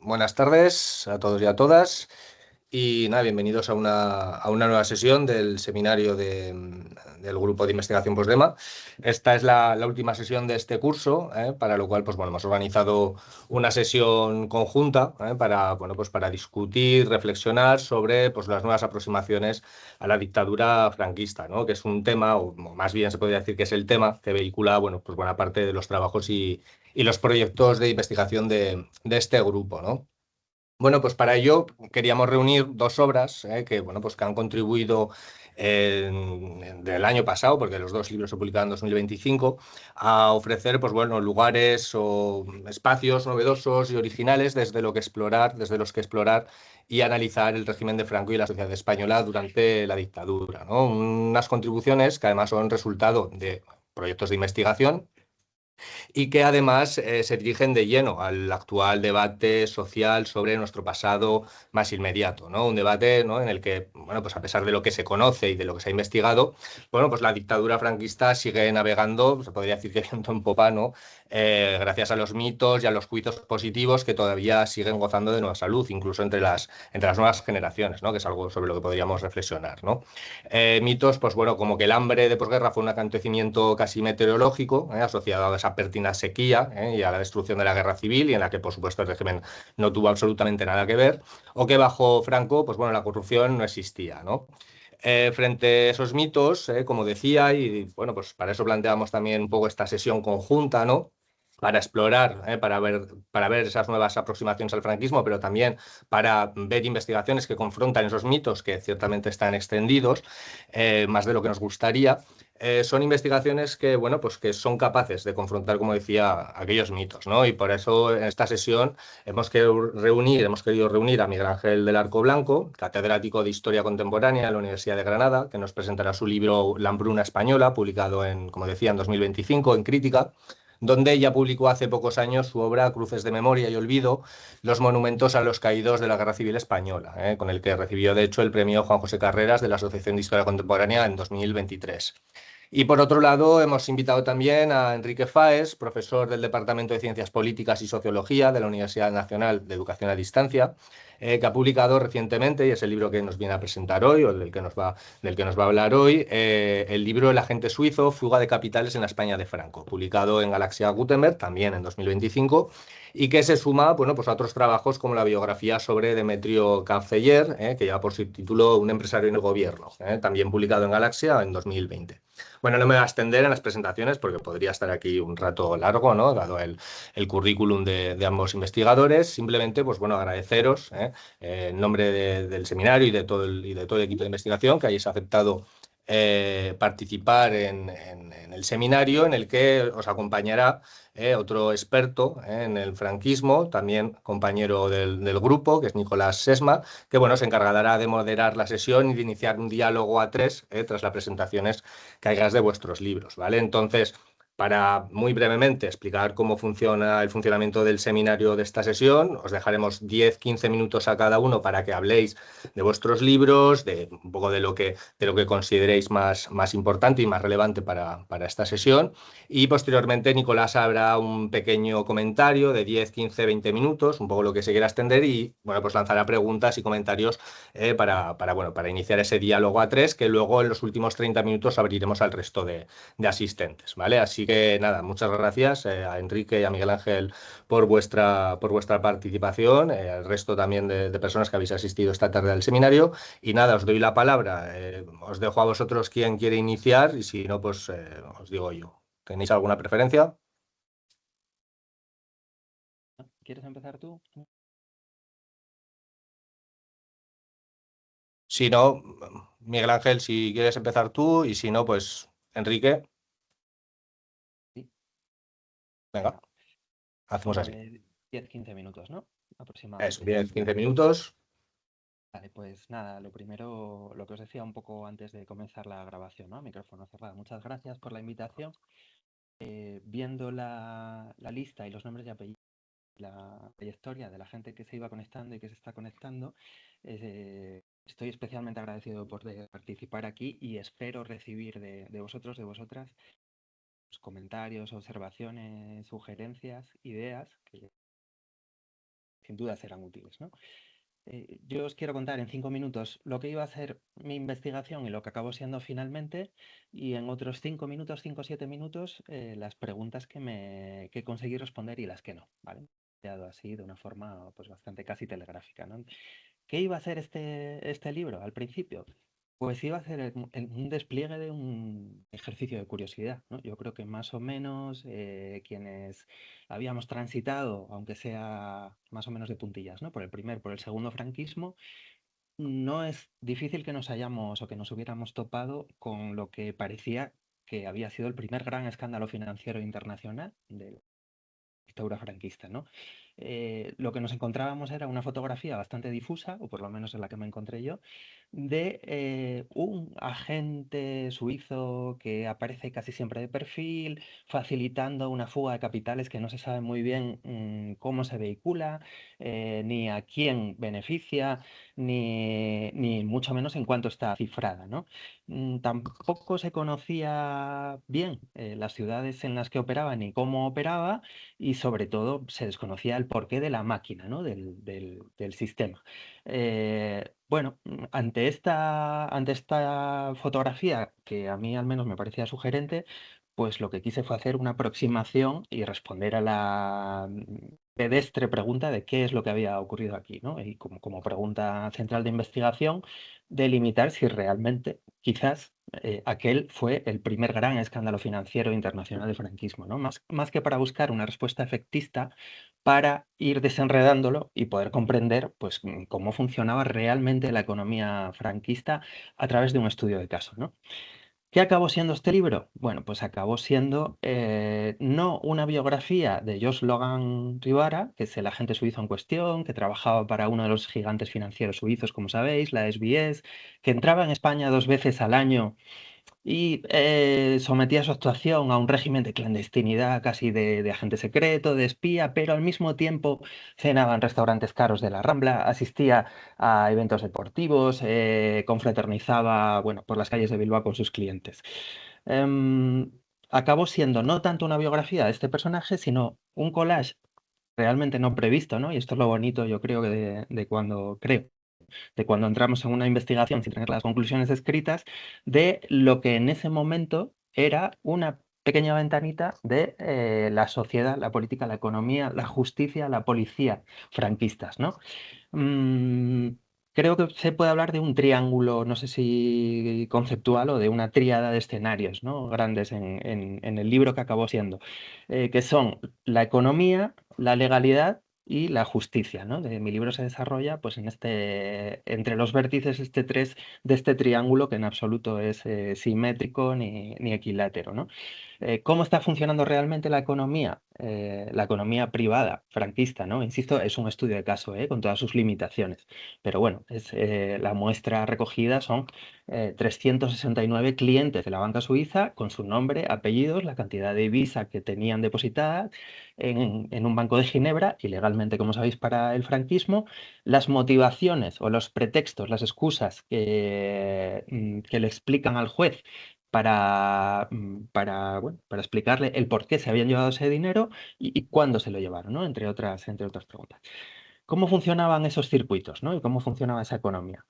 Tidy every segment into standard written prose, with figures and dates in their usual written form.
buenas tardes a todos y a todas. Y nada, bienvenidos a una nueva sesión del seminario del Grupo de Investigación Postdema. Esta es la última sesión de este curso, para lo cual pues, bueno, hemos organizado una sesión conjunta, para discutir, reflexionar sobre pues, las nuevas aproximaciones a la dictadura franquista, ¿no? Que es un tema, o más bien se podría decir que es el tema que vehicula bueno, pues buena parte de los trabajos y los proyectos de investigación de este grupo, ¿no? Bueno, pues para ello queríamos reunir dos obras que, bueno, pues que han contribuido del año pasado, porque los dos libros se publicaron en 2025, a ofrecer pues, bueno, lugares o espacios novedosos y originales desde los que explorar y analizar el régimen de Franco y la sociedad española durante la dictadura, ¿no? Unas contribuciones que además son resultado de proyectos de investigación y que además se dirigen de lleno al actual debate social sobre nuestro pasado más inmediato, ¿no? Un debate, ¿no? En el que, bueno, pues a pesar de lo que se conoce y de lo que se ha investigado, bueno, pues la dictadura franquista sigue navegando, se podría decir que viento en popa, ¿no? Gracias a los mitos y a los juicios positivos que todavía siguen gozando de nueva salud, incluso entre las nuevas generaciones, ¿no? Que es algo sobre lo que podríamos reflexionar, ¿no? Mitos, pues bueno, como que el hambre de posguerra fue un acontecimiento casi meteorológico, asociado a esa pertinaz sequía y a la destrucción de la guerra civil, y en la que, por supuesto, el régimen no tuvo absolutamente nada que ver, o que bajo Franco, pues bueno, la corrupción no existía, ¿no? Frente a esos mitos, como decía, y bueno, pues para eso planteamos también un poco esta sesión conjunta, ¿no? Para explorar, para ver esas nuevas aproximaciones al franquismo, pero también para ver investigaciones que confrontan esos mitos que ciertamente están extendidos, más de lo que nos gustaría. Son investigaciones que, bueno, pues que son capaces de confrontar, como decía, aquellos mitos, ¿no? Y por eso en esta sesión hemos querido reunir a Miguel Ángel del Arco Blanco, catedrático de Historia Contemporánea de la Universidad de Granada, que nos presentará su libro La hambruna española, publicado como decía, en 2025 en Crítica, donde ya publicó hace pocos años su obra Cruces de Memoria y Olvido, los monumentos a los caídos de la Guerra Civil Española, con el que recibió, de hecho, el premio Juan José Carreras de la Asociación de Historia Contemporánea en 2023. Y por otro lado, hemos invitado también a Enrique Fáez, profesor del Departamento de Ciencias Políticas y Sociología de la Universidad Nacional de Educación a Distancia, que ha publicado recientemente, y es el libro que nos viene a presentar hoy, o del que nos va a hablar hoy, el libro El agente suizo, Fuga de capitales en la España de Franco, publicado en Galaxia Gutenberg, también en 2025, y que se suma, bueno, pues a otros trabajos como la biografía sobre Demetrio Canceller, que lleva por subtítulo Un empresario en el gobierno, también publicado en Galaxia en 2020. Bueno, no me voy a extender en las presentaciones porque podría estar aquí un rato largo, ¿no? Dado el currículum de ambos investigadores. Simplemente, pues bueno, agradeceros en nombre del seminario y de todo el equipo de investigación que hayáis aceptado participar en el seminario en el que os acompañará otro experto en el franquismo, también compañero del grupo, que es Nicolás Sesma, que bueno, se encargará de moderar la sesión y de iniciar un diálogo a tres tras las presentaciones caigas de vuestros libros, ¿vale? Entonces, para muy brevemente explicar cómo funciona el funcionamiento del seminario de esta sesión, os dejaremos 10-15 minutos a cada uno para que habléis de vuestros libros, de un poco de lo que consideréis más importante y más relevante para esta sesión. Y posteriormente Nicolás habrá un pequeño comentario de 10-15-20 minutos, un poco lo que se quiera extender, y bueno, pues lanzará preguntas y comentarios para iniciar ese diálogo a tres, que luego en los últimos 30 minutos abriremos al resto de asistentes, ¿vale? Así que nada, muchas gracias a Enrique y a Miguel Ángel por vuestra participación, al resto también de personas que habéis asistido esta tarde al seminario. Y nada, os doy la palabra. Os dejo a vosotros quien quiere iniciar y si no, pues os digo yo. ¿Tenéis alguna preferencia? ¿Quieres empezar tú? Si no, Miguel Ángel, si quieres empezar tú, y si no, pues Enrique, Sí. venga, Venga, hacemos uno así. de 10-15 minutos, ¿no? Eso, Aproximadamente. 10-15 minutos. Vale, pues nada, lo primero, lo que os decía un poco antes de comenzar la grabación, ¿no? Micrófono cerrado. Muchas gracias por la invitación. Viendo la lista y los nombres y apellidos, la trayectoria de la gente que se iba conectando y que se está conectando, estoy especialmente agradecido por participar aquí y espero recibir de vosotros, de vosotras, comentarios, observaciones, sugerencias, ideas, que sin duda serán útiles, ¿no? Yo os quiero contar en 5 minutos lo que iba a ser mi investigación y lo que acabó siendo finalmente, y en otros 5 minutos, 5 o 7 minutos, las preguntas que conseguí responder y las que no, ¿vale? Quedado así de una forma pues bastante casi telegráfica, ¿no? ¿Qué iba a ser este libro al principio? Pues iba a ser un despliegue de un ejercicio de curiosidad, ¿no? Yo creo que más o menos quienes habíamos transitado, aunque sea más o menos de puntillas, ¿no? Por el primer, por el segundo franquismo, no es difícil que nos hayamos o que nos hubiéramos topado con lo que parecía que había sido el primer gran escándalo financiero internacional de la dictadura franquista, ¿no? Lo que nos encontrábamos era una fotografía bastante difusa, o por lo menos en la que me encontré yo, de un agente suizo que aparece casi siempre de perfil, facilitando una fuga de capitales que no se sabe muy bien cómo se vehicula, ni a quién beneficia, ni mucho menos en cuánto está cifrada, ¿no? Tampoco se conocía bien las ciudades en las que operaba ni cómo operaba, y sobre todo se desconocía el porqué de la máquina, ¿no? del sistema. Bueno, ante esta fotografía, que a mí al menos me parecía sugerente, pues lo que quise fue hacer una aproximación y responder a la pedestre pregunta de qué es lo que había ocurrido aquí, ¿no? Y como pregunta central de investigación, delimitar si realmente, quizás, aquel fue el primer gran escándalo financiero internacional del franquismo, ¿no? Más que para buscar una respuesta efectista, para ir desenredándolo y poder comprender pues, cómo funcionaba realmente la economía franquista a través de un estudio de caso, ¿no? ¿Qué acabó siendo este libro? Bueno, pues acabó siendo no una biografía de Josh Logan Rivara, que es el agente suizo en cuestión, que trabajaba para uno de los gigantes financieros suizos, como sabéis, la SBS, que entraba en España 2 veces al año y sometía su actuación a un régimen de clandestinidad, casi de agente secreto, de espía, pero al mismo tiempo cenaba en restaurantes caros de la Rambla, asistía a eventos deportivos, confraternizaba, bueno, por las calles de Bilbao con sus clientes. Em, Acabó siendo no tanto una biografía de este personaje, sino un collage realmente no previsto, ¿no? Y esto es lo bonito, yo creo, de cuando entramos en una investigación sin tener las conclusiones escritas, de lo que en ese momento era una pequeña ventanita de la sociedad, la política, la economía, la justicia, la policía franquistas, ¿no? Mm, Creo que se puede hablar de un triángulo, no sé si conceptual, o de una tríada de escenarios, ¿no? Grandes en el libro que acabó siendo, que son la economía, la legalidad y la justicia, ¿no? Mi libro se desarrolla pues, entre los vértices de este triángulo, que en absoluto es simétrico ni equilátero, ¿no? ¿Cómo está funcionando realmente la economía? La economía privada, franquista, ¿no? Insisto, es un estudio de caso, con todas sus limitaciones. Pero bueno, la muestra recogida son 369 clientes de la banca suiza con su nombre, apellidos, la cantidad de divisa que tenían depositada en un banco de Ginebra, ilegalmente, como sabéis, para el franquismo, las motivaciones o los pretextos, las excusas que le explican al juez bueno, para explicarle el por qué se habían llevado ese dinero y cuándo se lo llevaron, ¿no? Entre otras preguntas. ¿Cómo funcionaban esos circuitos, ¿no? Y cómo funcionaba esa economía?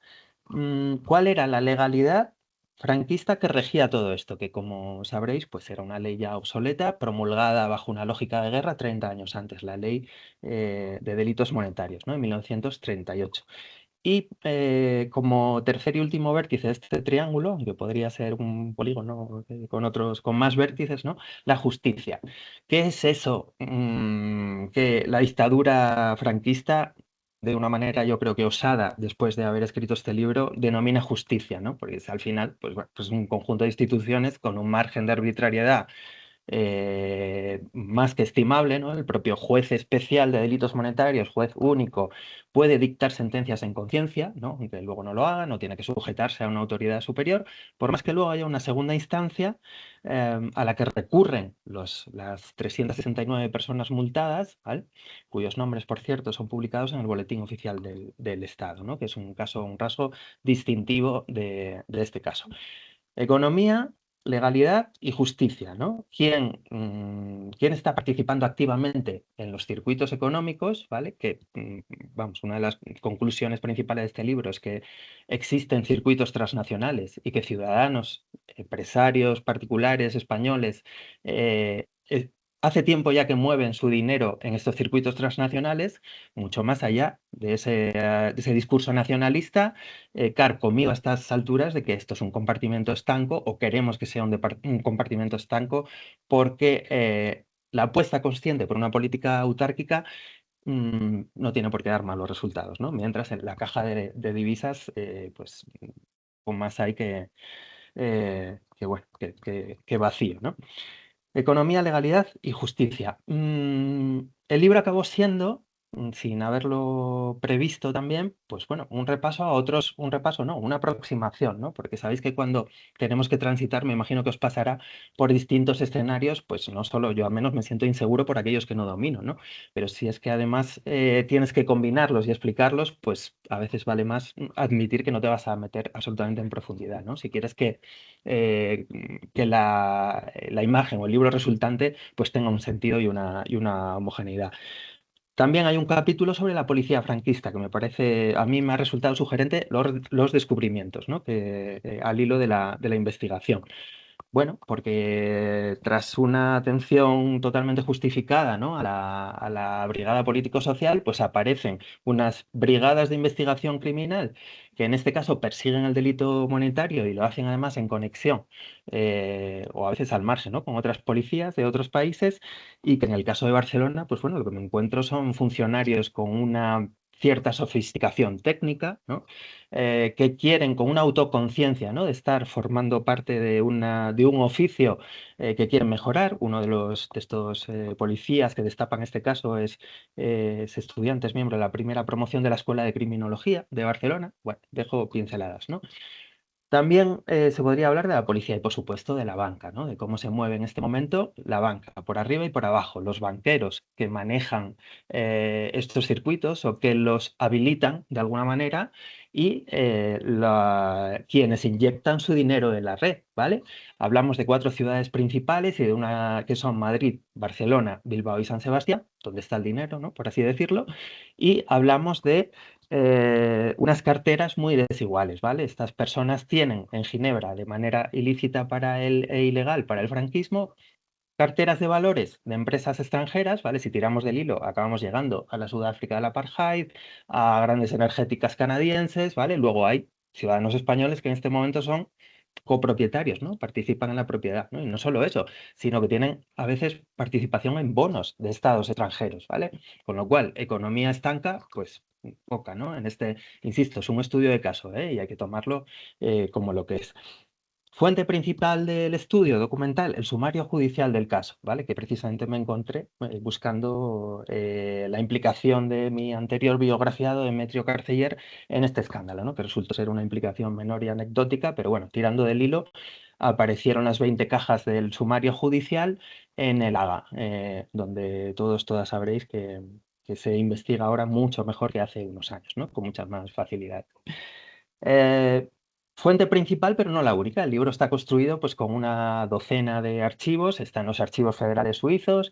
¿Cuál era la legalidad franquista que regía todo esto? Que, como sabréis, pues era una ley ya obsoleta, promulgada bajo una lógica de guerra 30 años antes, la ley de delitos monetarios, ¿no? En 1938. Y como tercer y último vértice de este triángulo, aunque podría ser un polígono con más vértices, ¿no? La justicia. ¿Qué es eso? Que la dictadura franquista, de una manera yo creo que osada, después de haber escrito este libro, denomina justicia, ¿no? Porque al final, pues, bueno, pues un conjunto de instituciones con un margen de arbitrariedad más que estimable, ¿no? El propio juez especial de delitos monetarios, juez único, puede dictar sentencias en conciencia, ¿no? Aunque luego no lo haga, no tiene que sujetarse a una autoridad superior, por más que luego haya una segunda instancia a la que recurren las 369 personas multadas, ¿vale? Cuyos nombres, por cierto, son publicados en el Boletín Oficial del Estado, ¿no? Que es un rasgo distintivo de este caso. Economía, legalidad y justicia, ¿no? ¿Quién está participando activamente en los circuitos económicos, ¿vale? Que, vamos, una de las conclusiones principales de este libro es que existen circuitos transnacionales y que ciudadanos, empresarios particulares españoles, hace tiempo ya que mueven su dinero en estos circuitos transnacionales, mucho más allá de ese discurso nacionalista carcomido a estas alturas de que esto es un compartimento estanco o queremos que sea un compartimento estanco porque la apuesta consciente por una política autárquica no tiene por qué dar malos resultados, ¿no? Mientras en la caja de divisas, pues, con más hay bueno, que vacío, ¿no? Economía, legalidad y justicia. El libro acabó siendo, sin haberlo previsto también, pues bueno, un repaso a otros, un repaso no, una aproximación, ¿no? Porque sabéis que cuando tenemos que transitar, me imagino que os pasará por distintos escenarios, pues no solo yo al menos me siento inseguro por aquellos que no domino, ¿no? Pero si es que además tienes que combinarlos y explicarlos, pues a veces vale más admitir que no te vas a meter absolutamente en profundidad, ¿no? Si quieres eh, que la imagen o el libro resultante pues tenga un sentido y una homogeneidad. También hay un capítulo sobre la policía franquista que me parece, a mí me ha resultado sugerente los descubrimientos, ¿no? Al hilo de la investigación. Bueno, porque tras una atención totalmente justificada, ¿no? a la brigada político-social, pues aparecen unas brigadas de investigación criminal que en este caso persiguen el delito monetario y lo hacen además en conexión o a veces al margen, ¿no? con otras policías de otros países y que en el caso de Barcelona, pues bueno, lo que me encuentro son funcionarios con una cierta sofisticación técnica, ¿no? Que quieren con una autoconciencia, ¿no? de estar formando parte de un oficio que quieren mejorar. Uno de estos policías que destapan este caso es estudiante, es miembro de la primera promoción de la Escuela de Criminología de Barcelona. Bueno, dejo pinceladas, ¿no? También se podría hablar de la policía y, por supuesto, de la banca, ¿no? De cómo se mueve en este momento la banca, por arriba y por abajo, los banqueros que manejan estos circuitos o que los habilitan de alguna manera y quienes inyectan su dinero en la red, ¿vale? Hablamos de 4 ciudades principales y de una que son Madrid, Barcelona, Bilbao y San Sebastián, donde está el dinero, ¿no? Por así decirlo, y hablamos de unas carteras muy desiguales, ¿vale? Estas personas tienen en Ginebra, de manera ilícita e ilegal para el franquismo, carteras de valores de empresas extranjeras, ¿vale? Si tiramos del hilo, acabamos llegando a la Sudáfrica del apartheid, a grandes energéticas canadienses, ¿vale? Luego hay ciudadanos españoles que en este momento son copropietarios, ¿no? Participan en la propiedad, ¿no? Y no solo eso, sino que tienen a veces participación en bonos de estados extranjeros, ¿vale? Con lo cual, economía estanca, pues poca, ¿no? Insisto, es un estudio de caso, ¿eh? Y hay que tomarlo como lo que es. Fuente principal del estudio documental, el sumario judicial del caso, ¿vale? Que precisamente me encontré buscando la implicación de mi anterior biografiado, Demetrio Carceller, en este escándalo, ¿no? Que resultó ser una implicación menor y anecdótica, pero bueno, tirando del hilo, aparecieron las 20 cajas del sumario judicial en el Haga, donde todas sabréis que se investiga ahora mucho mejor que hace unos años, ¿no? Con mucha más facilidad. Eh, Fuente principal, pero no la única. El libro está construido pues, con una docena de archivos. Están los archivos federales suizos,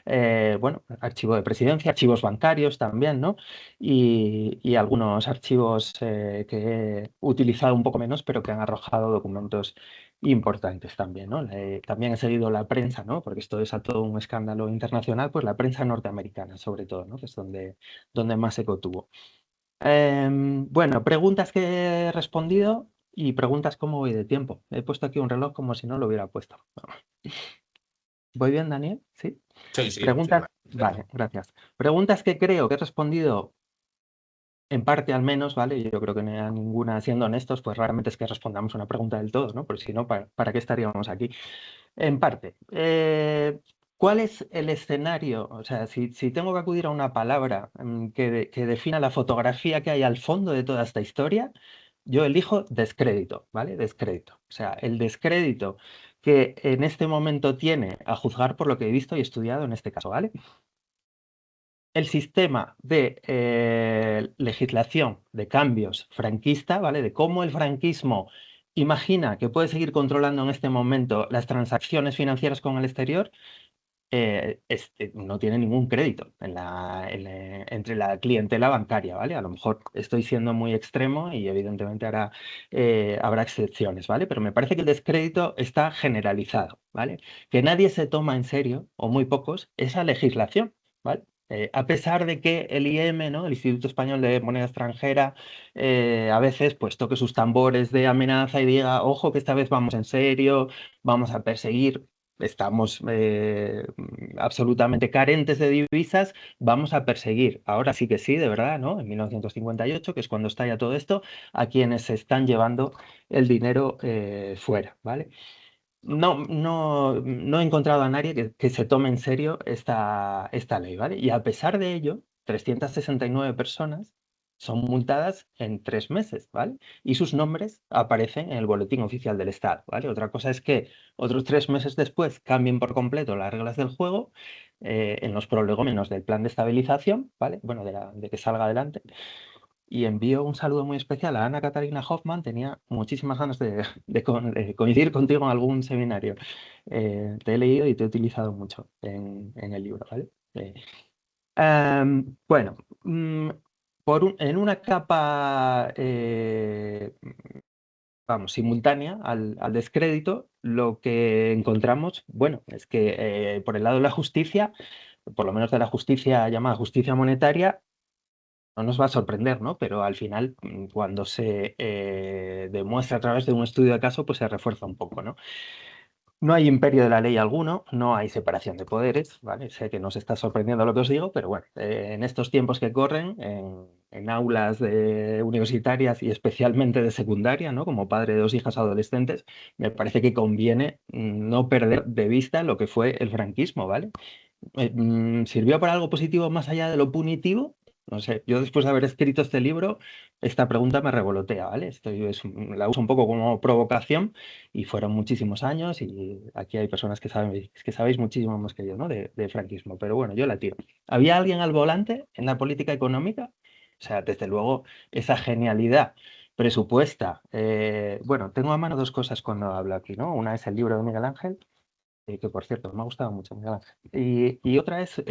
bueno, archivo de presidencia, archivos bancarios también, ¿no? Y algunos archivos que he utilizado un poco menos, pero que han arrojado documentos importantes también, ¿no? También he seguido la prensa, ¿no? Porque esto es a todo un escándalo internacional, pues la prensa norteamericana, sobre todo, ¿no? Que es donde más eco tuvo. Bueno, preguntas que he respondido y preguntas cómo voy de tiempo. He puesto aquí un reloj como si no lo hubiera puesto. ¿Voy bien, Daniel? ¿Sí? Sí, sí, Preguntas. Vale, gracias. Preguntas que creo que he respondido en parte al menos, ¿vale? Yo creo que no hay ninguna, siendo honestos, pues raramente es que respondamos una pregunta del todo, ¿no? Porque si no, ¿para qué estaríamos aquí? En parte. ¿Cuál es el escenario? O sea, si tengo que acudir a una palabra que defina la fotografía que hay al fondo de toda esta historia, yo elijo descrédito, ¿vale? Descrédito. O sea, el descrédito que en este momento tiene, a juzgar por lo que he visto y estudiado en este caso, ¿vale? El sistema de legislación de cambios franquista, ¿vale? De cómo el franquismo imagina que puede seguir controlando en este momento las transacciones financieras con el exterior, no tiene ningún crédito entre la clientela bancaria, ¿vale? A lo mejor estoy siendo muy extremo y evidentemente habrá excepciones, ¿vale? Pero me parece que el descrédito está generalizado, ¿vale? Que nadie se toma en serio, o muy pocos, esa legislación, ¿vale? A pesar de que el IM, ¿no? El Instituto Español de Moneda Extranjera, a veces pues toque sus tambores de amenaza y diga, ojo que esta vez vamos en serio, vamos a perseguir, estamos absolutamente carentes de divisas, vamos a perseguir, ahora sí que sí, de verdad, ¿no? En 1958, que es cuando estalla todo esto, a quienes se están llevando el dinero fuera, ¿vale? No he encontrado a nadie que se tome en serio esta ley, ¿vale? Y a pesar de ello, 369 personas son multadas en 3 meses, ¿vale? Y sus nombres aparecen en el Boletín Oficial del Estado, ¿vale? Otra cosa es que otros 3 meses después cambien por completo las reglas del juego en los prolegómenos del plan de estabilización, ¿vale? Bueno, de que salga adelante. Y envío un saludo muy especial a Ana Catarina Hoffman. Tenía muchísimas ganas de coincidir contigo en algún seminario. Te he leído y te he utilizado mucho en el libro, ¿vale? Bueno, en una capa, vamos, simultánea al descrédito, lo que encontramos, bueno, es que por el lado de la justicia, por lo menos de la justicia llamada justicia monetaria, no nos va a sorprender, ¿no? Pero al final, cuando se demuestra a través de un estudio de caso, pues se refuerza un poco, ¿no? No hay imperio de la ley alguno, no hay separación de poderes, ¿vale? Sé que nos está sorprendiendo lo que os digo, pero bueno, en estos tiempos que corren, en aulas universitarias y especialmente de secundaria, ¿no? Como padre de 2 hijas adolescentes, me parece que conviene no perder de vista lo que fue el franquismo, ¿vale? ¿Sirvió para algo positivo más allá de lo punitivo? No sé, yo después de haber escrito este libro, esta pregunta me revolotea, ¿vale? La uso un poco como provocación y fueron muchísimos años y aquí hay personas que sabéis muchísimo más que yo, ¿no? De franquismo, pero bueno, yo la tiro. ¿Había alguien al volante en la política económica? O sea, desde luego, esa genialidad presupuesta. Bueno, tengo a mano 2 cosas cuando hablo aquí, ¿no? Una es el libro de Miguel Ángel, que por cierto, me ha gustado mucho, Miguel Ángel. Y otra es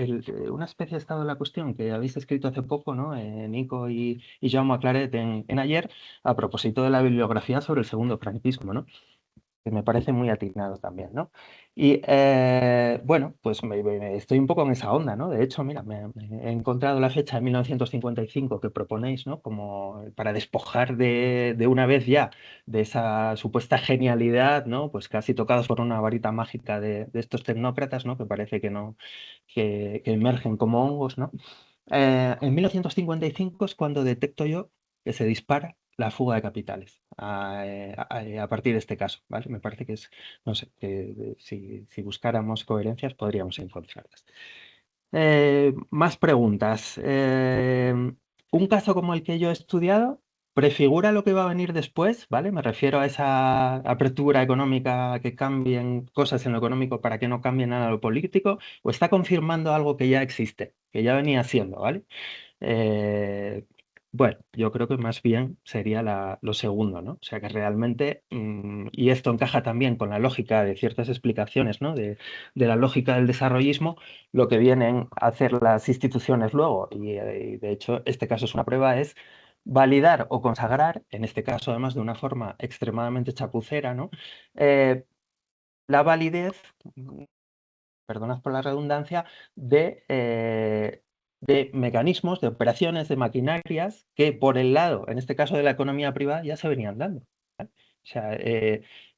una especie de estado de la cuestión que habéis escrito hace poco, ¿no? Nico y Jaume Claret en Ayer, a propósito de la bibliografía sobre el segundo franquismo, ¿no? Que me parece muy atinado también, ¿no? Y bueno, pues estoy un poco en esa onda, ¿no? De hecho, mira, me he encontrado la fecha de 1955 que proponéis, ¿no? Como para despojar de una vez ya de esa supuesta genialidad, ¿no? Pues casi tocados por una varita mágica de estos tecnócratas, ¿no? Que parece que no, que emergen como hongos, ¿no? En 1955 es cuando detecto yo que se dispara la fuga de capitales a partir de este caso, ¿vale? Me parece que es, no sé, que si buscáramos coherencias podríamos encontrarlas. Más preguntas. Un caso como el que yo he estudiado prefigura lo que va a venir después, ¿vale? Me refiero a esa apertura económica, que cambien cosas en lo económico para que no cambie nada en lo político, o está confirmando algo que ya existe, que ya venía siendo, ¿vale? Eh, bueno, yo creo que más bien sería lo segundo, ¿no? O sea que realmente, y esto encaja también con la lógica de ciertas explicaciones, ¿no? De la lógica del desarrollismo, lo que vienen a hacer las instituciones luego, y de hecho este caso es una prueba, es validar o consagrar, en este caso además de una forma extremadamente chapucera, ¿no? Eh, la validez, perdonad por la redundancia, de mecanismos, de operaciones, de maquinarias que por el lado, en este caso de la economía privada, ya se venían dando. ¿Vale? O sea,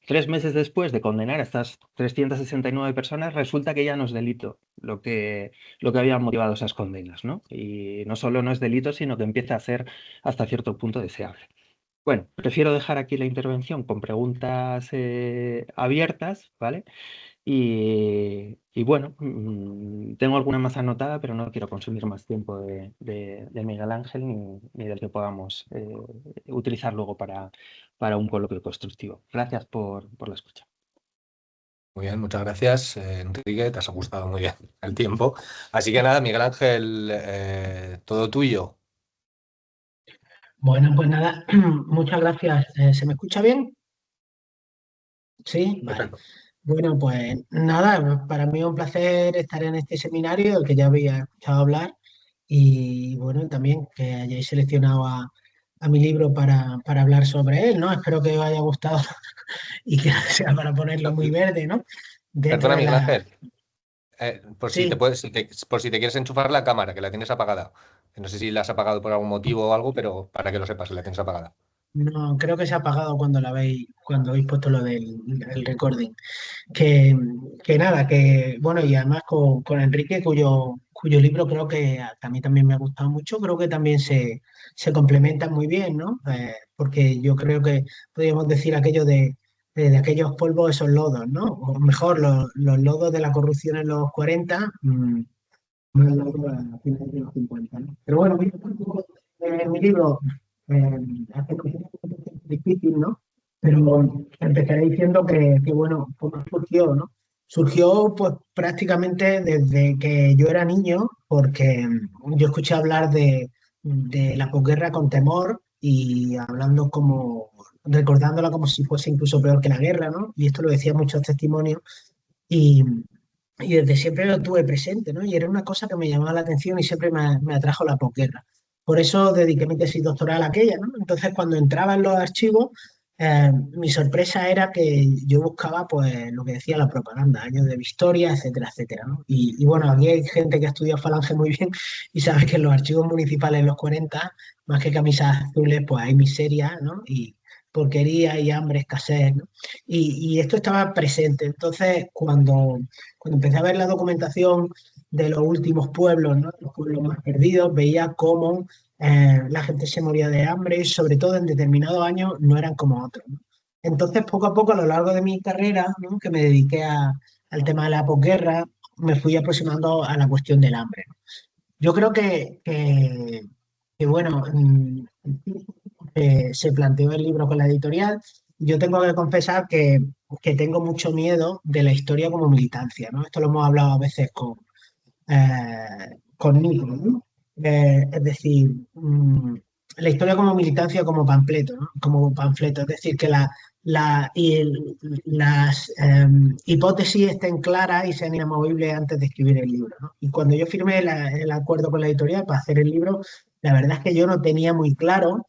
3 meses después de condenar a estas 369 personas, resulta que ya no es delito lo que había motivado esas condenas, ¿no? Y no solo no es delito, sino que empieza a ser hasta cierto punto deseable. Bueno, prefiero dejar aquí la intervención con preguntas abiertas, ¿vale? Y bueno, tengo alguna más anotada, pero no quiero consumir más tiempo de Miguel Ángel ni del que podamos utilizar luego para un coloquio constructivo. Gracias por la escucha. Muy bien, muchas gracias, Enrique, te has ajustado muy bien el tiempo. Así que nada, Miguel Ángel, todo tuyo. Bueno, pues nada, muchas gracias. ¿Se me escucha bien? Sí, vale. Perfecto. Bueno, pues nada, para mí es un placer estar en este seminario del que ya había escuchado hablar y bueno, también que hayáis seleccionado a mi libro para hablar sobre él, ¿no? Espero que os haya gustado y que no sea para ponerlo muy verde, ¿no? Dentro Perdona, de Miguel la... Ángel, por si te Sí, puedes, por si te quieres enchufar la cámara, que la tienes apagada. No sé si la has apagado por algún motivo o algo, pero para que lo sepas, que la tienes apagada. no, creo que se ha apagado cuando cuando habéis puesto lo del el recording. Que, que nada, que bueno, y además con Enrique, cuyo libro creo que a mí también me ha gustado mucho, creo que también se complementan muy bien, ¿no? Porque yo creo que podríamos decir aquello de aquellos polvos, esos lodos, ¿no? O mejor, los lodos de la corrupción en los 40, más lodos a finales de los 50, ¿no? Pero bueno, mi libro hace cosas difícil, ¿no? Pero empezaré diciendo bueno, ¿cómo surgió, no? Surgió pues prácticamente desde que yo era niño, porque yo escuché hablar de la posguerra con temor y hablando como, recordándola como si fuese incluso peor que la guerra, ¿no? Y esto lo decían muchos testimonios y, y desde siempre lo tuve presente, ¿no? Y era una cosa que me llamaba la atención y siempre me atrajo la posguerra. Por eso dediqué mi tesis doctoral a aquella, ¿no? Entonces, cuando entraba en los archivos, mi sorpresa era que yo buscaba, pues, lo que decía la propaganda, años de historia, etcétera, etcétera, ¿no? Y bueno, aquí hay gente que ha estudiado Falange muy bien y sabe que en los archivos municipales en los 40, más que camisas azules, pues hay miseria, ¿no? Y porquería y hambre, escasez, ¿no? Y esto estaba presente. Entonces, cuando empecé a ver la documentación de los últimos pueblos, ¿no? Los pueblos más perdidos, veía cómo la gente se moría de hambre y sobre todo en determinados años no eran como otros, ¿no? Entonces, poco a poco, a lo largo de mi carrera, ¿no? Que me dediqué al tema de la posguerra, me fui aproximando a la cuestión del hambre, ¿no? Yo creo que, bueno, se planteó el libro con la editorial. Yo tengo que confesar que tengo mucho miedo de la historia como militancia, ¿no? Esto lo hemos hablado a veces con Nico, ¿no? Es decir, la historia como militancia, como panfleto, ¿no? Como panfleto, es decir, que las hipótesis estén claras y sean inamovibles antes de escribir el libro, ¿no? Y cuando yo firmé el acuerdo con la editorial para hacer el libro, la verdad es que yo no tenía muy claro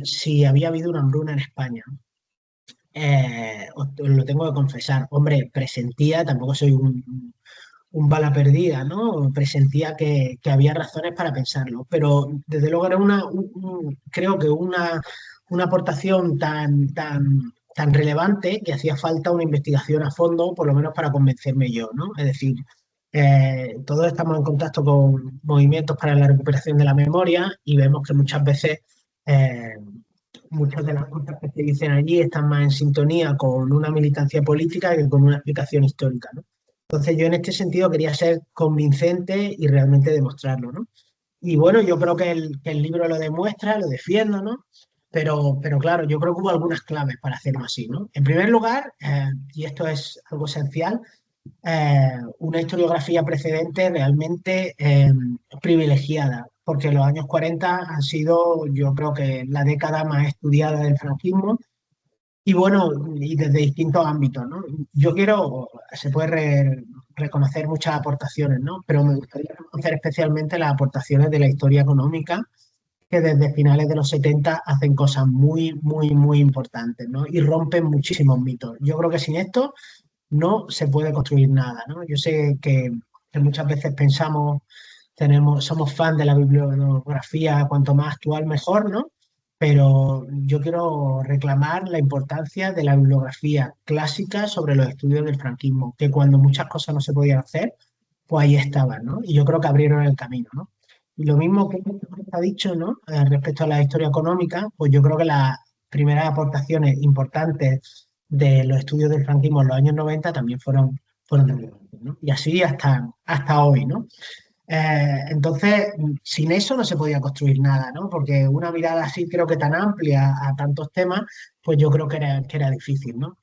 si había habido una hambruna en España, ¿no? Os lo tengo que confesar. Hombre, presentía, tampoco soy un bala perdida, ¿no? Presentía que había razones para pensarlo, pero desde luego era creo que una aportación tan relevante que hacía falta una investigación a fondo, por lo menos para convencerme yo, ¿no? Es decir, todos estamos en contacto con movimientos para la recuperación de la memoria y vemos que muchas veces eh, muchas de las cosas que se dicen allí están más en sintonía con una militancia política que con una explicación histórica, ¿no? Entonces yo en este sentido quería ser convincente y realmente demostrarlo, ¿no? Y bueno, yo creo que el libro lo demuestra, lo defiendo, ¿no? Pero claro, yo creo que hubo algunas claves para hacerlo así, ¿no? En primer lugar, y esto es algo esencial, una historiografía precedente realmente privilegiada, porque los años 40 han sido, yo creo que la década más estudiada del franquismo y bueno, y desde distintos ámbitos, ¿no? Yo quiero, se puede reconocer muchas aportaciones, ¿no? Pero me gustaría reconocer especialmente las aportaciones de la historia económica, que desde finales de los 70 hacen cosas muy, muy, muy importantes, ¿no? Y rompen muchísimos mitos. Yo creo que sin esto no se puede construir nada, ¿no? Yo sé que muchas veces pensamos, somos fan de la bibliografía, cuanto más actual mejor, ¿no? Pero yo quiero reclamar la importancia de la bibliografía clásica sobre los estudios del franquismo, que cuando muchas cosas no se podían hacer, pues ahí estaban, ¿no? Y yo creo que abrieron el camino, ¿no? Y lo mismo que ha dicho, ¿no? Respecto a la historia económica, pues yo creo que las primeras aportaciones importantes de los estudios del franquismo en los años 90 también fueron relevantes, ¿no? Y así hasta hoy, ¿no? Entonces, sin eso no se podía construir nada, ¿no? Porque una mirada así creo que tan amplia a tantos temas, pues yo creo que era difícil, ¿no?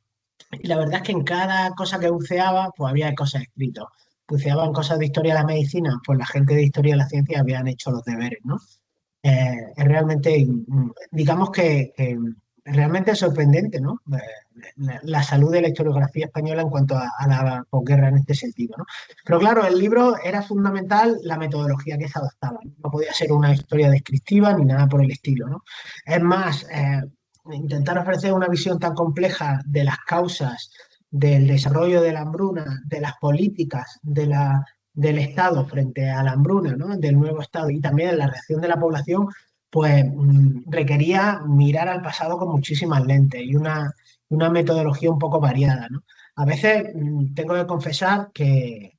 Y la verdad es que en cada cosa que buceaba, pues había cosas escritas. Buceaba en cosas de historia de la medicina, pues la gente de historia de la ciencia habían hecho los deberes, ¿no? Es realmente, digamos realmente es sorprendente, ¿no? La salud de la historiografía española en cuanto a la posguerra en este sentido, ¿no? Pero claro, el libro era fundamental la metodología que se adoptaba. No podía ser una historia descriptiva ni nada por el estilo, ¿no? Es más, intentar ofrecer una visión tan compleja de las causas del desarrollo de la hambruna, de las políticas del Estado frente a la hambruna, ¿no? Del nuevo Estado y también la reacción de la población, pues requería mirar al pasado con muchísimas lentes y una metodología un poco variada, ¿no? A veces tengo que confesar que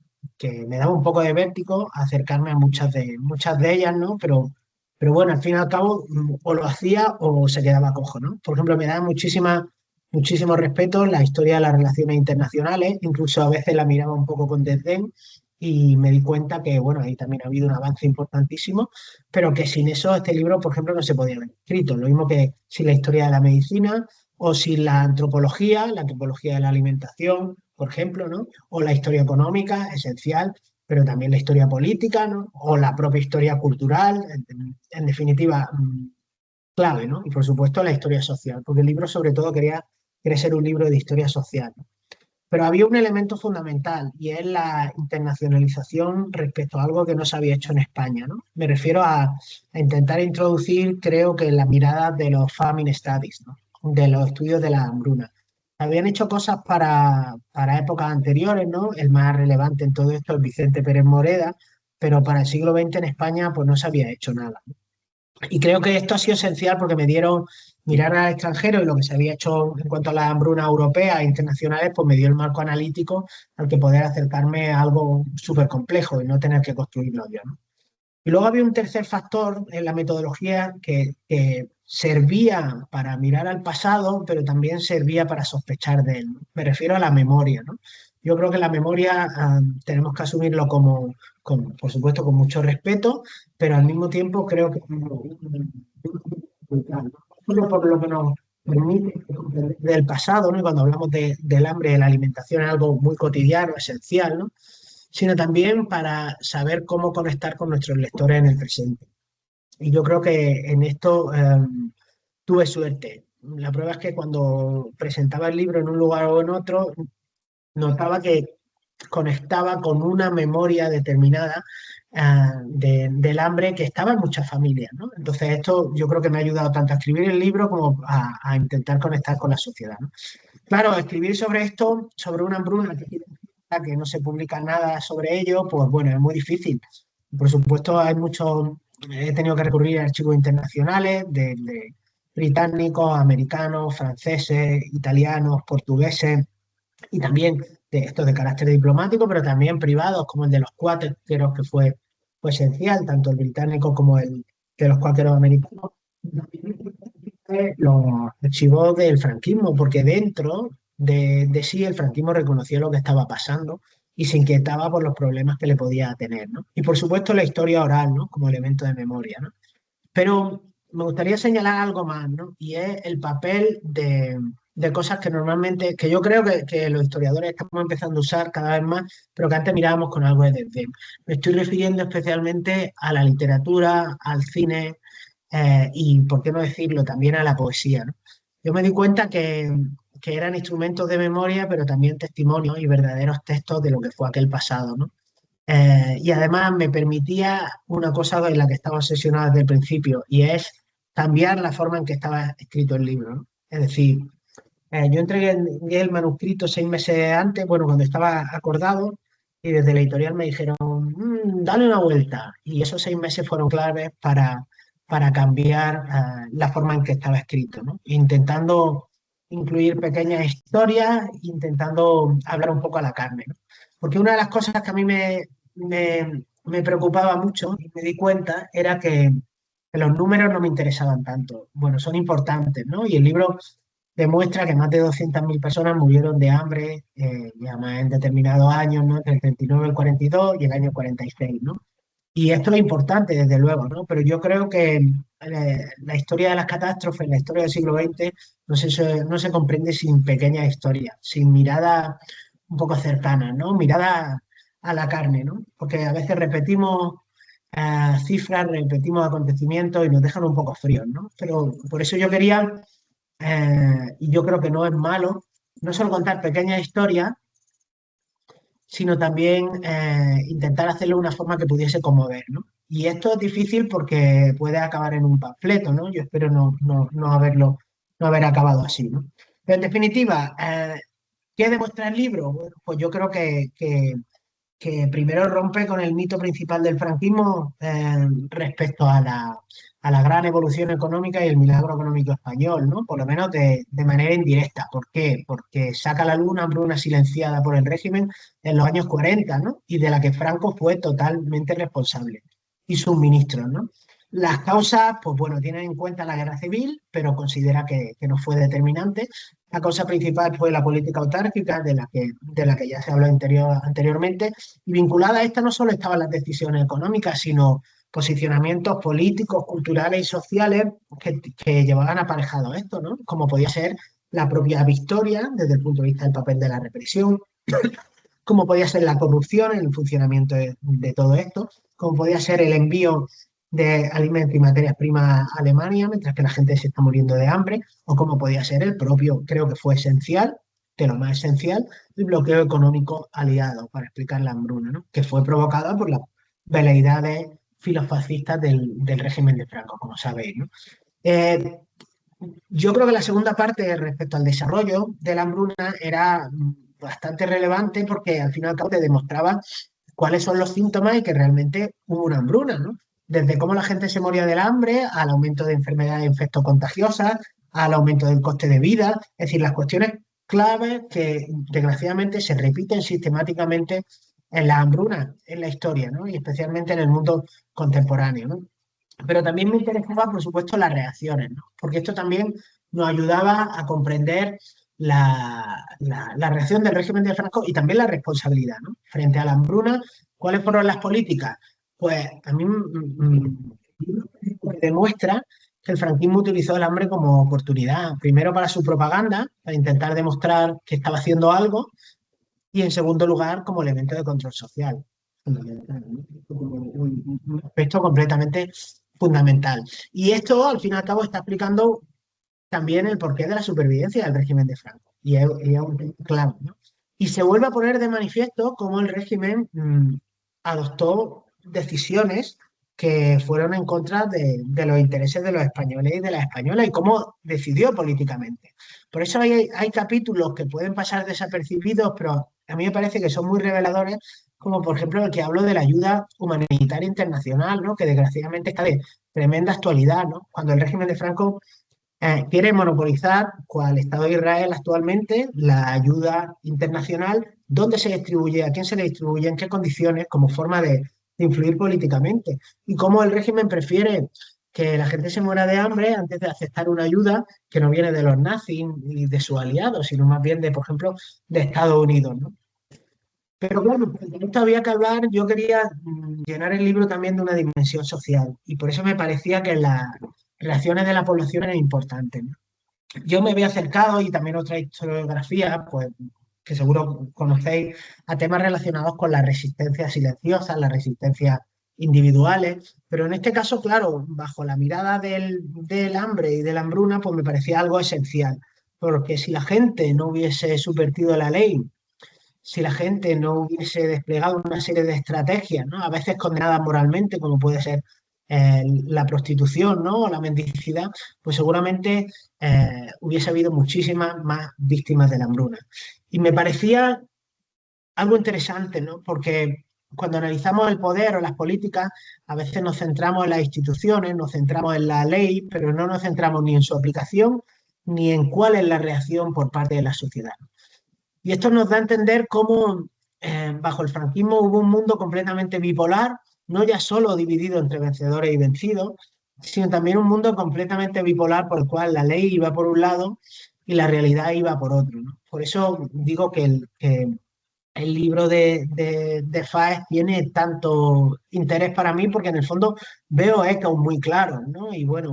me daba un poco de vértigo acercarme a muchas de ellas, ¿no? Pero bueno, al fin y al cabo, o lo hacía o se quedaba cojo, ¿no? Por ejemplo, me da muchísimo respeto la historia de las relaciones internacionales, incluso a veces la miraba un poco con desdén y me di cuenta que, bueno, ahí también ha habido un avance importantísimo, pero que sin eso este libro, por ejemplo, no se podía haber escrito. Lo mismo que sin la historia de la medicina o sin la antropología de la alimentación, por ejemplo, ¿no? O la historia económica, esencial, pero también la historia política, ¿no? O la propia historia cultural, en definitiva, clave, ¿no? Y por supuesto la historia social, porque el libro sobre todo quería ser un libro de historia social, ¿no? Pero había un elemento fundamental y es la internacionalización respecto a algo que no se había hecho en España, ¿no? Me refiero a intentar introducir, creo que la mirada de los famine studies, ¿no? De los estudios de la hambruna. Habían hecho cosas para épocas anteriores, ¿no? El más relevante en todo esto es Vicente Pérez Moreda, pero para el siglo XX en España pues no se había hecho nada, ¿no? Y creo que esto ha sido esencial porque me dieron mirar al extranjero y lo que se había hecho en cuanto a la hambruna europea e internacionales, pues me dio el marco analítico al que poder acercarme a algo súper complejo y no tener que construirlo yo, ¿no? Y luego había un tercer factor en la metodología que servía para mirar al pasado, pero también servía para sospechar de él, ¿no? Me refiero a la memoria, ¿no? Yo creo que la memoria tenemos que asumirlo por supuesto, con mucho respeto, pero al mismo tiempo creo que solo por lo que nos permite comprender del pasado, ¿no? Y cuando hablamos del hambre y de la alimentación es algo muy cotidiano, esencial, ¿no? Sino también para saber cómo conectar con nuestros lectores en el presente. Y yo creo que en esto tuve suerte. La prueba es que cuando presentaba el libro en un lugar o en otro, notaba que conectaba con una memoria determinada del hambre que estaba en muchas familias, ¿no? Entonces esto yo creo que me ha ayudado tanto a escribir el libro como a intentar conectar con la sociedad, ¿no? Claro, escribir sobre esto, sobre una hambruna que no se publica nada sobre ello, pues bueno, es muy difícil. Por supuesto, he tenido que recurrir a archivos internacionales, británicos, americanos, franceses, italianos, portugueses, y también de estos de carácter diplomático, pero también privados, como el de los cuáqueros, que fue esencial, tanto el británico como el de los cuáqueros americanos. Los archivos del franquismo, porque dentro de sí el franquismo reconoció lo que estaba pasando y se inquietaba por los problemas que le podía tener, ¿no? Y por supuesto la historia oral, ¿no? Como elemento de memoria, ¿no? Pero me gustaría señalar algo más, ¿no? Y es el papel de cosas que normalmente, que yo creo que los historiadores estamos empezando a usar cada vez más, pero que antes mirábamos con algo de desdén. Me estoy refiriendo especialmente a la literatura, al cine, y, por qué no decirlo, también a la poesía, ¿no? Yo me di cuenta que eran instrumentos de memoria, pero también testimonios y verdaderos textos de lo que fue aquel pasado, ¿no? Y además me permitía una cosa en la que estaba obsesionada desde el principio, y es cambiar la forma en que estaba escrito el libro, ¿no? Es decir, yo entregué el manuscrito 6 meses antes, bueno, cuando estaba acordado, y desde la editorial me dijeron, dale una vuelta. Y esos 6 meses fueron claves para cambiar la forma en que estaba escrito, ¿no? Intentando incluir pequeñas historias, intentando hablar un poco a la carne, ¿no? Porque una de las cosas que a mí me preocupaba mucho y me di cuenta era que los números no me interesaban tanto. Bueno, son importantes, ¿no? Y el libro demuestra que más de 200.000 personas murieron de hambre, y además en determinados años, ¿no? Entre el 39, el 42 y el año 46, ¿no? Y esto es importante, desde luego, ¿no? Pero yo creo que la historia de las catástrofes, la historia del siglo XX, no se comprende sin pequeñas historias, sin miradas un poco cercanas, ¿no? Miradas a la carne, ¿no? Porque a veces repetimos cifras, repetimos acontecimientos y nos dejan un poco fríos, ¿no? Pero por eso yo quería y yo creo que no es malo, no solo contar pequeñas historias, sino también intentar hacerlo de una forma que pudiese conmover, ¿no? Y esto es difícil porque puede acabar en un panfleto, ¿no? Yo espero no haber acabado así, ¿no? Pero en definitiva, ¿qué demuestra el libro? Bueno, pues yo creo que primero rompe con el mito principal del franquismo respecto a la gran evolución económica y el milagro económico español, ¿no? Por lo menos de manera indirecta. ¿Por qué? Porque saca a la luz una hambruna silenciada por el régimen en los años 40, ¿no? Y de la que Franco fue totalmente responsable. Y sus ministros, ¿no? Las causas, pues bueno, tienen en cuenta la guerra civil, pero considera que no fue determinante. La causa principal fue la política autárquica, de la que ya se habló anteriormente, y vinculada a esta no solo estaban las decisiones económicas, sino posicionamientos políticos, culturales y sociales que llevaban aparejado esto, ¿no? Como podía ser la propia victoria desde el punto de vista del papel de la represión, como podía ser la corrupción en el funcionamiento de todo esto, como podía ser el envío de alimentos y materias primas a Alemania mientras que la gente se está muriendo de hambre, o como podía ser el propio, creo que fue esencial, de lo más esencial, el bloqueo económico aliado para explicar la hambruna, ¿no? Que fue provocada por las veleidades filofascistas del régimen de Franco, como sabéis, ¿no? Eh, yo creo que la segunda parte respecto al desarrollo de la hambruna era bastante relevante porque al fin y al cabo te demostraba cuáles son los síntomas y que realmente hubo una hambruna, ¿no? Desde cómo la gente se moría del hambre, al aumento de enfermedades infectocontagiosas, al aumento del coste de vida, es decir, las cuestiones claves que desgraciadamente se repiten sistemáticamente en la hambruna, en la historia, ¿no? Y especialmente en el mundo contemporáneo, ¿no? Pero también me interesaba, por supuesto, las reacciones, ¿no? Porque esto también nos ayudaba a comprender la reacción del régimen de Franco y también la responsabilidad, ¿no? Frente a la hambruna, ¿cuáles fueron las políticas? Pues a mí demuestra que el franquismo utilizó el hambre como oportunidad, primero para su propaganda, para intentar demostrar que estaba haciendo algo, y en segundo lugar como elemento de control social. Fundamental, ¿no? Como un aspecto completamente fundamental. Y esto, al fin y al cabo, está explicando también el porqué de la supervivencia del régimen de Franco. Y es un tema clave, ¿no? Y se vuelve a poner de manifiesto cómo el régimen adoptó decisiones que fueron en contra de los intereses de los españoles y de las españolas y cómo decidió políticamente. Por eso hay capítulos que pueden pasar desapercibidos, pero a mí me parece que son muy reveladores, como por ejemplo el que hablo de la ayuda humanitaria internacional, ¿no? Que desgraciadamente está de tremenda actualidad, ¿no? Cuando el régimen de Franco quiere monopolizar, cual Estado de Israel actualmente, la ayuda internacional, dónde se distribuye, a quién se le distribuye, en qué condiciones, como forma de influir políticamente. Y cómo el régimen prefiere que la gente se muera de hambre antes de aceptar una ayuda que no viene de los nazis y de sus aliados, sino más bien de, por ejemplo, de Estados Unidos, ¿no? Pero claro, de esto había que hablar, yo quería llenar el libro también de una dimensión social y por eso me parecía que las relaciones de la población eran importantes, ¿no? Yo me había acercado y también otra historiografía, pues que seguro conocéis, a temas relacionados con las resistencias silenciosas, las resistencias individuales, pero en este caso, claro, bajo la mirada del hambre y de la hambruna, pues me parecía algo esencial, porque si la gente no hubiese subvertido la ley, si la gente no hubiese desplegado una serie de estrategias, ¿no? A veces condenadas moralmente, como puede ser la prostitución, ¿no? O la mendicidad, pues seguramente hubiese habido muchísimas más víctimas de la hambruna. Y me parecía algo interesante, ¿no? Porque cuando analizamos el poder o las políticas, a veces nos centramos en las instituciones, nos centramos en la ley, pero no nos centramos ni en su aplicación ni en cuál es la reacción por parte de la sociedad. Y esto nos da a entender cómo bajo el franquismo hubo un mundo completamente bipolar, no ya solo dividido entre vencedores y vencidos, sino también un mundo completamente bipolar por el cual la ley iba por un lado y la realidad iba por otro, ¿no? Por eso digo que el libro de Faes tiene tanto interés para mí porque en el fondo veo ecos muy claros, ¿no? Y bueno,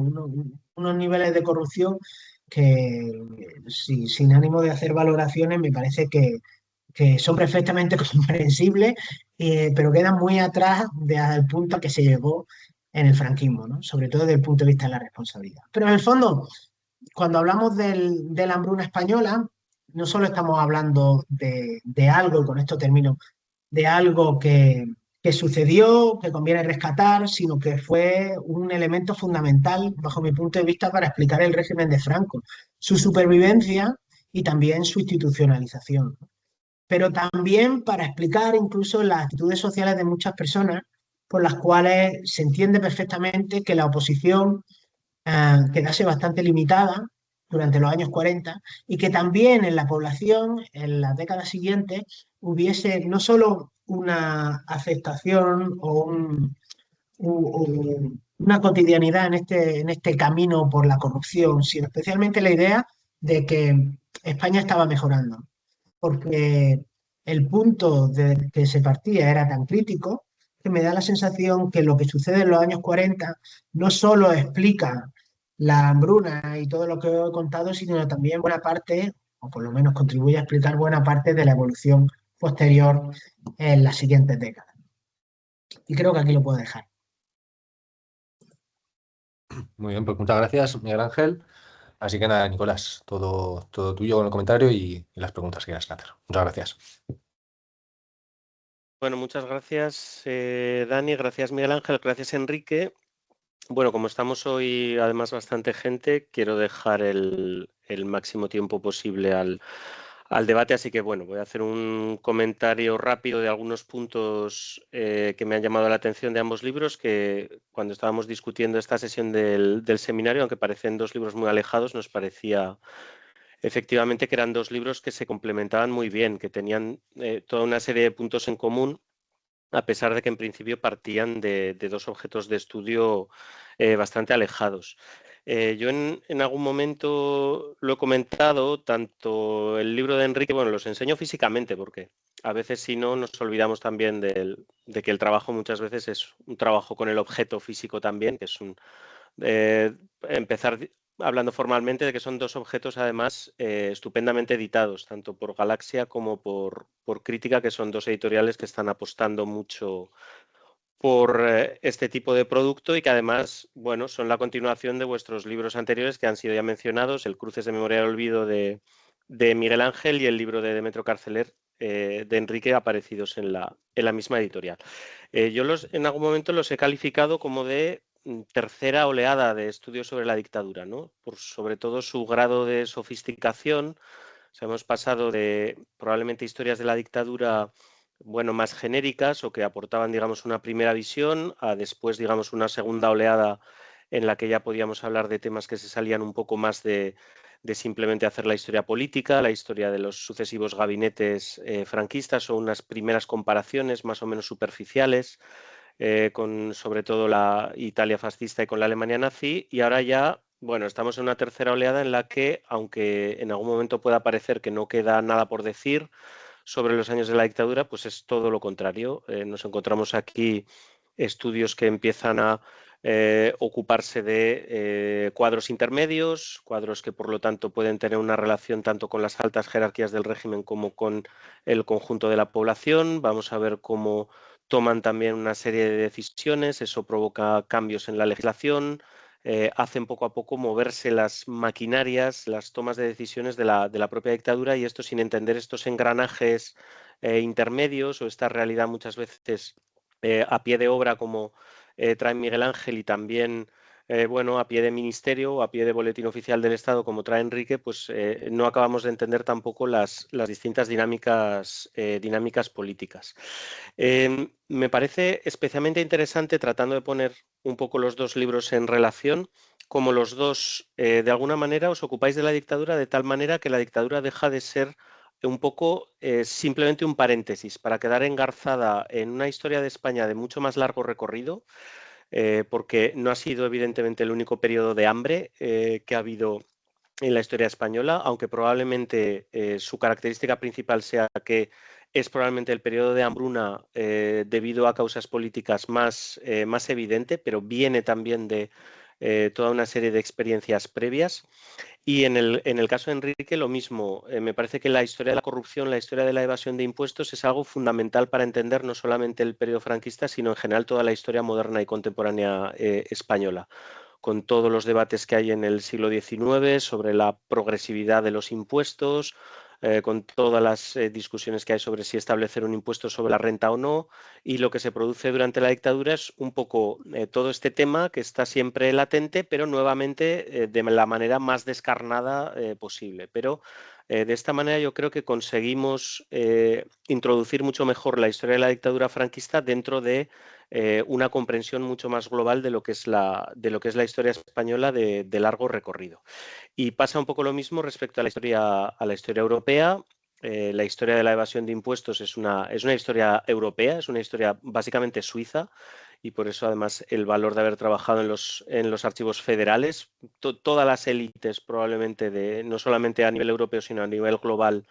unos niveles de corrupción que sin ánimo de hacer valoraciones me parece que son perfectamente comprensibles, pero quedan muy atrás del punto a que se llegó en el franquismo, ¿no? Sobre todo desde el punto de vista de la responsabilidad. Pero en el fondo cuando hablamos de la hambruna española, no solo estamos hablando de algo, y con esto termino, de algo que sucedió, que conviene rescatar, sino que fue un elemento fundamental, bajo mi punto de vista, para explicar el régimen de Franco, su supervivencia y también su institucionalización. Pero también para explicar incluso las actitudes sociales de muchas personas por las cuales se entiende perfectamente que la oposición quedase bastante limitada durante los años 40 y que también en la población en las décadas siguientes hubiese no solo una aceptación o una cotidianidad en este camino por la corrupción, sino especialmente la idea de que España estaba mejorando, porque el punto de que se partía era tan crítico que me da la sensación que lo que sucede en los años 40 no solo explica la hambruna y todo lo que he contado, sino también buena parte, o por lo menos contribuye a explicar buena parte de la evolución posterior en las siguientes décadas. Y creo que aquí lo puedo dejar. Muy bien, pues muchas gracias, Miguel Ángel. Así que nada, Nicolás, todo tuyo con el comentario y las preguntas que quieras hacer. Muchas gracias. Bueno, muchas gracias, Dani, gracias, Miguel Ángel, gracias, Enrique. Bueno, como estamos hoy además bastante gente, quiero dejar el máximo tiempo posible al debate, así que bueno, voy a hacer un comentario rápido de algunos puntos que me han llamado la atención de ambos libros, que cuando estábamos discutiendo esta sesión del seminario, aunque parecen dos libros muy alejados, nos parecía efectivamente que eran dos libros que se complementaban muy bien, que tenían toda una serie de puntos en común, a pesar de que en principio partían de dos objetos de estudio bastante alejados. Yo en algún momento lo he comentado, tanto el libro de Enrique, bueno, los enseño físicamente porque a veces si no nos olvidamos también de que el trabajo muchas veces es un trabajo con el objeto físico también, que es empezar hablando formalmente de que son dos objetos además estupendamente editados, tanto por Galaxia como por Crítica, que son dos editoriales que están apostando mucho por este tipo de producto y que además, bueno, son la continuación de vuestros libros anteriores que han sido ya mencionados, el Cruces de Memoria del Olvido de Miguel Ángel y el libro de Demetrio Carceler de Enrique, aparecidos en la misma editorial. Yo en algún momento los he calificado como de tercera oleada de estudios sobre la dictadura, ¿no? Por sobre todo su grado de sofisticación. O sea, hemos pasado de probablemente historias de la dictadura, bueno, más genéricas o que aportaban, digamos, una primera visión a después, digamos, una segunda oleada en la que ya podíamos hablar de temas que se salían un poco más de simplemente hacer la historia política, la historia de los sucesivos gabinetes franquistas o unas primeras comparaciones más o menos superficiales con sobre todo la Italia fascista y con la Alemania nazi, y ahora ya, bueno, estamos en una tercera oleada en la que, aunque en algún momento pueda parecer que no queda nada por decir sobre los años de la dictadura, pues es todo lo contrario. Nos encontramos aquí estudios que empiezan a ocuparse de cuadros intermedios, cuadros que por lo tanto pueden tener una relación tanto con las altas jerarquías del régimen como con el conjunto de la población. Vamos a ver cómo toman también una serie de decisiones, eso provoca cambios en la legislación, hacen poco a poco moverse las maquinarias, las tomas de decisiones de la propia dictadura, y esto sin entender estos engranajes intermedios o esta realidad muchas veces a pie de obra como trae Miguel Ángel y también bueno, a pie de ministerio o a pie de boletín oficial del Estado como trae Enrique, pues no acabamos de entender tampoco las distintas dinámicas políticas. Me parece especialmente interesante, tratando de poner un poco los dos libros en relación, como los dos de alguna manera os ocupáis de la dictadura de tal manera que la dictadura deja de ser un poco simplemente un paréntesis para quedar engarzada en una historia de España de mucho más largo recorrido, porque no ha sido evidentemente el único periodo de hambre que ha habido en la historia española, aunque probablemente su característica principal sea que es probablemente el periodo de hambruna debido a causas políticas más evidente, pero viene también de toda una serie de experiencias previas. Y en el caso de Enrique lo mismo. Me parece que la historia de la corrupción, la historia de la evasión de impuestos es algo fundamental para entender no solamente el periodo franquista, sino en general toda la historia moderna y contemporánea española. con todos los debates que hay en el siglo XIX sobre la progresividad de los impuestos, con todas las discusiones que hay sobre si establecer un impuesto sobre la renta o no, y lo que se produce durante la dictadura es un poco todo este tema que está siempre latente, pero nuevamente de la manera más descarnada posible. Pero de esta manera yo creo que conseguimos introducir mucho mejor la historia de la dictadura franquista dentro de una comprensión mucho más global de lo que es la historia española de largo recorrido. Y pasa un poco lo mismo respecto a la historia europea. La historia de la evasión de impuestos es una historia europea, es una historia básicamente suiza, y por eso además el valor de haber trabajado en los archivos federales. Todas las élites probablemente no solamente a nivel europeo sino a nivel global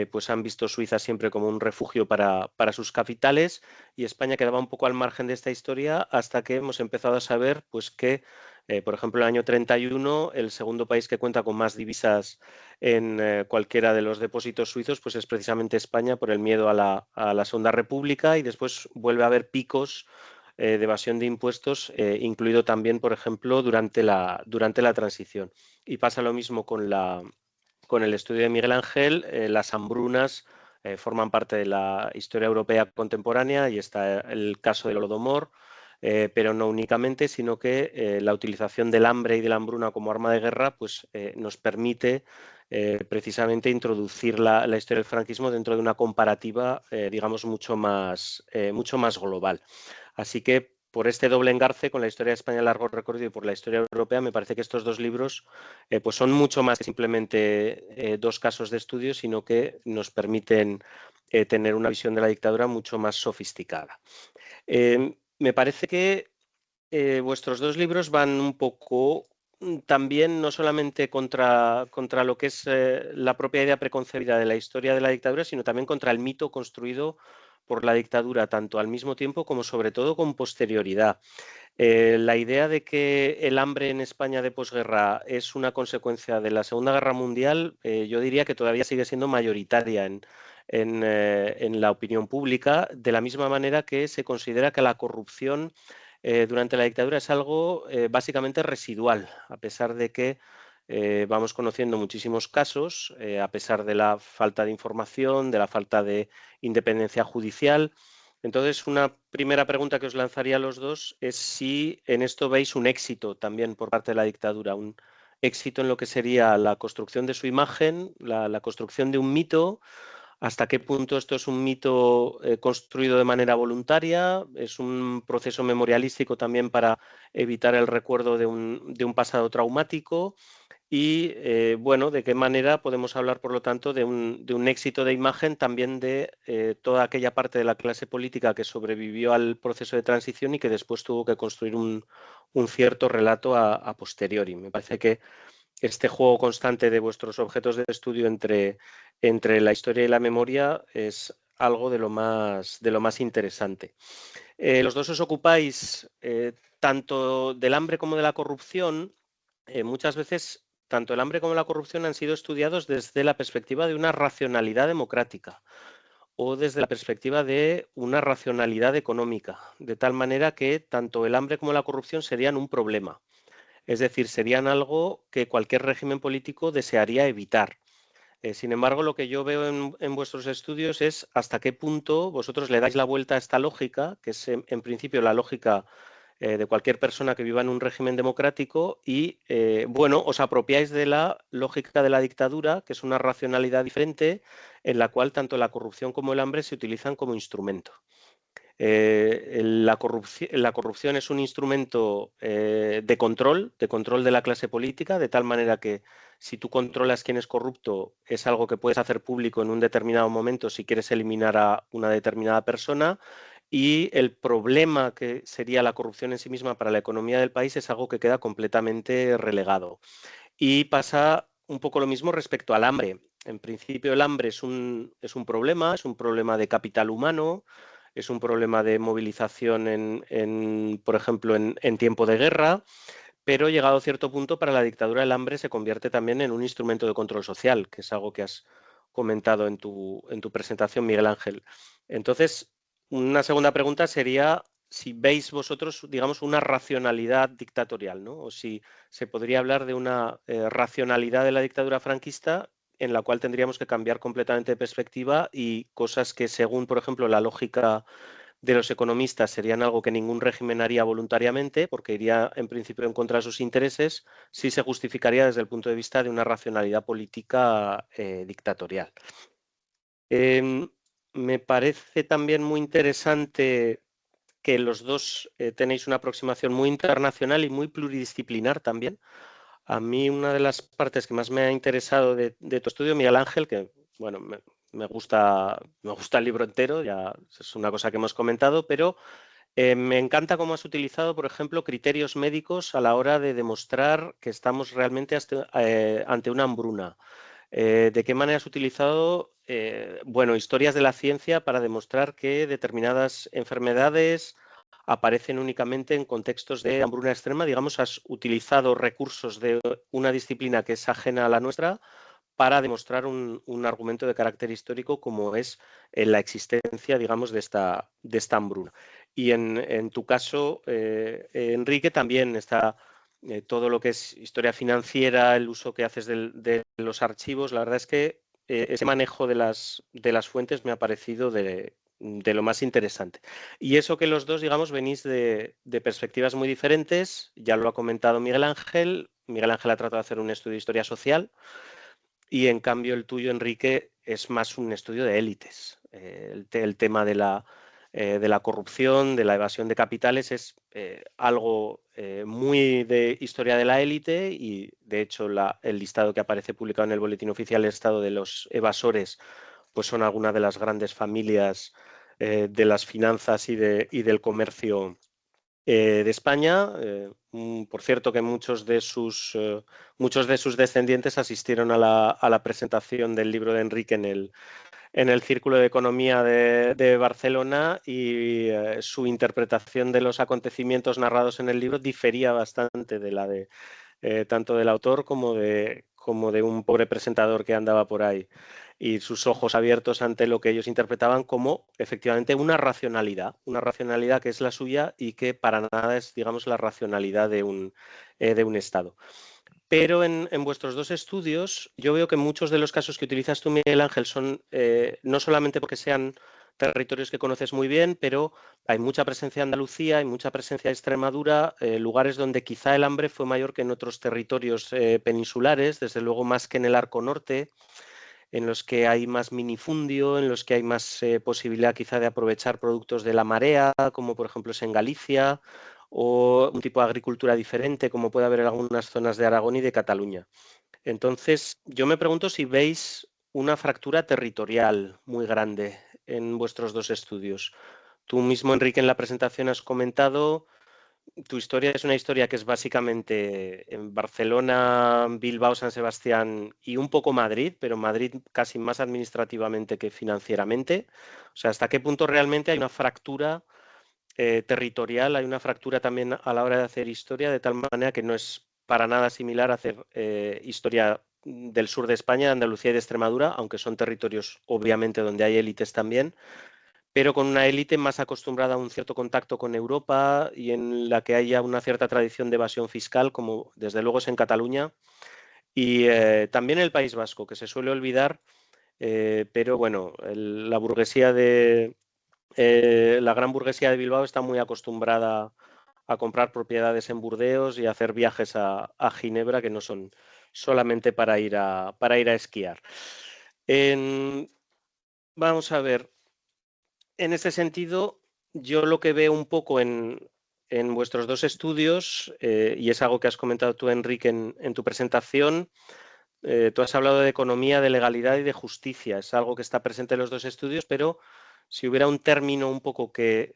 pues han visto Suiza siempre como un refugio para sus capitales, y España quedaba un poco al margen de esta historia hasta que hemos empezado a saber pues que por ejemplo, en el año 31, el segundo país que cuenta con más divisas en cualquiera de los depósitos suizos pues es precisamente España, por el miedo a la Segunda República, y después vuelve a haber picos de evasión de impuestos, incluido también, por ejemplo, durante la transición. Y pasa lo mismo con el estudio de Miguel Ángel. Las hambrunas forman parte de la historia europea contemporánea, y está el caso del Holodomor, pero no únicamente, sino que la utilización del hambre y de la hambruna como arma de guerra pues, nos permite precisamente introducir la historia del franquismo dentro de una comparativa, digamos, mucho más global. Así que por este doble engarce con la historia de España a largo recorrido y por la historia europea, me parece que estos dos libros pues son mucho más que simplemente dos casos de estudio, sino que nos permiten tener una visión de la dictadura mucho más sofisticada. Me parece que vuestros dos libros van un poco también no solamente contra lo que es la propia idea preconcebida de la historia de la dictadura, sino también contra el mito construido por la dictadura, tanto al mismo tiempo como sobre todo con posterioridad. La idea de que el hambre en España de posguerra es una consecuencia de la Segunda Guerra Mundial, yo diría que todavía sigue siendo mayoritaria en la opinión pública, de la misma manera que se considera que la corrupción durante la dictadura es algo básicamente residual, a pesar de que vamos conociendo muchísimos casos, a pesar de la falta de información, de la falta de independencia judicial. Entonces, una primera pregunta que os lanzaría a los dos es si en esto veis un éxito también por parte de la dictadura, un éxito en lo que sería la construcción de su imagen, la construcción de un mito. ¿Hasta qué punto esto es un mito construido de manera voluntaria? ¿Es un proceso memorialístico también para evitar el recuerdo de un pasado traumático? Y, bueno, ¿de qué manera podemos hablar, por lo tanto, de un éxito de imagen también de toda aquella parte de la clase política que sobrevivió al proceso de transición y que después tuvo que construir un cierto relato a posteriori? Me parece que este juego constante de vuestros objetos de estudio entre la historia y la memoria es algo de lo más interesante. Los dos os ocupáis tanto del hambre como de la corrupción. Muchas veces tanto el hambre como la corrupción han sido estudiados desde la perspectiva de una racionalidad democrática o desde la perspectiva de una racionalidad económica, de tal manera que tanto el hambre como la corrupción serían un problema. Es decir, serían algo que cualquier régimen político desearía evitar. Sin embargo, lo que yo veo en vuestros estudios es hasta qué punto vosotros le dais la vuelta a esta lógica, que es en principio la lógica de cualquier persona que viva en un régimen democrático, y bueno, os apropiáis de la lógica de la dictadura, que es una racionalidad diferente en la cual tanto la corrupción como el hambre se utilizan como instrumento. La corrupción es un instrumento de control de la clase política, de tal manera que si tú controlas quién es corrupto, es algo que puedes hacer público en un determinado momento si quieres eliminar a una determinada persona, y el problema que sería la corrupción en sí misma para la economía del país es algo que queda completamente relegado. Y pasa un poco lo mismo respecto al hambre. En principio el hambre es un problema de capital humano, es un problema de movilización por ejemplo, en tiempo de guerra, pero llegado a cierto punto para la dictadura el hambre se convierte también en un instrumento de control social, que es algo que has comentado en tu presentación, Miguel Ángel. Entonces, una segunda pregunta sería si veis vosotros, digamos, una racionalidad dictatorial, ¿no? O si se podría hablar de una racionalidad de la dictadura franquista en la cual tendríamos que cambiar completamente de perspectiva y cosas que, según, por ejemplo, la lógica de los economistas, serían algo que ningún régimen haría voluntariamente, porque iría en principio en contra de sus intereses, sí se justificaría desde el punto de vista de una racionalidad política dictatorial. Me parece también muy interesante que los dos tenéis una aproximación muy internacional y muy pluridisciplinar también. A mí una de las partes que más me ha interesado de tu estudio, Miguel Ángel, que bueno, me gusta el libro entero, ya es una cosa que hemos comentado, pero me encanta cómo has utilizado, por ejemplo, criterios médicos a la hora de demostrar que estamos realmente ante una hambruna. ¿De qué manera has utilizado bueno, historias de la ciencia para demostrar que determinadas enfermedades aparecen únicamente en contextos de hambruna extrema? Digamos, has utilizado recursos de una disciplina que es ajena a la nuestra para demostrar un argumento de carácter histórico como es la existencia, digamos, de esta hambruna. Y en tu caso, Enrique, también está todo lo que es historia financiera, el uso que haces de los archivos. La verdad es que ese manejo de las fuentes me ha parecido de lo más interesante. Y eso que los dos, digamos, venís de perspectivas muy diferentes, ya lo ha comentado Miguel Ángel. Miguel Ángel ha tratado de hacer un estudio de historia social y en cambio el tuyo, Enrique, es más un estudio de élites. El tema de la corrupción, de la evasión de capitales es algo muy de historia de la élite y de hecho el listado que aparece publicado en el Boletín Oficial del Estado de los evasores pues son algunas de las grandes familias de las finanzas y del comercio de España. Por cierto, que muchos de sus descendientes asistieron a la presentación del libro de Enrique en el Círculo de Economía de Barcelona y su interpretación de los acontecimientos narrados en el libro difería bastante de la de tanto del autor como de un pobre presentador que andaba por ahí, y sus ojos abiertos ante lo que ellos interpretaban como efectivamente una racionalidad que es la suya y que para nada es, digamos, la racionalidad de un Estado. Pero en vuestros dos estudios yo veo que muchos de los casos que utilizas tú, Miguel Ángel, son no solamente porque sean territorios que conoces muy bien, pero hay mucha presencia de Andalucía, hay mucha presencia de Extremadura, lugares donde quizá el hambre fue mayor que en otros territorios peninsulares, desde luego más que en el Arco Norte, en los que hay más minifundio, en los que hay más posibilidad quizá de aprovechar productos de la marea, como por ejemplo es en Galicia, o un tipo de agricultura diferente, como puede haber en algunas zonas de Aragón y de Cataluña. Entonces, yo me pregunto si veis una fractura territorial muy grande en vuestros dos estudios. Tú mismo, Enrique, en la presentación has comentado, tu historia es una historia que es básicamente en Barcelona, Bilbao, San Sebastián y un poco Madrid, pero Madrid casi más administrativamente que financieramente. O sea, ¿hasta qué punto realmente hay una fractura territorial, hay una fractura también a la hora de hacer historia, de tal manera que no es para nada similar a hacer historia del sur de España, de Andalucía y de Extremadura, aunque son territorios obviamente donde hay élites también, pero con una élite más acostumbrada a un cierto contacto con Europa y en la que haya una cierta tradición de evasión fiscal, como desde luego es en Cataluña, y también en el País Vasco, que se suele olvidar, pero bueno, la burguesía la gran burguesía de Bilbao está muy acostumbrada a comprar propiedades en Burdeos y a hacer viajes a Ginebra que no son solamente para ir a esquiar. Vamos a ver, en ese sentido, yo lo que veo un poco en vuestros dos estudios, y es algo que has comentado tú, Enrique, en tu presentación, tú has hablado de economía, de legalidad y de justicia. Es algo que está presente en los dos estudios, pero si hubiera un término un poco que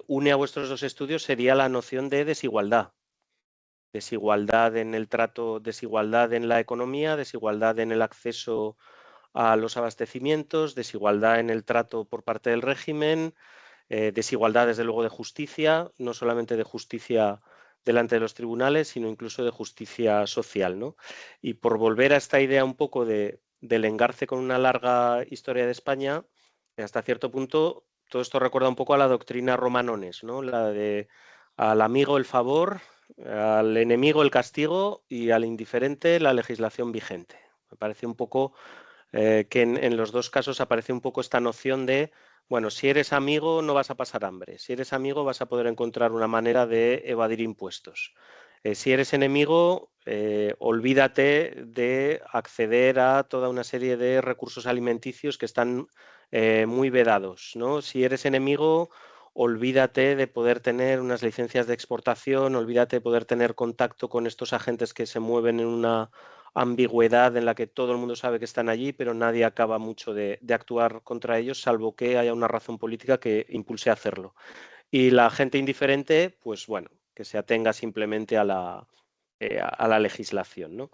une a vuestros dos estudios sería la noción de desigualdad. Desigualdad en el trato, desigualdad en la economía, desigualdad en el acceso a los abastecimientos, desigualdad en el trato por parte del régimen, desigualdad desde luego de justicia, no solamente de justicia delante de los tribunales, sino incluso de justicia social, ¿no? Y por volver a esta idea un poco del engarce con una larga historia de España, hasta cierto punto todo esto recuerda un poco a la doctrina Romanones, ¿no? La de al amigo el favor, al enemigo el castigo y al indiferente la legislación vigente. Me parece un poco que en los dos casos aparece un poco esta noción de, bueno, si eres amigo no vas a pasar hambre, si eres amigo vas a poder encontrar una manera de evadir impuestos. Si eres enemigo, olvídate de acceder a toda una serie de recursos alimenticios que están muy vedados, ¿no? Si eres enemigo, olvídate de poder tener unas licencias de exportación, olvídate de poder tener contacto con estos agentes que se mueven en una ambigüedad en la que todo el mundo sabe que están allí, pero nadie acaba mucho de actuar contra ellos, salvo que haya una razón política que impulse a hacerlo. Y la gente indiferente, pues bueno, que se atenga simplemente a la legislación, ¿no?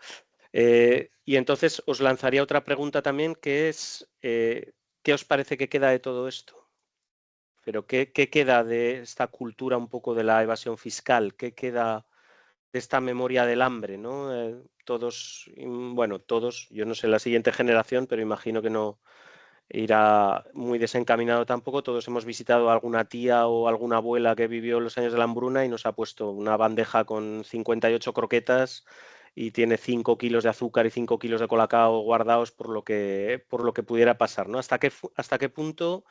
Y entonces os lanzaría otra pregunta también, que es, ¿qué os parece que queda de todo esto? Pero ¿qué queda de esta cultura un poco de la evasión fiscal? ¿Qué queda de esta memoria del hambre, ¿no? Todos, bueno, todos, yo no sé la siguiente generación, pero imagino que no irá muy desencaminado tampoco. Todos hemos visitado a alguna tía o alguna abuela que vivió los años de la hambruna y nos ha puesto una bandeja con 58 croquetas y tiene 5 kilos de azúcar y 5 kilos de colacao guardados por lo que pudiera pasar, ¿no? ¿Hasta qué punto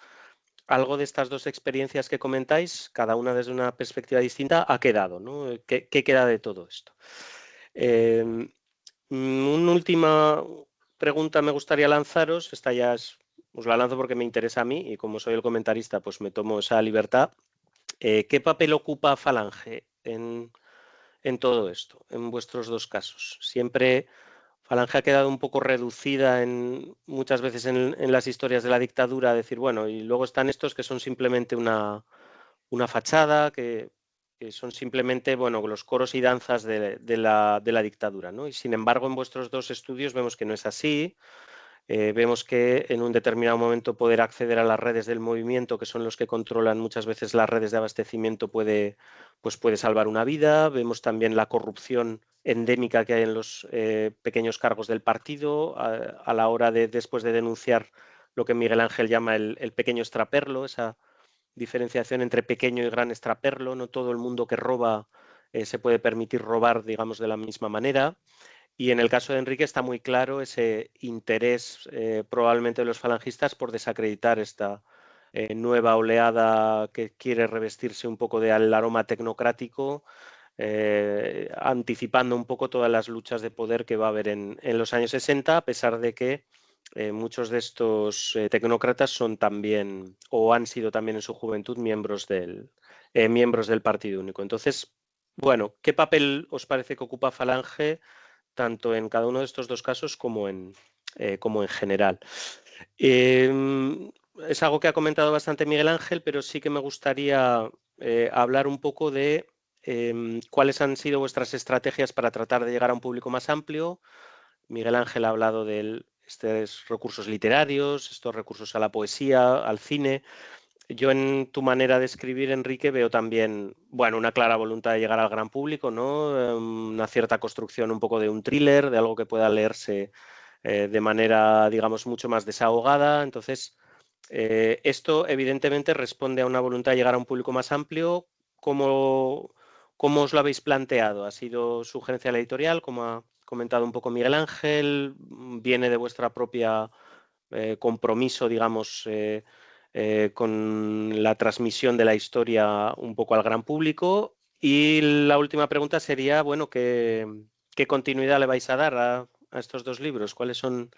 algo de estas dos experiencias que comentáis, cada una desde una perspectiva distinta, ha quedado, ¿no? ¿Qué queda de todo esto? Una última pregunta me gustaría lanzaros, esta ya os la lanzo porque me interesa a mí y como soy el comentarista, pues me tomo esa libertad. ¿Qué papel ocupa Falange en todo esto, en vuestros dos casos? Siempre Falange ha quedado un poco reducida muchas veces en las historias de la dictadura, a decir, bueno, y luego están estos que son simplemente una fachada, que son simplemente, bueno, los coros y danzas de la dictadura, ¿no? Y sin embargo, en vuestros dos estudios vemos que no es así. Vemos que en un determinado momento poder acceder a las redes del movimiento, que son los que controlan muchas veces las redes de abastecimiento, puede salvar una vida. Vemos también la corrupción endémica que hay en los pequeños cargos del partido a la hora de, después de denunciar lo que Miguel Ángel llama el pequeño extraperlo, esa diferenciación entre pequeño y gran extraperlo. No todo el mundo que roba se puede permitir robar, digamos, de la misma manera. Y en el caso de Enrique está muy claro ese interés probablemente de los falangistas por desacreditar esta nueva oleada que quiere revestirse un poco del aroma tecnocrático, anticipando un poco todas las luchas de poder que va a haber en los años 60, a pesar de que muchos de estos tecnócratas son también, o han sido también en su juventud, miembros del Partido Único. Entonces, bueno, ¿qué papel os parece que ocupa Falange tanto en cada uno de estos dos casos como en general? Es algo que ha comentado bastante Miguel Ángel, pero sí que me gustaría hablar un poco de cuáles han sido vuestras estrategias para tratar de llegar a un público más amplio. Miguel Ángel ha hablado de estos recursos literarios, estos recursos a la poesía, al cine. Yo en tu manera de escribir, Enrique, veo también, bueno, una clara voluntad de llegar al gran público, ¿no? Una cierta construcción un poco de un thriller, de algo que pueda leerse de manera, digamos, mucho más desahogada. Entonces, esto evidentemente responde a una voluntad de llegar a un público más amplio. ¿Cómo os lo habéis planteado? ¿Ha sido sugerencia de la editorial, como ha comentado un poco Miguel Ángel? ¿Viene de vuestra propia compromiso, digamos, con la transmisión de la historia un poco al gran público? Y la última pregunta sería, bueno, ¿qué continuidad le vais a dar a estos dos libros? ¿Cuáles son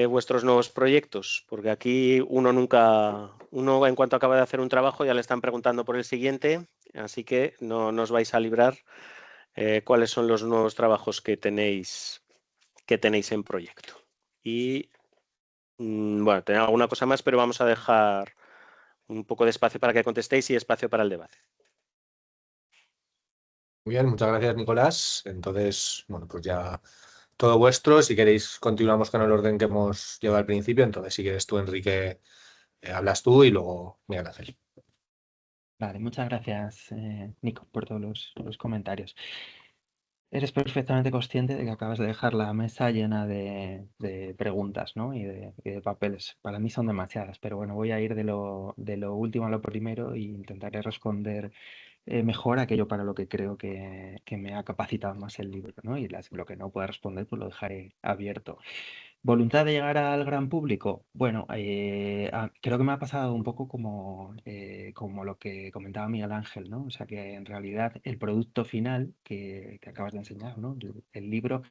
vuestros nuevos proyectos? Porque aquí uno en cuanto acaba de hacer un trabajo ya le están preguntando por el siguiente, así que no os vais a librar. ¿Cuáles son los nuevos trabajos que tenéis en proyecto? Y bueno, tengo alguna cosa más, pero vamos a dejar un poco de espacio para que contestéis y espacio para el debate. Muy bien, muchas gracias, Nicolás. Entonces, bueno, pues ya todo vuestro. Si queréis, continuamos con el orden que hemos llevado al principio. Entonces, si quieres tú, Enrique, hablas tú y luego Miguel Ángel. Vale, muchas gracias, Nico, por todos los comentarios. Eres perfectamente consciente de que acabas de dejar la mesa llena de preguntas, ¿no? Y de papeles. Para mí son demasiadas, pero bueno, voy a ir de lo último a lo primero e intentaré responder mejor aquello para lo que creo que me ha capacitado más el libro, ¿no? Y lo que no pueda responder, pues lo dejaré abierto. ¿Voluntad de llegar al gran público? Bueno, creo que me ha pasado un poco como lo que comentaba Miguel Ángel, ¿no? O sea, que en realidad el producto final que acabas de enseñar, ¿no? El libro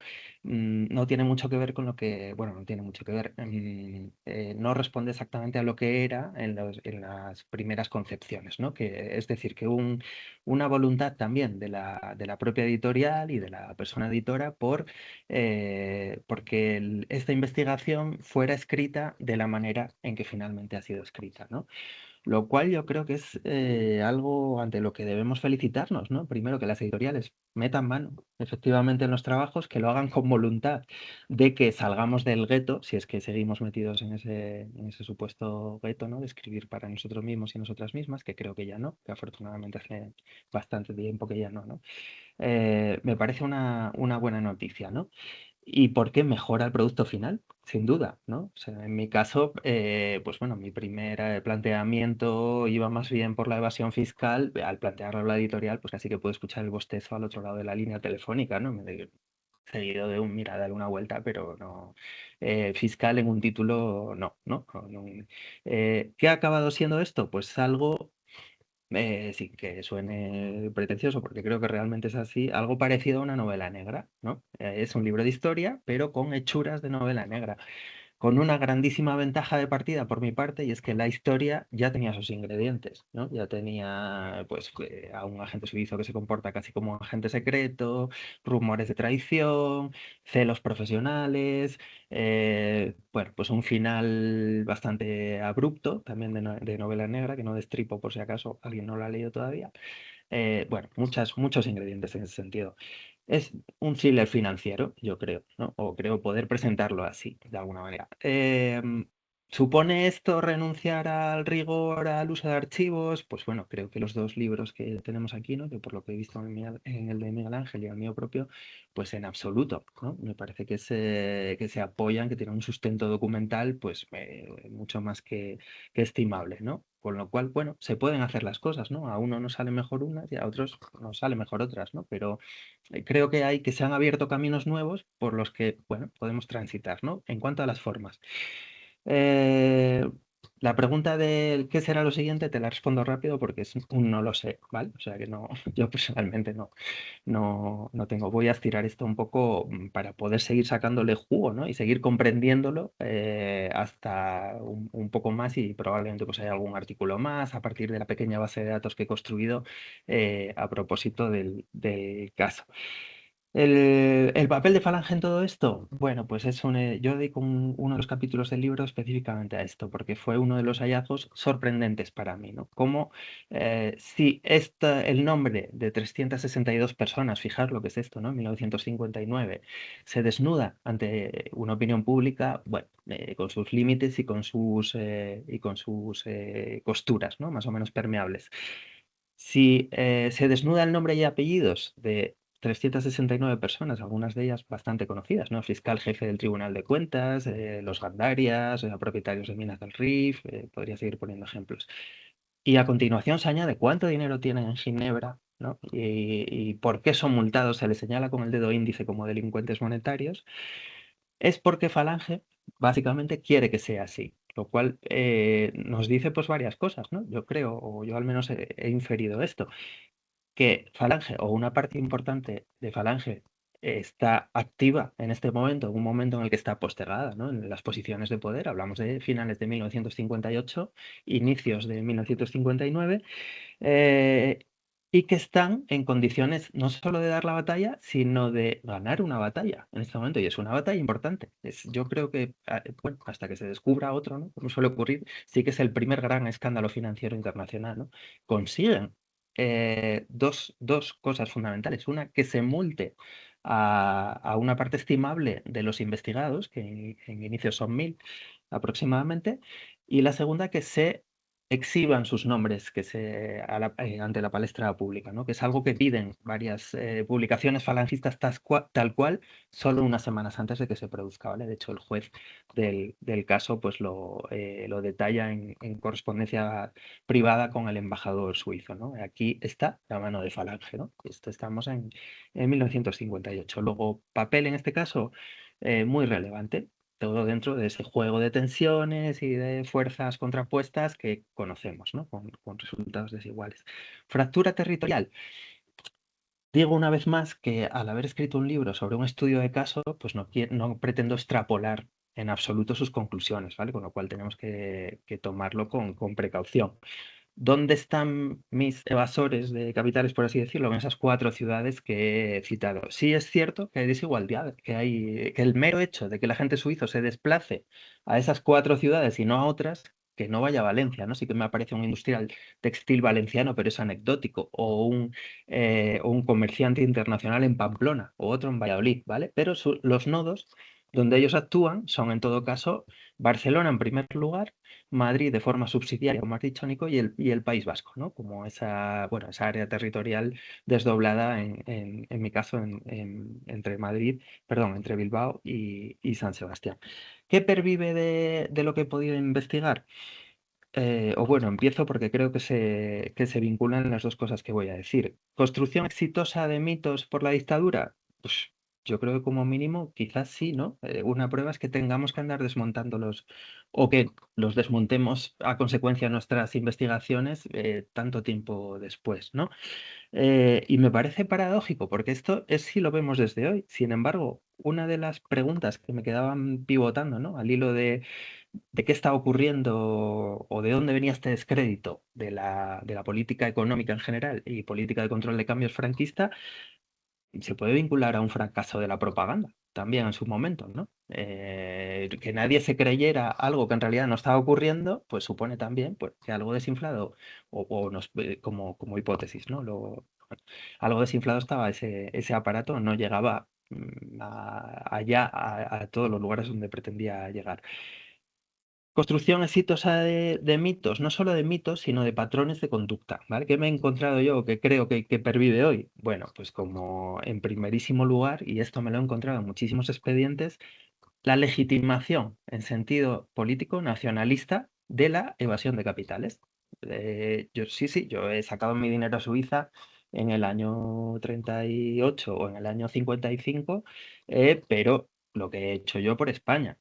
no tiene mucho que ver con lo que, bueno, no tiene mucho que ver, no responde exactamente a lo que era en las primeras concepciones, ¿no? Es decir, que una voluntad también de la propia editorial y de la persona editora porque esta investigación fuera escrita de la manera en que finalmente ha sido escrita, ¿no? Lo cual yo creo que es algo ante lo que debemos felicitarnos, ¿no? Primero, que las editoriales metan mano efectivamente en los trabajos, que lo hagan con voluntad de que salgamos del gueto, si es que seguimos metidos en ese supuesto gueto, ¿no? De escribir para nosotros mismos y nosotras mismas, que creo que ya no, que afortunadamente hace bastante tiempo que ya no, ¿no? Me parece una buena noticia, ¿no? ¿Y por qué mejora el producto final? Sin duda, ¿no? O sea, en mi caso, pues bueno, mi primer planteamiento iba más bien por la evasión fiscal. Al plantearlo a la editorial, pues casi que puedo escuchar el bostezo al otro lado de la línea telefónica, ¿no? Seguido de mira, dale una vuelta, pero no. Fiscal en un título, no, ¿no? ¿Qué ha acabado siendo esto? Pues algo sí, que suene pretencioso, porque creo que realmente es así, algo parecido a una novela negra, ¿no? Es un libro de historia, pero con hechuras de novela negra, con una grandísima ventaja de partida por mi parte, y es que la historia ya tenía sus ingredientes, ¿no? Ya tenía, pues, a un agente suizo que se comporta casi como un agente secreto, rumores de traición, celos profesionales, bueno, pues un final bastante abrupto, también de novela negra, que no destripo por si acaso alguien no lo ha leído todavía. Bueno, muchos ingredientes en ese sentido. Es un thriller financiero, yo creo, ¿no? O creo poder presentarlo así, de alguna manera. ¿Supone esto renunciar al rigor, al uso de archivos? Pues bueno, creo que los dos libros que tenemos aquí, ¿no? Que por lo que he visto en el de Miguel Ángel y el mío propio, pues en absoluto, ¿no? Me parece que se apoyan, que tienen un sustento documental, pues mucho más que estimable, ¿no? Con lo cual, bueno, se pueden hacer las cosas, ¿no? A uno nos sale mejor unas y a otros nos sale mejor otras, ¿no? Pero creo que se han abierto caminos nuevos por los que, bueno, podemos transitar, ¿no? En cuanto a las formas. Eh, la pregunta de qué será lo siguiente te la respondo rápido porque es un no lo sé, ¿vale? O sea que no, yo personalmente no tengo. Voy a estirar esto un poco para poder seguir sacándole jugo, ¿no? Y seguir comprendiéndolo hasta un poco más y probablemente pues haya algún artículo más a partir de la pequeña base de datos que he construido a propósito del caso. El papel de Falange en todo esto, bueno, pues yo dedico uno de los capítulos del libro específicamente a esto, porque fue uno de los hallazgos sorprendentes para mí, ¿no? Como si el nombre de 362 personas, fijar lo que es esto, ¿no? 1959, se desnuda ante una opinión pública, bueno, con sus límites y con sus costuras, ¿no? Más o menos permeables. Si se desnuda el nombre y apellidos de 369 personas, algunas de ellas bastante conocidas, ¿no? Fiscal jefe del Tribunal de Cuentas, los Gandarias, propietarios de Minas del Rif, podría seguir poniendo ejemplos. Y a continuación se añade cuánto dinero tienen en Ginebra, ¿no? Y por qué son multados, se les señala con el dedo índice como delincuentes monetarios, es porque Falange básicamente quiere que sea así, lo cual nos dice pues varias cosas, ¿no? Yo creo, o yo al menos he inferido esto que Falange o una parte importante de Falange está activa en este momento, en un momento en el que está postergada, ¿no? En las posiciones de poder. Hablamos de finales de 1958, inicios de 1959, y que están en condiciones no solo de dar la batalla, sino de ganar una batalla en este momento. Y es una batalla importante. Yo creo que, bueno, hasta que se descubra otro, ¿no? Como suele ocurrir, sí que es el primer gran escándalo financiero internacional, ¿no? Consiguen dos cosas fundamentales. Una, que se multe a una parte estimable de los investigados, que en inicio son 1000 aproximadamente, y la segunda, que se exhiban sus nombres ante la palestra pública, ¿no? Que es algo que piden varias publicaciones falangistas tal cual solo unas semanas antes de que se produzca, ¿vale? De hecho, el juez del caso pues lo detalla en correspondencia privada con el embajador suizo, ¿no? Aquí está la mano de Falange, ¿no? Estamos en 1958. Luego, papel en este caso muy relevante, todo dentro de ese juego de tensiones y de fuerzas contrapuestas que conocemos, ¿no? Con resultados desiguales. Fractura territorial. Digo una vez más que al haber escrito un libro sobre un estudio de caso, pues no pretendo extrapolar en absoluto sus conclusiones, ¿vale? Con lo cual tenemos que tomarlo con precaución. ¿Dónde están mis evasores de capitales, por así decirlo, en esas 4 ciudades que he citado? Sí es cierto que hay desigualdad, que el mero hecho de que la gente suizo se desplace a esas 4 ciudades y no a otras, que no vaya a Valencia, ¿no? Sí que me aparece un industrial textil valenciano, pero es anecdótico, o un comerciante internacional en Pamplona, o otro en Valladolid, ¿vale? Pero los nodos donde ellos actúan son, en todo caso, Barcelona en primer lugar, Madrid de forma subsidiaria, como has dicho, Nico, y el País Vasco, ¿no? Como esa área territorial desdoblada, en mi caso, entre Bilbao y San Sebastián. ¿Qué pervive de lo que he podido investigar? Empiezo porque creo que se vinculan las dos cosas que voy a decir. ¿Construcción exitosa de mitos por la dictadura? Pues yo creo que como mínimo quizás sí, ¿no? Una prueba es que tengamos que andar desmontándolos o que los desmontemos a consecuencia de nuestras investigaciones tanto tiempo después, ¿no? Y me parece paradójico porque esto es si lo vemos desde hoy. Sin embargo, una de las preguntas que me quedaban pivotando, ¿no? Al hilo de qué está ocurriendo o de dónde venía este descrédito de la política económica en general y política de control de cambios franquista, se puede vincular a un fracaso de la propaganda también en su momento, ¿no? Que nadie se creyera algo que en realidad no estaba ocurriendo, pues supone también pues, que algo desinflado, como hipótesis, ¿no? Algo desinflado estaba ese aparato, no llegaba allá a todos los lugares donde pretendía llegar. Construcción exitosa de mitos, no solo de mitos, sino de patrones de conducta, ¿vale? ¿Qué me he encontrado yo que creo que pervive hoy? Bueno, pues como en primerísimo lugar, y esto me lo he encontrado en muchísimos expedientes, la legitimación en sentido político nacionalista de la evasión de capitales. Yo he sacado mi dinero a Suiza en el año 38 o en el año 55, pero lo que he hecho yo por España,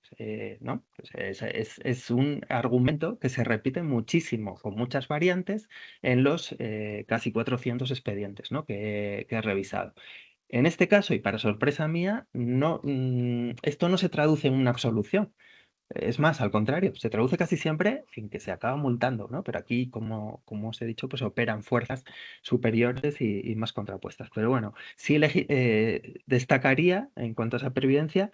¿no? Pues es un argumento que se repite muchísimo, con muchas variantes, en los casi 400 expedientes, ¿no? que he revisado. En este caso, y para sorpresa mía, esto no se traduce en una absolución. Es más, al contrario, se traduce casi siempre en que se acaba multando, ¿no? Pero aquí, como os he dicho, pues operan fuerzas superiores y más contrapuestas. Pero bueno, sí destacaría, en cuanto a esa pervivencia,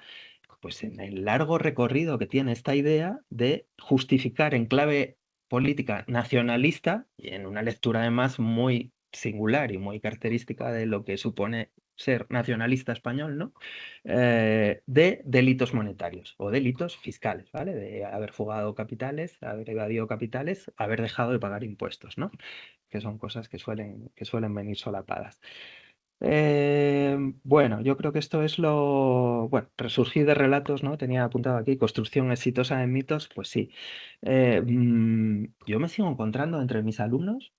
pues en el largo recorrido que tiene esta idea de justificar en clave política nacionalista, y en una lectura además muy singular y muy característica de lo que supone ser nacionalista español, ¿no? De delitos monetarios o delitos fiscales, ¿vale? De haber fugado capitales, haber evadido capitales, haber dejado de pagar impuestos, ¿no? Que son cosas que suelen venir solapadas. Bueno, yo creo que esto es resurgir de relatos, ¿no? Tenía apuntado aquí, construcción exitosa de mitos, pues sí. Yo me sigo encontrando entre mis alumnas,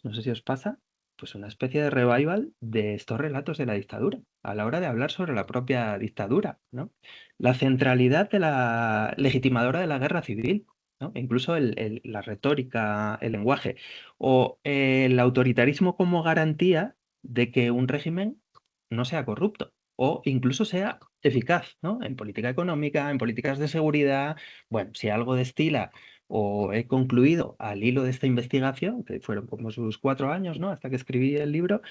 no sé si os pasa, pues una especie de revival de estos relatos de la dictadura, a la hora de hablar sobre la propia dictadura, ¿no? La centralidad de la legitimadora de la guerra civil, ¿no? Incluso la retórica, el lenguaje, o el autoritarismo como garantía de que un régimen no sea corrupto o incluso sea eficaz, ¿no? En política económica, en políticas de seguridad. Bueno, si algo destila o he concluido al hilo de esta investigación, que fueron como sus 4 años, ¿no? Hasta que escribí el libro,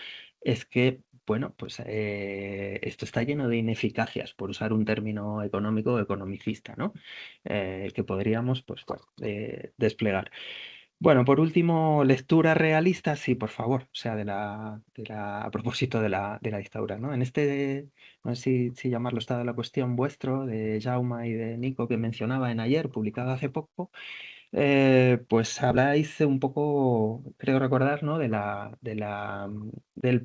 es que, bueno, pues esto está lleno de ineficacias, por usar un término económico o economicista, ¿no? Que podríamos, pues, desplegar. Bueno, por último, lectura realista, sí, por favor, o sea, a propósito de la dictadura, ¿no? En no sé si llamarlo estado de la cuestión vuestro, de Jaume y de Nico, que mencionaba en ayer, publicado hace poco, Pues habláis un poco, creo recordar, ¿no? Del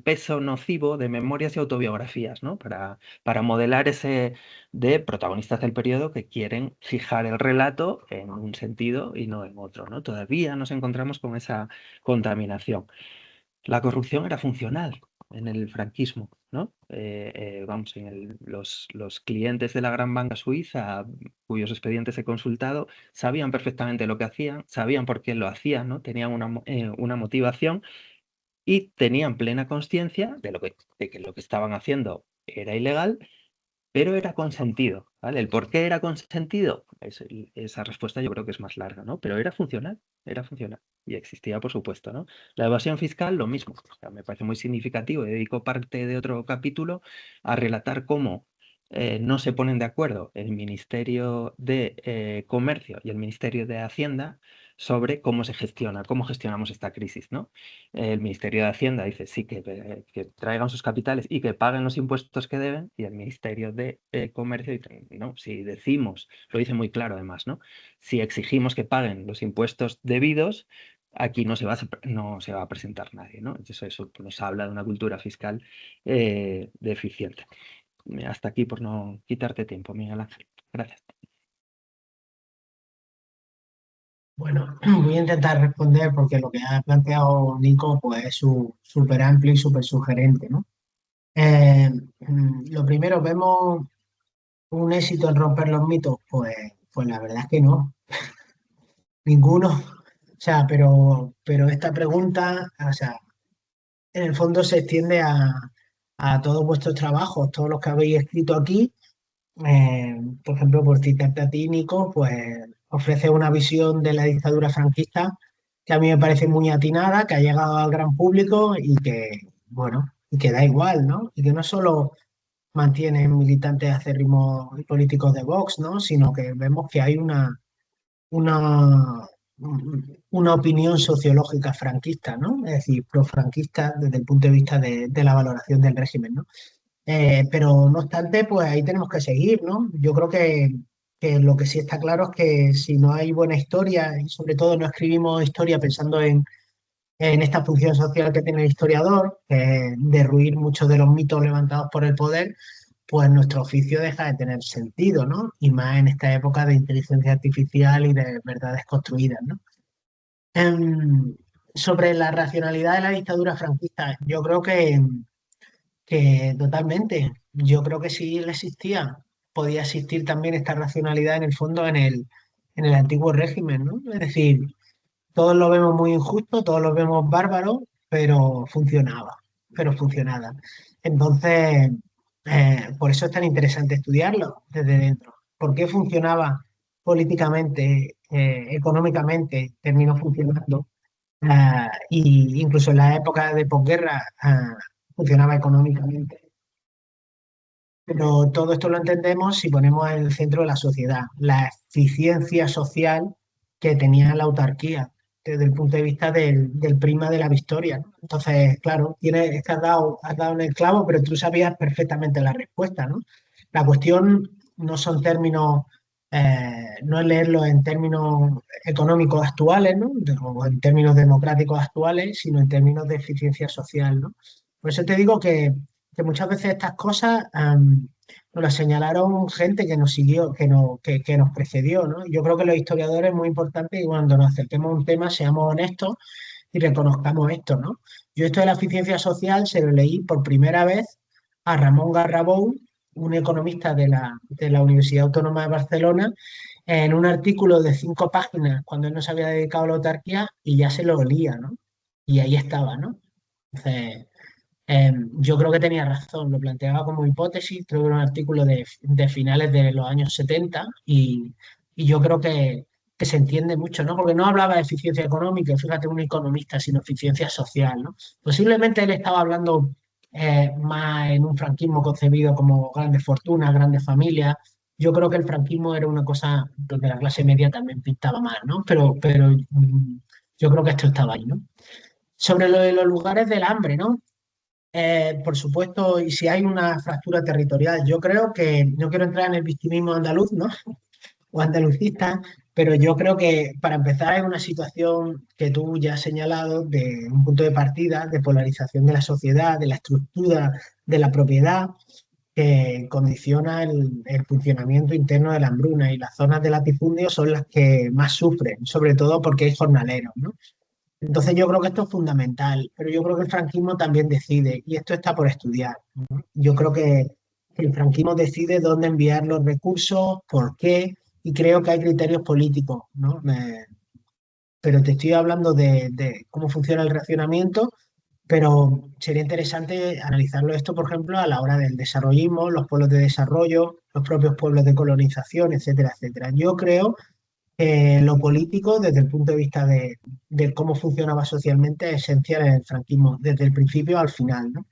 peso nocivo de memorias y autobiografías, ¿no? Para modelar ese de protagonistas del periodo que quieren fijar el relato en un sentido y no en otro, ¿no? Todavía nos encontramos con esa contaminación. La corrupción era funcional en el franquismo, ¿no? Vamos, los clientes de la gran banca suiza, cuyos expedientes he consultado, sabían perfectamente lo que hacían, sabían por qué lo hacían, ¿no? Tenían una motivación y tenían plena conciencia de que lo que estaban haciendo era ilegal, pero era consentido, ¿vale? ¿El por qué era consentido? Esa respuesta yo creo que es más larga, ¿no? Pero era funcional y existía, por supuesto, ¿no? La evasión fiscal, lo mismo. O sea, me parece muy significativo y dedico parte de otro capítulo a relatar cómo no se ponen de acuerdo el Ministerio de Comercio y el Ministerio de Hacienda sobre cómo se gestiona, cómo gestionamos esta crisis, ¿no? El Ministerio de Hacienda dice sí que traigan sus capitales y que paguen los impuestos que deben, y el Ministerio de Comercio dice, no, si decimos, lo dice muy claro además, ¿no? Si exigimos que paguen los impuestos debidos, aquí no se va a presentar nadie, ¿no? Entonces eso nos habla de una cultura fiscal deficiente. Hasta aquí por no quitarte tiempo, Miguel Ángel. Gracias. Bueno, voy a intentar responder porque lo que ha planteado Nico pues es súper amplio y súper sugerente, ¿no? Lo primero, ¿vemos un éxito en romper los mitos? Pues la verdad es que no, ninguno. O sea, pero esta pregunta, o sea, en el fondo se extiende a todos vuestros trabajos, todos los que habéis escrito aquí. Por ejemplo, por citarte a ti, Nico, pues ofrece una visión de la dictadura franquista que a mí me parece muy atinada, que ha llegado al gran público y que, bueno, y que da igual, ¿no? Y que no solo mantiene militantes acérrimos y políticos de Vox, ¿no? Sino que vemos que hay una, una opinión sociológica franquista, ¿no? Es decir, profranquista desde el punto de vista de la valoración del régimen, ¿no? Pero no obstante, pues ahí tenemos que seguir, ¿no? Yo creo que lo que sí está claro es que si no hay buena historia y sobre todo no escribimos historia pensando en esta función social que tiene el historiador, que es derruir muchos de los mitos levantados por el poder, pues nuestro oficio deja de tener sentido, ¿no? Y más en esta época de inteligencia artificial y de verdades construidas, ¿no? Sobre la racionalidad de la dictadura franquista, yo creo que totalmente. Yo creo que si él existía, podía existir también esta racionalidad en el fondo en el antiguo régimen, ¿no? Es decir, todos lo vemos muy injusto, todos lo vemos bárbaro, pero funcionaba. Entonces, por eso es tan interesante estudiarlo desde dentro. ¿Por qué funcionaba políticamente, económicamente, terminó funcionando? Y incluso en la época de posguerra, funcionaba económicamente. Pero todo esto lo entendemos si ponemos en el centro de la sociedad, la eficiencia social que tenía la autarquía desde el punto de vista del prima de la victoria, ¿no? Entonces, claro, es que has dado en el clavo, pero tú sabías perfectamente la respuesta, ¿no? La cuestión no son términos, no es leerlo en términos económicos actuales, ¿no? O en términos democráticos actuales, sino en términos de eficiencia social, ¿no? Por eso te digo que muchas veces estas cosas nos las señalaron gente que nos siguió, que nos precedió, ¿no? Yo creo que los historiadores es muy importante que cuando nos acerquemos a un tema seamos honestos y reconozcamos esto, ¿no? Yo esto de la eficiencia social se lo leí por primera vez a Ramón Garrabou, un economista de la Universidad Autónoma de Barcelona, en un artículo de 5 páginas cuando él no se había dedicado a la autarquía y ya se lo olía, ¿no? Y ahí estaba, ¿no? Entonces, yo creo que tenía razón, lo planteaba como hipótesis, creo que era un artículo de finales de los años 70 y yo creo que se entiende mucho, ¿no? Porque no hablaba de eficiencia económica, fíjate, un economista, sino eficiencia social, ¿no? Posiblemente él estaba hablando más en un franquismo concebido como grandes fortunas, grandes familias. Yo creo que el franquismo era una cosa donde la clase media también pintaba mal, ¿no? Pero yo creo que esto estaba ahí, ¿no? Sobre lo de los lugares del hambre, ¿no? Por supuesto, y si hay una fractura territorial, yo creo que no quiero entrar en el victimismo andaluz, ¿no? O andalucista, Pero yo creo que para empezar es una situación que tú ya has señalado de un punto de partida de polarización de la sociedad, de la estructura de la propiedad, que condiciona el funcionamiento interno de la hambruna, y las zonas de latifundio son las que más sufren, sobre todo porque hay jornaleros, ¿no? Entonces yo creo que esto es fundamental, pero yo creo que el franquismo también decide, y esto está por estudiar, ¿no? Yo creo que el franquismo decide dónde enviar los recursos, por qué, y creo que hay criterios políticos, ¿no? Pero te estoy hablando de cómo funciona el racionamiento, pero sería interesante analizarlo esto, por ejemplo, a la hora del desarrollismo, los pueblos de desarrollo, los propios pueblos de colonización, etcétera, etcétera. Yo creo que lo político, desde el punto de vista de cómo funcionaba socialmente, es esencial en el franquismo, desde el principio al final, ¿no?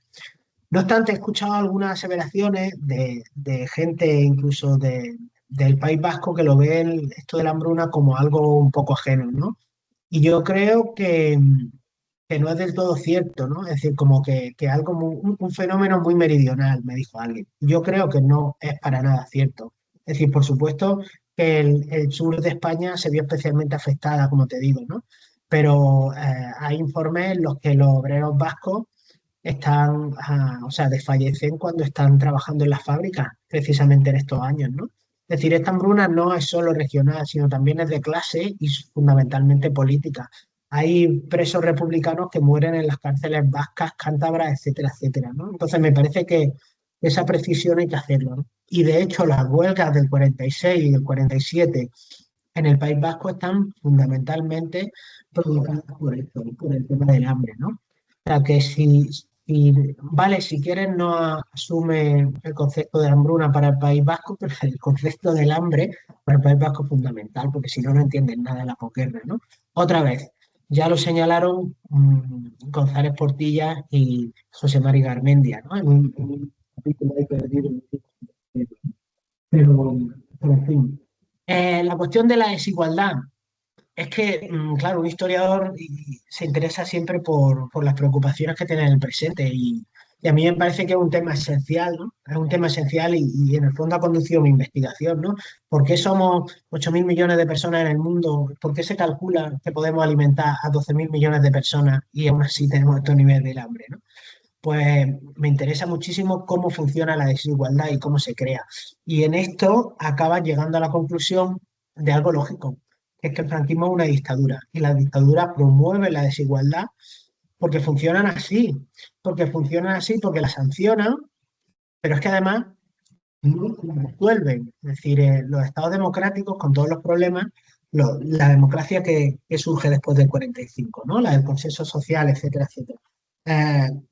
No obstante, he escuchado algunas aseveraciones de gente incluso del País Vasco que lo ve esto de la hambruna como algo un poco ajeno, ¿no? Y yo creo que no es del todo cierto, ¿no? Es decir, como que algo un fenómeno muy meridional, me dijo alguien. Yo creo que no es para nada cierto. Es decir, por supuesto que el sur de España se vio especialmente afectada, como te digo, ¿no? Pero hay informes en los que los obreros vascos están, o sea, desfallecen cuando están trabajando en las fábricas, precisamente en estos años, ¿no? Es decir, esta hambruna no es solo regional, sino también es de clase y fundamentalmente política. Hay presos republicanos que mueren en las cárceles vascas, cántabras, etcétera, etcétera, ¿no? Entonces me parece que esa precisión hay que hacerlo, ¿no? Y de hecho las huelgas del 46 y del 47 en el País Vasco están fundamentalmente provocadas por esto, por el tema del hambre, ¿no? O sea que vale, si quieres no asume el concepto de hambruna para el País Vasco, pero el concepto del hambre para el País Vasco es fundamental, porque si no, no entienden nada de la posguerra, ¿no? Otra vez, ya lo señalaron González Portilla y José Mari Garmendia, ¿no? En un capítulo ahí perdido. Pero, pero en fin. La cuestión de la desigualdad. Es que, claro, un historiador se interesa siempre por las preocupaciones que tiene en el presente, y a mí me parece que es un tema esencial, ¿no? Es un tema esencial y en el fondo ha conducido mi investigación, ¿no? ¿Por qué somos 8.000 millones de personas en el mundo? ¿Por qué se calcula que podemos alimentar a 12.000 millones de personas y aún así tenemos estos niveles de hambre, ¿no? Pues me interesa muchísimo cómo funciona la desigualdad y cómo se crea. Y en esto acabas llegando a la conclusión de algo lógico, que es que el franquismo es una dictadura y la dictadura promueve la desigualdad porque funcionan así, porque la sancionan, pero es que además no la resuelven. Es decir, los estados democráticos, con todos los problemas, la democracia que surge después del 45, ¿no? La del consenso social, etcétera, etcétera,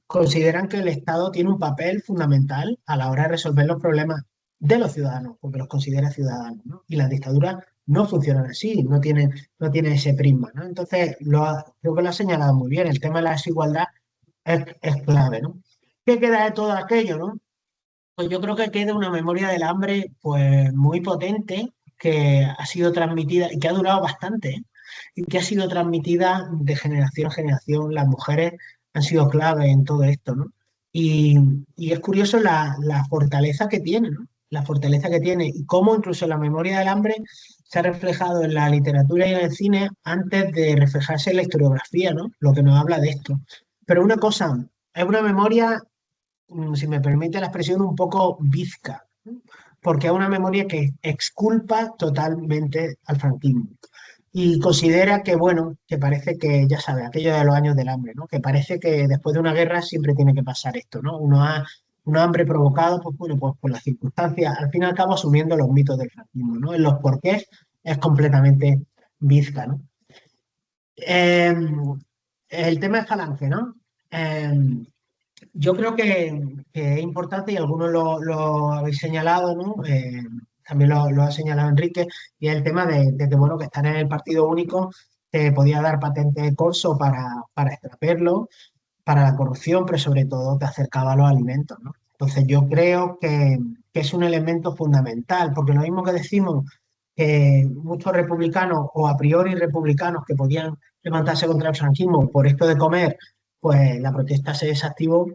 consideran que el Estado tiene un papel fundamental a la hora de resolver los problemas de los ciudadanos, porque los considera ciudadanos, ¿no? Y las dictaduras no funcionan así, no tienen ese prisma, ¿no? Entonces, creo que lo ha señalado muy bien, el tema de la desigualdad es clave, ¿no? ¿Qué queda de todo aquello, no? Pues yo creo que queda una memoria del hambre pues muy potente, que ha sido transmitida y que ha durado bastante, ¿eh? Y que ha sido transmitida de generación a generación. Las mujeres han sido clave en todo esto, ¿no? Y, y es curioso la fortaleza que tiene, ¿no? La fortaleza que tiene y cómo incluso la memoria del hambre se ha reflejado en la literatura y en el cine antes de reflejarse en la historiografía, ¿no? Lo que nos habla de esto. Pero una cosa, es una memoria, si me permite la expresión, un poco bizca, ¿no? Porque es una memoria que exculpa totalmente al franquismo y considera que, bueno, que parece que, ya sabe, aquello de los años del hambre, ¿no? Que parece que después de una guerra siempre tiene que pasar esto, ¿no? Un hambre provocado, pues bueno, pues por las circunstancias, al fin y al cabo asumiendo los mitos del franquismo, ¿no? En los porqués es completamente bizca, ¿no? Eh, el tema de Falange, ¿no? Eh, yo creo que es importante, y algunos lo habéis señalado, ¿no? También lo ha señalado Enrique, y es el tema de que, bueno, que estar en el partido único te podía dar patente de corso para extraperlo, para la corrupción, pero sobre todo te acercaba a los alimentos, ¿no? Entonces yo creo que es un elemento fundamental, porque lo mismo que decimos que muchos republicanos o a priori republicanos que podían levantarse contra el franquismo por esto de comer, pues la protesta se desactivó,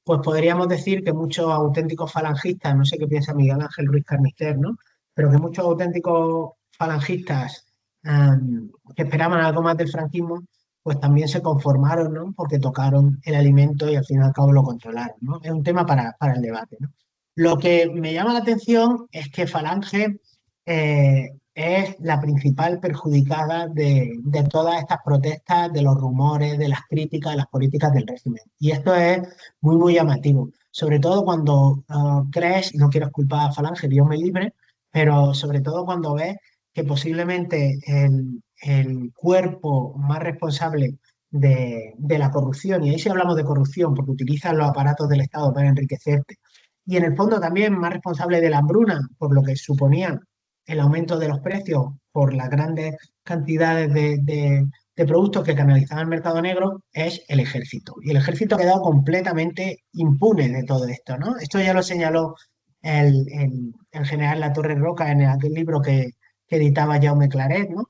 pues podríamos decir que muchos auténticos falangistas, no sé qué piensa Miguel Ángel Ruiz Carnicer, ¿no? Pero que muchos auténticos falangistas que esperaban algo más del franquismo, pues también se conformaron, ¿no? Porque tocaron el alimento y al fin y al cabo lo controlaron, ¿no? Es un tema para el debate, ¿no? Lo que me llama la atención es que Falange es la principal perjudicada de todas estas protestas, de los rumores, de las críticas, de las políticas del régimen. Y esto es muy, muy llamativo, sobre todo cuando crees, y no quiero culpar a Falange, Dios me libre, pero sobre todo cuando ves que posiblemente el cuerpo más responsable de la corrupción, y ahí sí hablamos de corrupción porque utilizan los aparatos del Estado para enriquecerte, y en el fondo también más responsable de la hambruna, por lo que suponía el aumento de los precios por las grandes cantidades de productos que canalizaban el mercado negro, es el ejército. Y el ejército ha quedado completamente impune de todo esto, ¿no? Esto ya lo señaló el general Latorre Roca en aquel libro que editaba Jaume Claret, ¿no?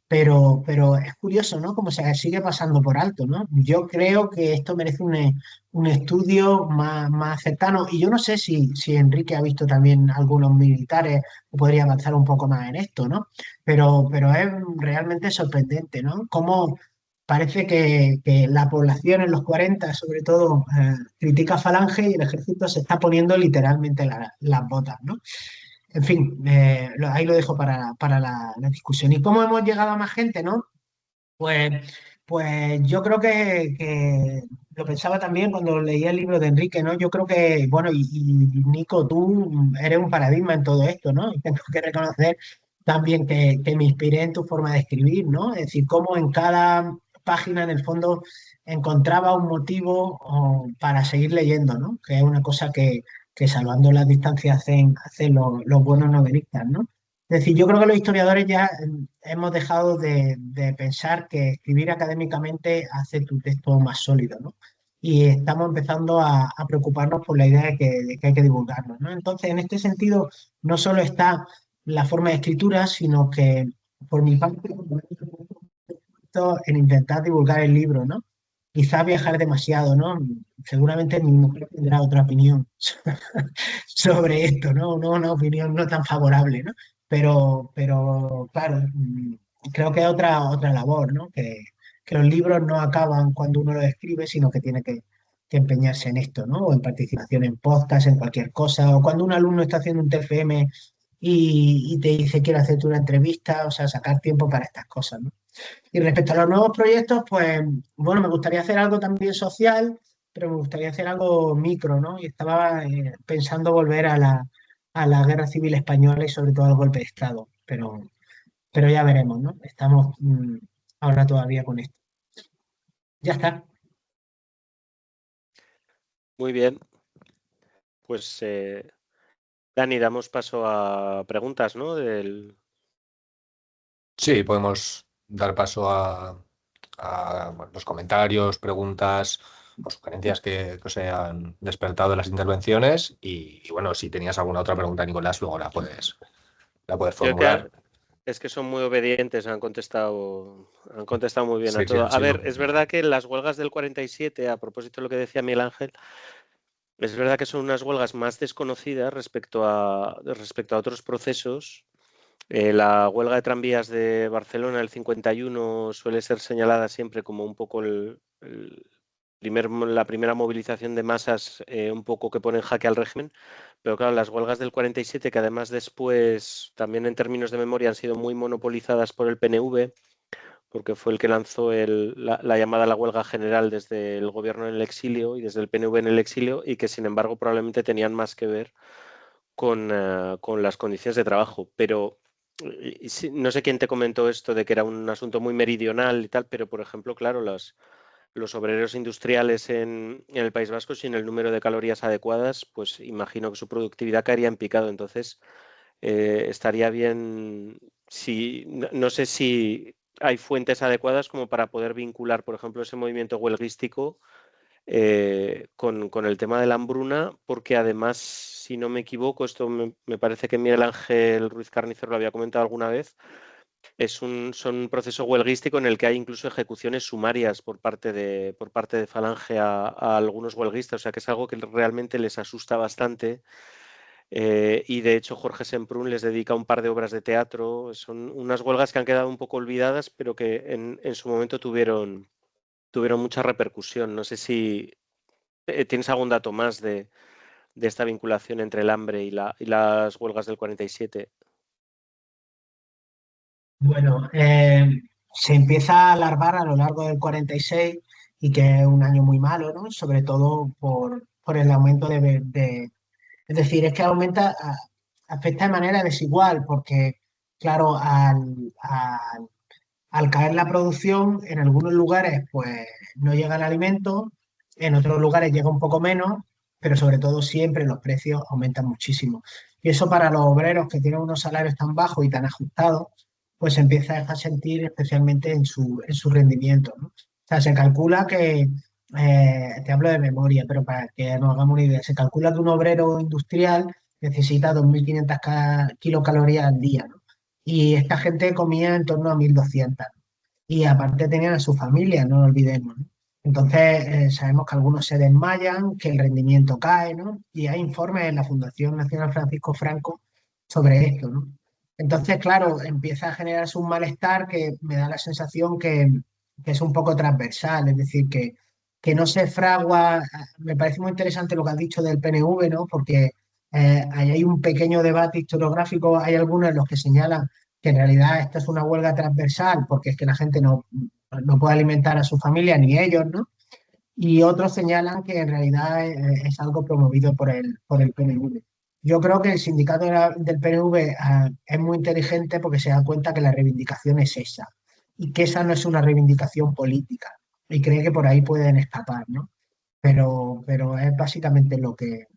Pero es curioso, ¿no? Como se sigue pasando por alto, ¿no? Yo creo que esto merece un estudio más cercano. Y yo no sé si Enrique ha visto también algunos militares o podría avanzar un poco más en esto, ¿no? Pero es realmente sorprendente, ¿no? Cómo parece que la población en los 40, sobre todo, critica a Falange y el ejército se está poniendo literalmente las botas, ¿no? En fin, ahí lo dejo para la discusión. ¿Y cómo hemos llegado a más gente, no? Pues, pues yo creo que lo pensaba también cuando leía el libro de Enrique, ¿no? Yo creo que, bueno, y Nico, tú eres un paradigma en todo esto, ¿no? Y tengo que reconocer también que me inspiré en tu forma de escribir, ¿no? Es decir, cómo en cada página, en el fondo, encontraba un motivo para seguir leyendo, ¿no? Que es una cosa que salvando las distancias hacen los buenos novelistas, ¿no? Es decir, yo creo que los historiadores ya hemos dejado de pensar que escribir académicamente hace tu texto más sólido, ¿no? Y estamos empezando a preocuparnos por la idea de que hay que divulgarlo, ¿no? Entonces, en este sentido, no solo está la forma de escritura, sino que por mi parte, en intentar divulgar el libro, ¿no? Quizá viajar demasiado, ¿no? Seguramente mi mujer tendrá otra opinión sobre esto, ¿no? No, una opinión no tan favorable, ¿no? Pero claro, creo que es otra labor, ¿no? Que los libros no acaban cuando uno los escribe, sino que tiene que empeñarse en esto, ¿no? O en participación en podcast, en cualquier cosa, o cuando un alumno está haciendo un TFM y te dice quiero hacerte una entrevista, o sea, sacar tiempo para estas cosas, ¿no? Y respecto a los nuevos proyectos, pues bueno, me gustaría hacer algo también social, pero me gustaría hacer algo micro, ¿no? Y estaba pensando volver a la Guerra Civil Española y sobre todo al golpe de Estado, pero ya veremos, ¿no? Estamos ahora todavía con esto. Ya está. Muy bien. Pues, Dani, damos paso a preguntas, ¿no? Sí, podemos dar paso a, bueno, los comentarios, preguntas o sugerencias que os hayan despertado en las intervenciones. Y bueno, si tenías alguna otra pregunta, Nicolás, luego la puedes Yo formular. es que son muy obedientes, han contestado muy bien a Sí, sí, todo. han A sido. ver, es verdad que las huelgas del 47, a propósito de lo que decía Miguel Ángel, es verdad que son unas huelgas más desconocidas respecto a otros procesos. La huelga de tranvías de Barcelona del 51 suele ser señalada siempre como un poco la primera movilización de masas, un poco que pone en jaque al régimen. Pero claro, las huelgas del 47, que además después, también en términos de memoria, han sido muy monopolizadas por el PNV, porque fue el que lanzó la llamada a la huelga general desde el gobierno en el exilio y desde el PNV en el exilio, y que sin embargo probablemente tenían más que ver con las condiciones de trabajo. Pero no sé quién te comentó esto de que era un asunto muy meridional y tal, pero por ejemplo, claro, los obreros industriales en el País Vasco, sin el número de calorías adecuadas, pues imagino que su productividad caería en picado. Entonces, estaría bien si, no sé si hay fuentes adecuadas como para poder vincular, por ejemplo, ese movimiento huelguístico con el tema de la hambruna, porque además, si no me equivoco, esto me parece que Miguel Ángel Ruiz Carnicero lo había comentado alguna vez, son un proceso huelguístico en el que hay incluso ejecuciones sumarias por parte de Falange a algunos huelguistas, o sea que es algo que realmente les asusta bastante y de hecho Jorge Semprún les dedica un par de obras de teatro. Son unas huelgas que han quedado un poco olvidadas, pero que en su momento tuvieron mucha repercusión. No sé si tienes algún dato más de esta vinculación entre el hambre y las huelgas del 47. Bueno, se empieza a alargar a lo largo del 46 y que es un año muy malo, ¿no? Sobre todo por el aumento es decir, es que afecta de manera desigual porque, claro, al caer la producción, en algunos lugares pues no llega el alimento, en otros lugares llega un poco menos, pero sobre todo siempre los precios aumentan muchísimo. Y eso para los obreros que tienen unos salarios tan bajos y tan ajustados, pues se empieza a dejar sentir especialmente en su rendimiento, ¿no? O sea, se calcula que, te hablo de memoria, pero para que nos hagamos una idea, se calcula que un obrero industrial necesita 2.500 kilocalorías al día, ¿no? Y esta gente comía en torno a 1.200. Y aparte tenían a su familia, no lo olvidemos, ¿no? Entonces, sabemos que algunos se desmayan, que el rendimiento cae, ¿no? Y hay informes en la Fundación Nacional Francisco Franco sobre esto, ¿no? Entonces, claro, empieza a generarse un malestar que me da la sensación que es un poco transversal, es decir, que no se fragua. Me parece muy interesante lo que has dicho del PNV, ¿no? Porque ahí hay un pequeño debate historiográfico, hay algunos en los que señalan que en realidad esta es una huelga transversal porque es que la gente no puede alimentar a su familia ni ellos, ¿no? Y otros señalan que en realidad es algo promovido por el PNV. Yo creo que el sindicato del PNV es muy inteligente porque se da cuenta que la reivindicación es esa y que esa no es una reivindicación política y cree que por ahí pueden escapar, ¿no? Pero es básicamente lo que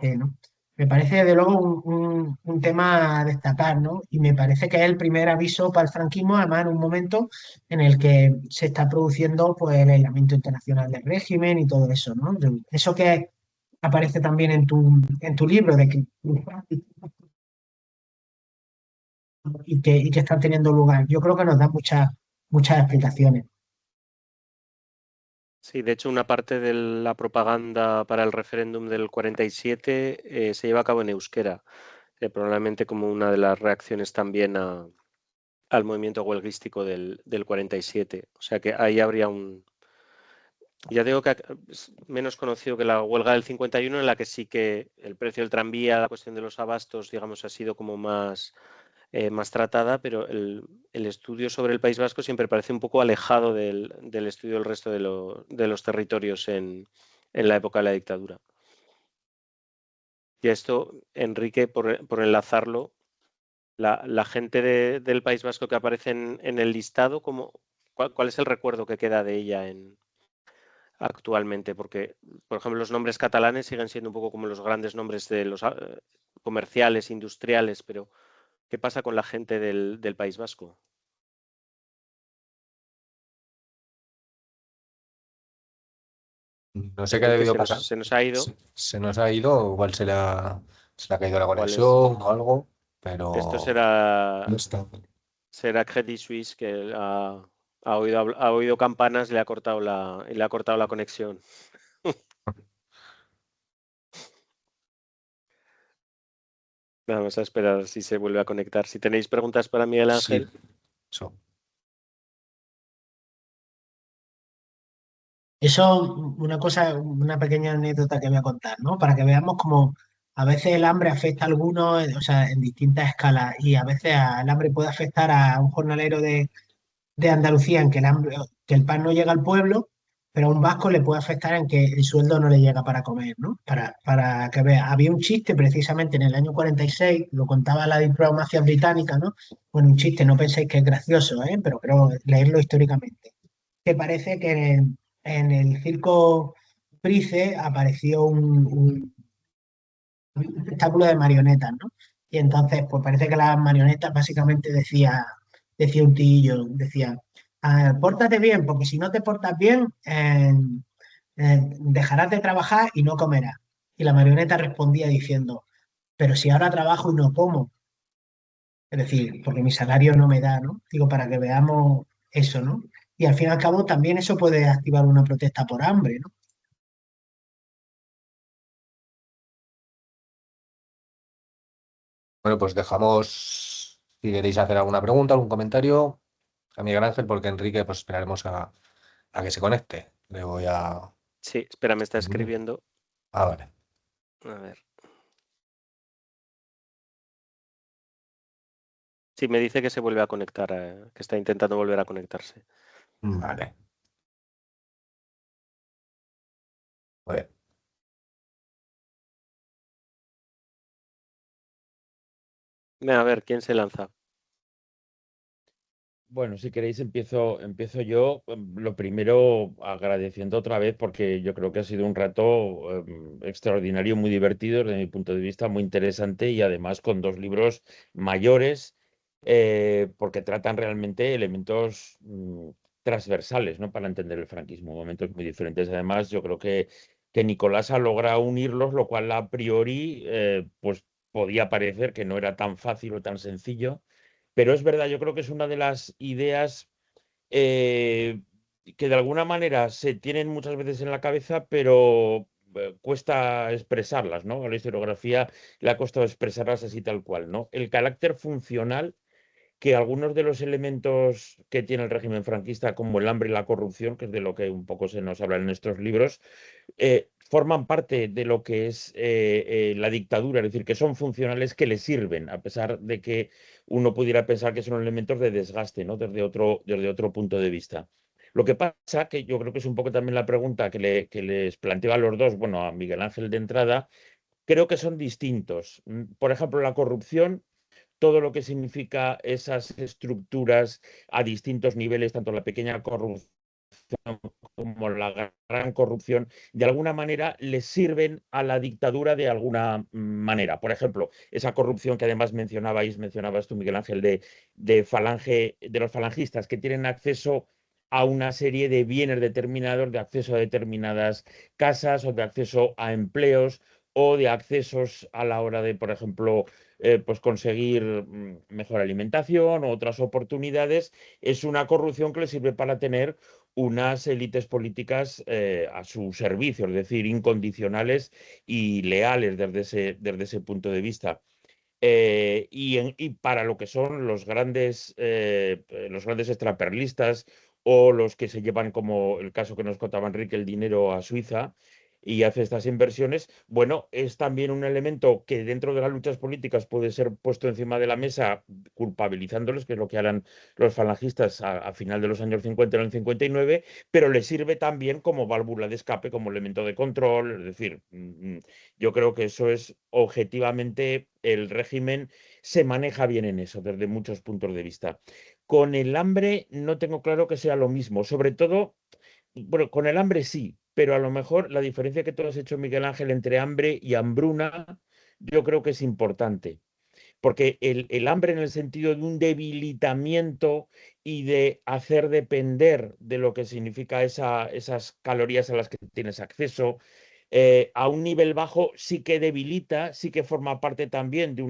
sé, ¿no? Me parece, desde luego, un tema a destacar, ¿no? Y me parece que es el primer aviso para el franquismo, además, en un momento en el que se está produciendo pues, el aislamiento internacional del régimen y todo eso, ¿no? Eso que aparece también en tu libro, de que y que están teniendo lugar. Yo creo que nos da muchas explicaciones. Sí, de hecho, una parte de la propaganda para el referéndum del 47 se lleva a cabo en euskera, probablemente como una de las reacciones también al movimiento huelguístico del 47. O sea que ahí habría ya digo que es menos conocido que la huelga del 51, en la que sí que el precio del tranvía, la cuestión de los abastos, digamos, ha sido como más tratada, pero el estudio sobre el País Vasco siempre parece un poco alejado del estudio del resto de los territorios en la época de la dictadura. Y esto, Enrique, por enlazarlo, la gente del País Vasco que aparece en el listado, ¿cuál es el recuerdo que queda de ella actualmente? Porque, por ejemplo, los nombres catalanes siguen siendo un poco como los grandes nombres de los comerciales, industriales, pero ¿qué pasa con la gente del País Vasco? No sé qué ha Enrique, debido pasar. se nos ha ido. Se nos ha ido, o igual se le ha caído la ¿Cuál es? conexión o algo, Esto pero será, no está. será Credit Suisse que ha oído campanas y y le ha cortado la conexión. Vamos a esperar si se vuelve a conectar. Si tenéis preguntas para Miguel Sí, Ángel. eso. Eso, una cosa, una pequeña anécdota que voy a contar, ¿no? Para que veamos cómo a veces el hambre afecta a algunos, o sea, en distintas escalas, y a veces el hambre puede afectar a un jornalero de Andalucía en que que el pan no llega al pueblo, pero a un vasco le puede afectar en que el sueldo no le llega para comer, ¿no? Para que vea. Había un chiste precisamente en el año 46, lo contaba la diplomacia británica, ¿no? Bueno, un chiste, no penséis que es gracioso, ¿eh? Pero creo leerlo históricamente que parece que en el circo Price apareció un espectáculo de marionetas, ¿no? Y entonces, pues parece que las marionetas básicamente decía un tillo, decía, pórtate bien, porque si no te portas bien, dejarás de trabajar y no comerás. Y la marioneta respondía diciendo, pero si ahora trabajo y no como, es decir, porque mi salario no me da, ¿no? Digo, para que veamos eso, ¿no? Y al fin y al cabo también eso puede activar una protesta por hambre, ¿no? Bueno, pues dejamos, si queréis hacer alguna pregunta, algún comentario a Miguel Ángel, porque Enrique, pues esperaremos a que se conecte. Le voy a... Sí, espera, me está escribiendo. Ah, vale. A ver. Sí, me dice que se vuelve a conectar, que está intentando volver a conectarse. Vale. Muy bien. A ver, ¿quién se lanza? Bueno, si queréis empiezo yo. Lo primero agradeciendo otra vez porque yo creo que ha sido un rato extraordinario, muy divertido desde mi punto de vista, muy interesante y además con dos libros mayores porque tratan realmente elementos transversales, ¿no? Para entender el franquismo, momentos muy diferentes. Además, yo creo que Nicolás ha logrado unirlos, lo cual a priori pues podía parecer que no era tan fácil o tan sencillo. Pero es verdad, yo creo que es una de las ideas eh, que de alguna manera se tienen muchas veces en la cabeza, pero cuesta expresarlas, ¿no? A la historiografía le ha costado expresarlas así tal cual, ¿no? El carácter funcional que algunos de los elementos que tiene el régimen franquista, como el hambre y la corrupción, que es de lo que un poco se nos habla en estos libros, forman parte de lo que es la dictadura, es decir, que son funcionales que le sirven, a pesar de que uno pudiera pensar que son elementos de desgaste, ¿no? Desde otro punto de vista. Lo que pasa, que yo creo que es un poco también la pregunta que les planteo a los dos, bueno, a Miguel Ángel de entrada, creo que son distintos. Por ejemplo, la corrupción, todo lo que significa esas estructuras a distintos niveles, tanto la pequeña corrupción como la gran corrupción, de alguna manera les sirven a la dictadura de alguna manera. Por ejemplo, esa corrupción que además mencionabas tú, Miguel Ángel, de los falangistas que tienen acceso a una serie de bienes determinados, de acceso a determinadas casas o de acceso a empleos o de accesos a la hora de, por ejemplo, pues conseguir mejor alimentación o otras oportunidades, es una corrupción que les sirve para tener unas élites políticas a su servicio, es decir, incondicionales y leales desde ese punto de vista. Y para lo que son los grandes extraperlistas o los que se llevan, como el caso que nos contaba Enrique, el dinero a Suiza y hace estas inversiones, bueno, es también un elemento que dentro de las luchas políticas puede ser puesto encima de la mesa culpabilizándoles, que es lo que harán los falangistas a final de los años 50 en el 59, pero les sirve también como válvula de escape, como elemento de control, es decir, yo creo que eso es objetivamente, el régimen se maneja bien en eso desde muchos puntos de vista. Con el hambre no tengo claro que sea lo mismo, sobre todo, bueno, con el hambre sí, pero a lo mejor la diferencia que tú has hecho, Miguel Ángel, entre hambre y hambruna, yo creo que es importante. Porque el hambre en el sentido de un debilitamiento y de hacer depender de lo que significa esas calorías a las que tienes acceso, a un nivel bajo sí que debilita, sí que forma parte también de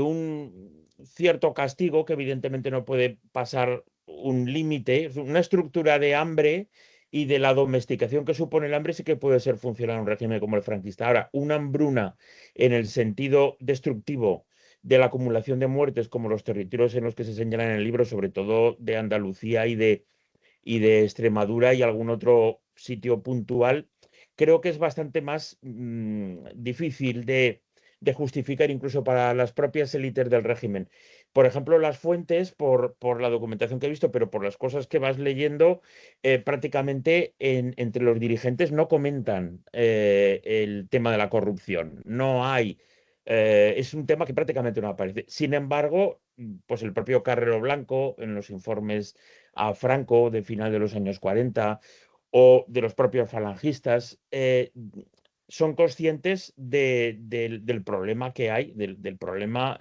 un cierto castigo que evidentemente no puede pasar un límite, una estructura de hambre y de la domesticación que supone el hambre sí que puede ser funcional en un régimen como el franquista. Ahora, una hambruna en el sentido destructivo de la acumulación de muertes, como los territorios en los que se señalan en el libro, sobre todo de Andalucía y de Extremadura y algún otro sitio puntual, creo que es bastante más difícil de justificar incluso para las propias élites del régimen. Por ejemplo, las fuentes, por la documentación que he visto, pero por las cosas que vas leyendo, prácticamente entre los dirigentes no comentan el tema de la corrupción. No hay. Es un tema que prácticamente no aparece. Sin embargo, pues el propio Carrero Blanco, en los informes a Franco de final de los años 40 o de los propios falangistas, son conscientes del problema que hay, del problema,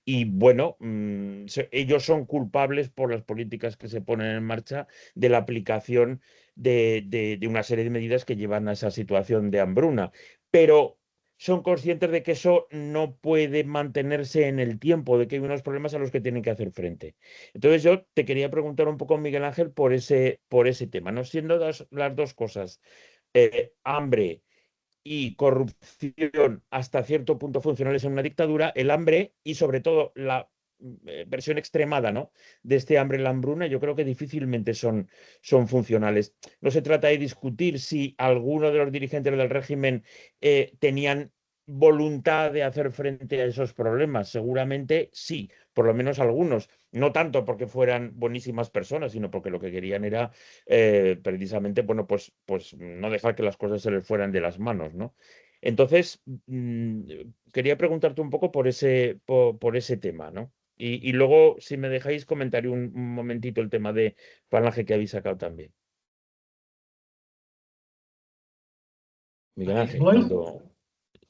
y bueno, ellos son culpables por las políticas que se ponen en marcha de la aplicación de una serie de medidas que llevan a esa situación de hambruna. Pero son conscientes de que eso no puede mantenerse en el tiempo, de que hay unos problemas a los que tienen que hacer frente. Entonces yo te quería preguntar un poco, Miguel Ángel, por ese tema, no siendo las dos cosas, hambre y corrupción hasta cierto punto funcionales en una dictadura, el hambre y sobre todo la versión extremada, ¿no?, de este hambre, la hambruna, yo creo que difícilmente son funcionales. No se trata de discutir si alguno de los dirigentes del régimen tenían voluntad de hacer frente a esos problemas. Seguramente sí, por lo menos algunos. No tanto porque fueran buenísimas personas, sino porque lo que querían era precisamente, bueno, pues no dejar que las cosas se les fueran de las manos, ¿no? Entonces, quería preguntarte un poco por ese tema, ¿no? Y luego, si me dejáis, comentaré un momentito el tema de Falange que habéis sacado también. Miguel Vale, Ángel, voy, cuando...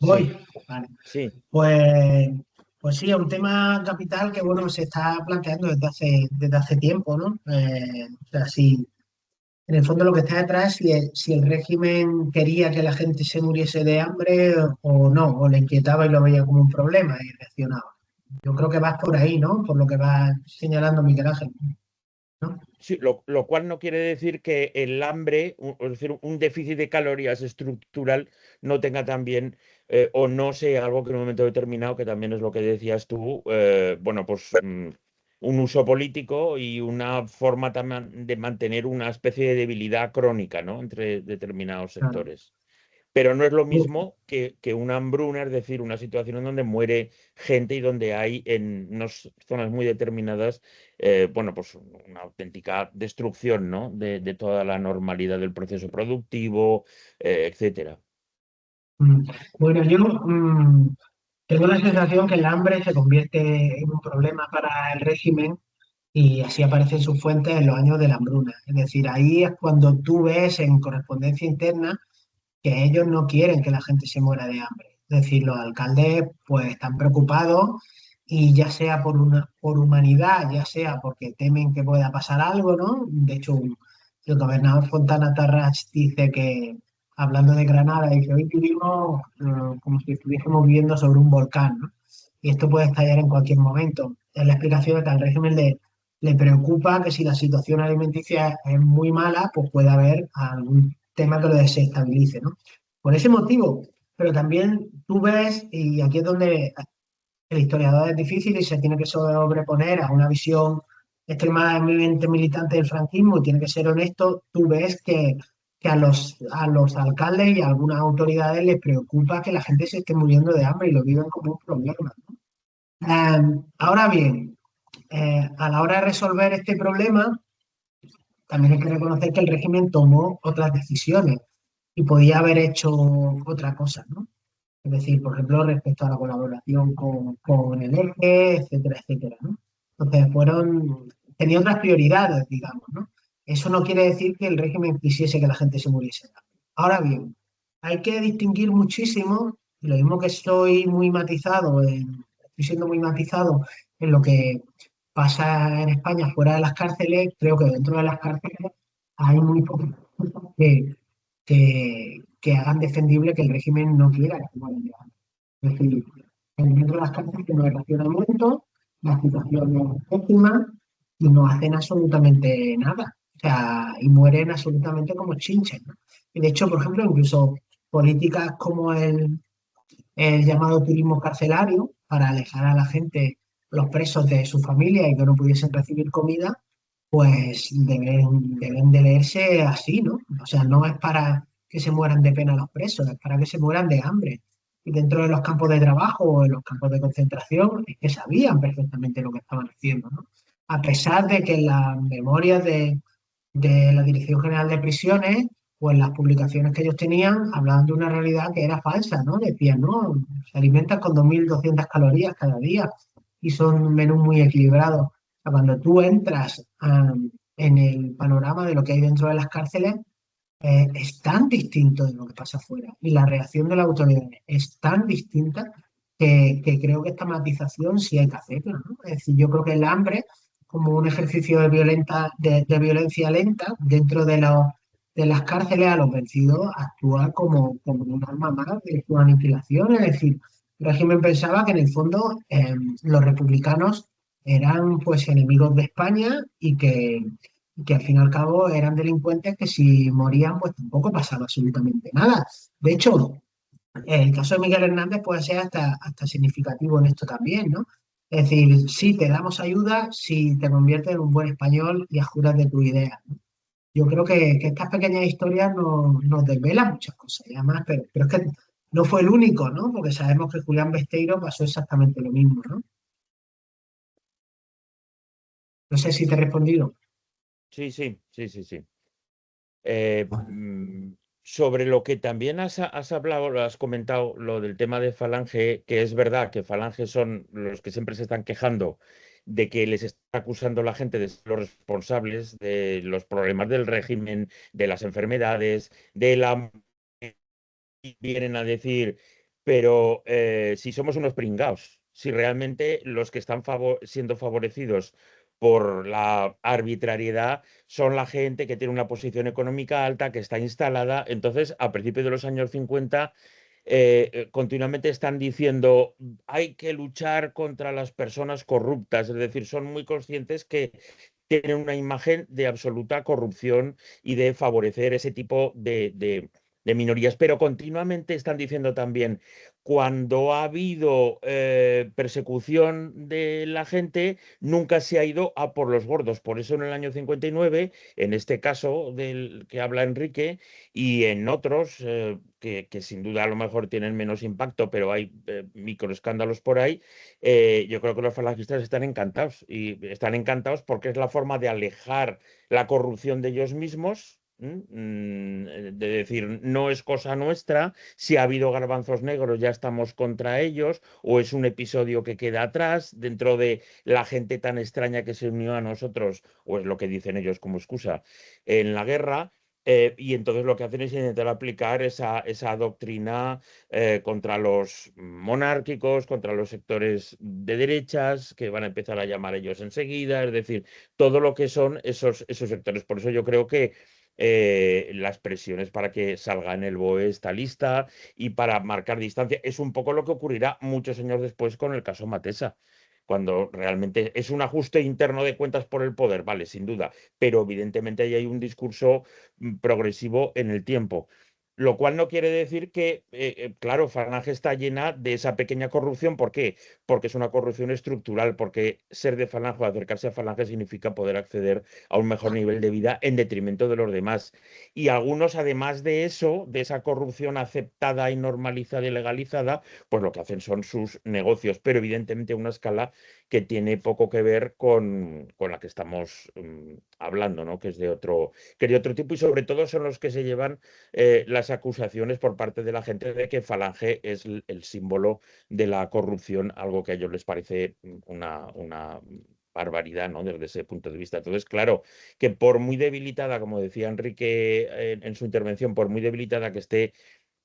Sí, voy. Vale. sí, Pues, pues sí, es un tema capital que bueno, se está planteando desde hace tiempo, ¿no? O sea, si en el fondo lo que está detrás es si el régimen quería que la gente se muriese de hambre o no, o le inquietaba y lo veía como un problema y reaccionaba. Yo creo que vas por ahí, ¿no? Por lo que va señalando Miguel Ángel, ¿no? sí, lo cual no quiere decir que el hambre, es decir, un déficit de calorías estructural, no tenga también o no sea algo que en un momento determinado, que también es lo que decías tú, bueno, pues un uso político y una forma también de mantener una especie de debilidad crónica, ¿no?, entre determinados Claro. sectores. Pero no es lo mismo que una hambruna, es decir, una situación en donde muere gente y donde hay en unas zonas muy determinadas, bueno, pues una auténtica destrucción, ¿no?, de toda la normalidad del proceso productivo, etcétera. Mm. Bueno, yo tengo la sensación que el hambre se convierte en un problema para el régimen y así aparecen sus fuentes en los años de la hambruna. Es decir, ahí es cuando tú ves en correspondencia interna que ellos no quieren que la gente se muera de hambre. Es decir, los alcaldes pues están preocupados y ya sea por humanidad, ya sea porque temen que pueda pasar algo, ¿no? De hecho, el gobernador Fontana Tarrach dice que, hablando de Granada, dice, hoy vivimos como si estuviésemos viviendo sobre un volcán, ¿no? Y esto puede estallar en cualquier momento. Es la explicación de que al régimen le preocupa que si la situación alimenticia es muy mala, pues puede haber algún tema que lo desestabilice, ¿no? Por ese motivo, pero también tú ves, y aquí es donde el historiador es difícil y se tiene que sobreponer a una visión extremadamente militante del franquismo y tiene que ser honesto, tú ves que a los alcaldes y a algunas autoridades les preocupa que la gente se esté muriendo de hambre y lo viven como un problema. Ahora bien, a la hora de resolver este problema, también hay que reconocer que el régimen tomó otras decisiones y podía haber hecho otra cosa, ¿no? Es decir, por ejemplo, respecto a la colaboración con el eje, etcétera, etcétera, ¿no? Entonces, tenía otras prioridades, digamos, ¿no? Eso no quiere decir que el régimen quisiese que la gente se muriese de hambre. Ahora bien, hay que distinguir muchísimo, y lo mismo que estoy siendo muy matizado en lo que pasa en España fuera de las cárceles, creo que dentro de las cárceles hay muy pocas cosas que hagan defendible que el régimen no quiera que se mueran de hambre. Es decir, dentro de las cárceles que no hay racionamiento, la situación es pésima y no hacen absolutamente nada. O sea, y mueren absolutamente como chinches, ¿no? Y de hecho, por ejemplo, incluso políticas como el llamado turismo carcelario, para alejar a la gente, los presos de su familia y que no pudiesen recibir comida, pues deben de verse así, ¿no? O sea, no es para que se mueran de pena los presos, es para que se mueran de hambre. Y dentro de los campos de trabajo o en los campos de concentración, es que sabían perfectamente lo que estaban haciendo, ¿no? A pesar de que en las memorias de la Dirección General de Prisiones, pues las publicaciones que ellos tenían hablaban de una realidad que era falsa, ¿no? Decían, no, se alimentan con 2.200 calorías cada día y son menús muy equilibrados. O sea, cuando tú entras en el panorama de lo que hay dentro de las cárceles, es tan distinto de lo que pasa afuera y la reacción de las autoridades es tan distinta que creo que esta matización sí hay que hacerla, ¿no? Es decir, yo creo que el hambre, como un ejercicio de violencia lenta dentro de las cárceles, a los vencidos actúa como un arma más de su aniquilación. Es decir, el régimen pensaba que en el fondo los republicanos eran pues enemigos de España y que al fin y al cabo eran delincuentes que si morían pues tampoco pasaba absolutamente nada. De hecho, El caso de Miguel Hernández puede ser hasta significativo en esto también, ¿no? Es decir, sí te damos ayuda si te conviertes en un buen español y juras de tu idea, ¿no? Yo creo que estas pequeñas historias nos desvelan muchas cosas, y además, pero es que no fue el único, ¿no? Porque sabemos que Julián Besteiro pasó exactamente lo mismo, ¿no? No sé si te he respondido. Sí, sí, sí, sí, sí. Sobre lo que también has hablado, has comentado lo del tema de Falange, que es verdad que Falange son los que siempre se están quejando de que les está acusando la gente de ser los responsables de los problemas del régimen, de las enfermedades, de la... Vienen a decir, pero si somos unos pringaos, si realmente los que están siendo favorecidos por la arbitrariedad son la gente que tiene una posición económica alta, que está instalada. Entonces, a principios de los años 50, continuamente están diciendo hay que luchar contra las personas corruptas, es decir, son muy conscientes que tienen una imagen de absoluta corrupción y de favorecer ese tipo de minorías, pero continuamente están diciendo también, cuando ha habido persecución de la gente, nunca se ha ido a por los gordos. Por eso en el año 59, en este caso del que habla Enrique, y en otros que sin duda a lo mejor tienen menos impacto, pero hay microescándalos por ahí, yo creo que los falangistas están encantados, y están encantados porque es la forma de alejar la corrupción de ellos mismos, de decir, no es cosa nuestra, si ha habido garbanzos negros ya estamos contra ellos, o es un episodio que queda atrás dentro de la gente tan extraña que se unió a nosotros, o es lo que dicen ellos como excusa, en la guerra. Y entonces lo que hacen es intentar aplicar esa doctrina contra los monárquicos, contra los sectores de derechas, que van a empezar a llamar ellos enseguida, es decir, todo lo que son esos sectores. Por eso yo creo que las presiones para que salga en el BOE está lista, y para marcar distancia. Es un poco lo que ocurrirá muchos años después con el caso Matesa, cuando realmente es un ajuste interno de cuentas por el poder, vale, sin duda, pero evidentemente ahí hay un discurso progresivo en el tiempo. Lo cual no quiere decir que, claro, Falange está llena de esa pequeña corrupción. ¿Por qué? Porque es una corrupción estructural, porque ser de Falange o acercarse a Falange significa poder acceder a un mejor nivel de vida en detrimento de los demás. Y algunos, además de eso, de esa corrupción aceptada y normalizada y legalizada, pues lo que hacen son sus negocios, pero evidentemente a una escala que tiene poco que ver con la que estamos hablando, ¿no? Que es de otro tipo, y sobre todo son los que se llevan las acusaciones por parte de la gente de que Falange es el símbolo de la corrupción, algo que a ellos les parece una barbaridad, ¿no? Desde ese punto de vista. Entonces, claro, que por muy debilitada, como decía Enrique en su intervención, por muy debilitada que esté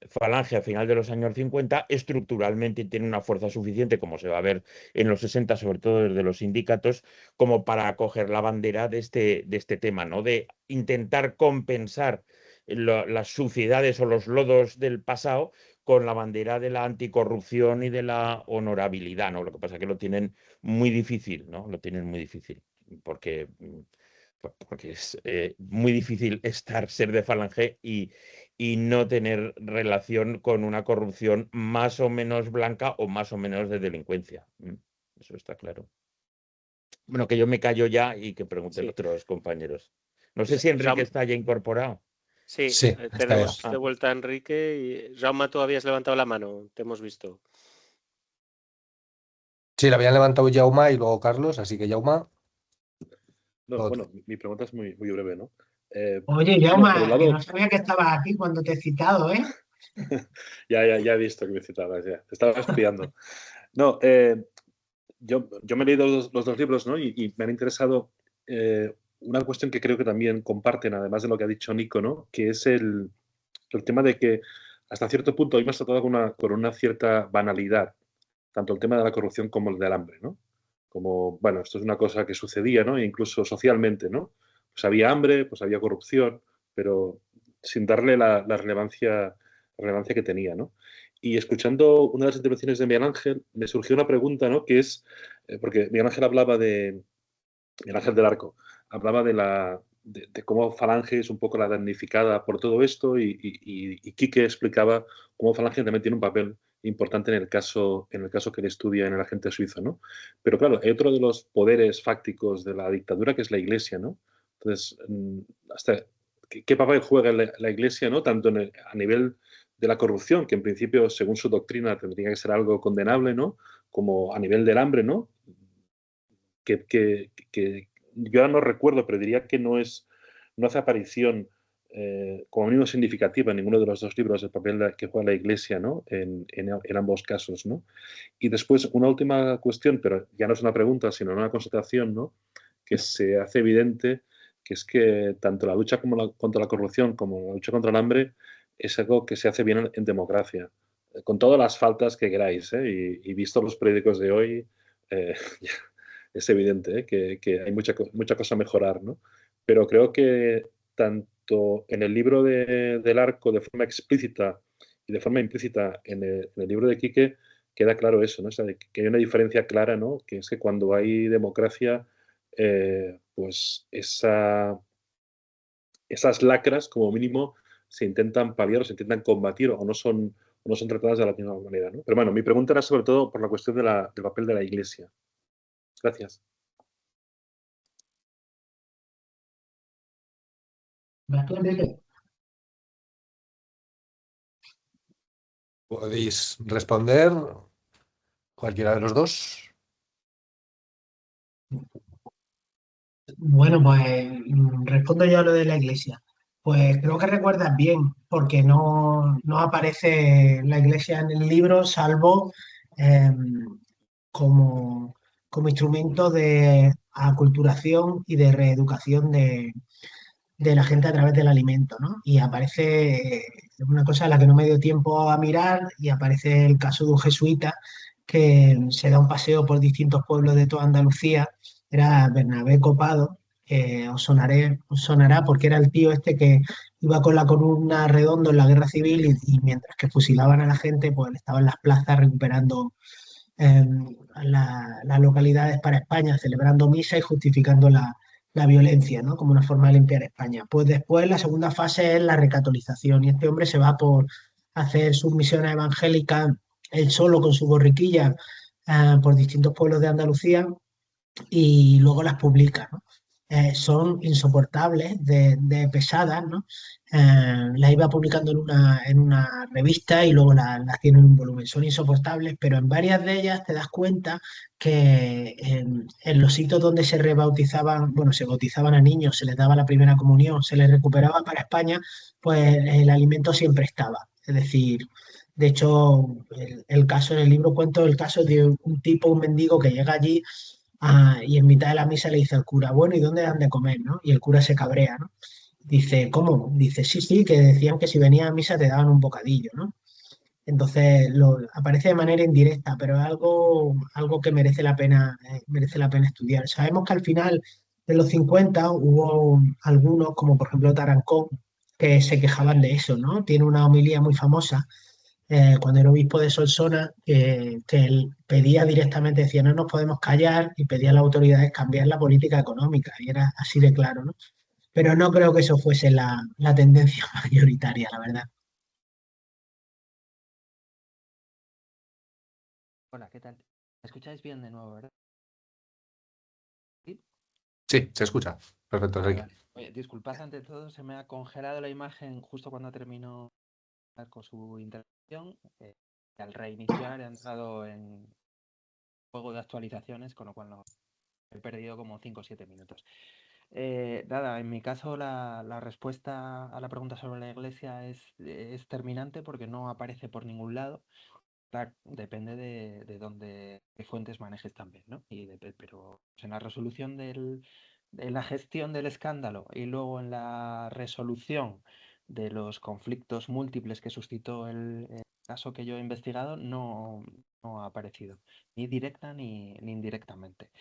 Falange a final de los años 50, estructuralmente tiene una fuerza suficiente, como se va a ver en los 60, sobre todo desde los sindicatos, como para acoger la bandera de este tema, ¿no? De intentar compensar las suciedades o los lodos del pasado con la bandera de la anticorrupción y de la honorabilidad, ¿no? Lo que pasa es que lo tienen muy difícil, ¿no? Lo tienen muy difícil, porque es muy difícil ser de Falange y no tener relación con una corrupción más o menos blanca o más o menos de delincuencia. Eso está claro. Bueno, que yo me callo ya y que pregunten Sí. otros compañeros. No sé si Enrique está ya incorporado. Sí, Sí, está tenemos bien. de vuelta a Enrique y Jaume, tú habías levantado la mano, te hemos visto. Sí, la habían levantado Jauma y luego Carlos, así que Jauma. No, bueno, mi pregunta es muy, muy breve, ¿no? Oye, Bueno, por un Jaume, que lado, no sabía que estabas aquí cuando te he citado, ¿eh? ya he visto que me citabas, ya. Te estaba espiando. No, yo me he leído los dos libros, ¿no? Y me han interesado una cuestión que creo que también comparten, además de lo que ha dicho Nico, ¿no? Que es el tema de que hasta cierto punto hoy hemos tratado con una cierta banalidad, tanto el tema de la corrupción como el del hambre, ¿no? Como, bueno, esto es una cosa que sucedía, ¿no? E incluso socialmente, ¿no? Pues había hambre, pues había corrupción, pero sin darle la relevancia que tenía, ¿no? Y escuchando una de las intervenciones de Miguel Ángel, me surgió una pregunta, ¿no? Que es, porque Miguel Ángel hablaba Miguel Ángel del Arco, hablaba de de cómo Falange es un poco la damnificada por todo esto y Quique explicaba cómo Falange también tiene un papel importante en el caso que él estudia en el agente suizo, ¿no? Pero claro, hay otro de los poderes fácticos de la dictadura que es la Iglesia, ¿no? Entonces, hasta ¿qué papel juega la Iglesia, ¿no? Tanto a nivel de la corrupción, que en principio, según su doctrina, tendría que ser algo condenable, ¿no? Como a nivel del hambre, ¿no? Que yo ahora no recuerdo, pero diría que no hace aparición como mínimo significativa en ninguno de los dos libros el papel que juega la Iglesia, ¿no? En ambos casos, ¿no? Y después una última cuestión, pero ya no es una pregunta, sino una constatación, ¿no? Que se hace evidente, que es que tanto la lucha contra la corrupción como la lucha contra el hambre es algo que se hace bien en democracia, con todas las faltas que queráis, ¿eh? Y visto los periódicos de hoy, es evidente, ¿eh? que hay mucha cosa a mejorar, ¿no? Pero creo que tanto en el libro del Arco de forma explícita y de forma implícita en el libro de Quique queda claro eso, ¿no? O sea, que hay una diferencia clara, ¿no? Que es que cuando hay democracia, pues esas lacras, como mínimo, se intentan paliar o se intentan combatir o no son tratadas de la misma manera, ¿no? Pero bueno, mi pregunta era sobre todo por la cuestión del papel de la Iglesia. Gracias. Gracias, Enrique. ¿Podéis responder cualquiera de los dos? Bueno, pues respondo yo a lo de la iglesia. Pues creo que recuerdas bien, porque no aparece la iglesia en el libro, salvo como, como instrumento de aculturación y de reeducación de la gente a través del alimento, ¿no? Y aparece una cosa a la que no me dio tiempo a mirar, y aparece el caso de un jesuita que se da un paseo por distintos pueblos de toda Andalucía. Era Bernabé Copado, os sonará porque era el tío este que iba con la columna redondo en la guerra civil, y mientras que fusilaban a la gente, pues estaba en las plazas recuperando eh, las localidades para España, celebrando misa y justificando la violencia, ¿no? Como una forma de limpiar España. Pues después la segunda fase es la recatolización, y este hombre se va por hacer sus misiones evangélicas él solo con su borriquilla por distintos pueblos de Andalucía, y luego las publica, ¿no? Son insoportables de pesadas, ¿no? Las iba publicando en una revista y luego las tiene en un volumen. Son insoportables, pero en varias de ellas te das cuenta que en los sitios donde se rebautizaban, bueno, se bautizaban a niños, se les daba la primera comunión, se les recuperaba para España, pues el alimento siempre estaba. Es decir, de hecho, el caso en el libro cuento el caso de un tipo, un mendigo que llega allí. Y en mitad de la misa le dice al cura, bueno, ¿y dónde dan de comer, no? Y el cura se cabrea, ¿no? Dice, ¿cómo? Dice, sí, sí, que decían que si venías a misa te daban un bocadillo, ¿no? Entonces aparece de manera indirecta, pero es algo que merece la pena estudiar. Sabemos que al final de los 50 hubo algunos, como por ejemplo Tarancón, que se quejaban de eso, ¿no? Tiene una homilía muy famosa cuando era obispo de Solsona, que él pedía directamente, decía, no nos podemos callar, y pedía a las autoridades cambiar la política económica, y era así de claro, ¿no? Pero no creo que eso fuese la tendencia mayoritaria, la verdad. Hola, ¿qué tal? ¿Me escucháis bien de nuevo, verdad? ¿Sí? Sí, se escucha. Perfecto, Vale, Enrique. vale. Oye, disculpad ante todo, se me ha congelado la imagen justo cuando terminó con su intervención. Al reiniciar he entrado en juego de actualizaciones, con lo cual no, he perdido como 5 o 7 minutos. Nada, en mi caso la respuesta a la pregunta sobre la iglesia es terminante porque no aparece por ningún lado. Claro, depende de dónde, qué fuentes manejes también, ¿no? Pero en la resolución en la gestión del escándalo y luego en la resolución de los conflictos múltiples que suscitó el caso que yo he investigado, no ha aparecido, ni directa ni indirectamente.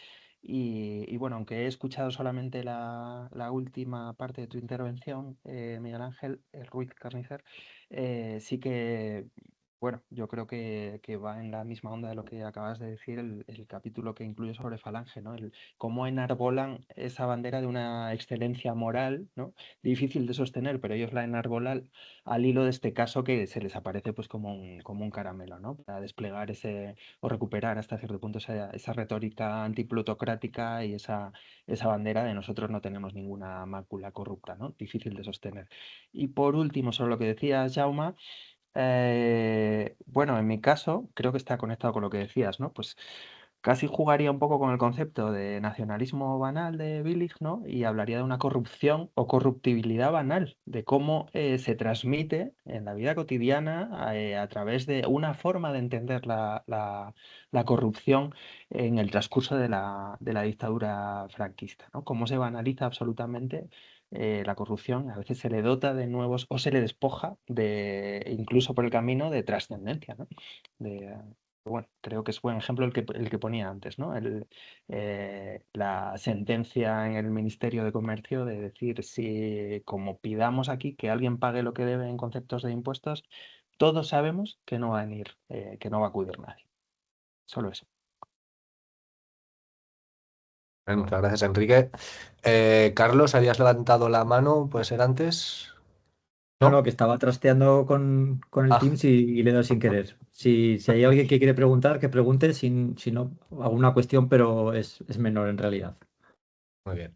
Y bueno, aunque he escuchado solamente la última parte de tu intervención, Miguel Ángel Ruiz Carnicer, sí que Bueno, yo creo que va en la misma onda de lo que acabas de decir, el capítulo que incluye sobre Falange, ¿no? El cómo enarbolan esa bandera de una excelencia moral, ¿no? Difícil de sostener, pero ellos la enarbolan al hilo de este caso que se les aparece pues como un caramelo, ¿no? Para desplegar ese, o recuperar hasta cierto punto esa retórica antiplutocrática y esa bandera de nosotros no tenemos ninguna mácula corrupta, ¿no? Difícil de sostener. Y por último, sobre lo que decías, Jaume, bueno, en mi caso, creo que está conectado con lo que decías, ¿no? Pues casi jugaría un poco con el concepto de nacionalismo banal de Billig, ¿no? Y hablaría de una corrupción o corruptibilidad banal, de cómo se transmite en la vida cotidiana a través de una forma de entender la corrupción en el transcurso de la dictadura franquista, ¿no? Cómo se banaliza absolutamente la corrupción, a veces se le dota de nuevos o se le despoja de, incluso por el camino, de trascendencia, ¿no? Bueno, creo que es buen ejemplo el que ponía antes, ¿no? La sentencia en el Ministerio de Comercio de decir si, como pidamos aquí que alguien pague lo que debe en conceptos de impuestos, todos sabemos que no va a venir, que no va a acudir nadie. Solo eso. Muchas gracias, Enrique. Carlos, habías levantado la mano, puede ser antes, No, ¿no? que estaba trasteando con el Ah, Teams y le doy sin querer. Si hay alguien que quiere preguntar, que pregunte, si no, alguna cuestión, pero es menor en realidad. muy bien.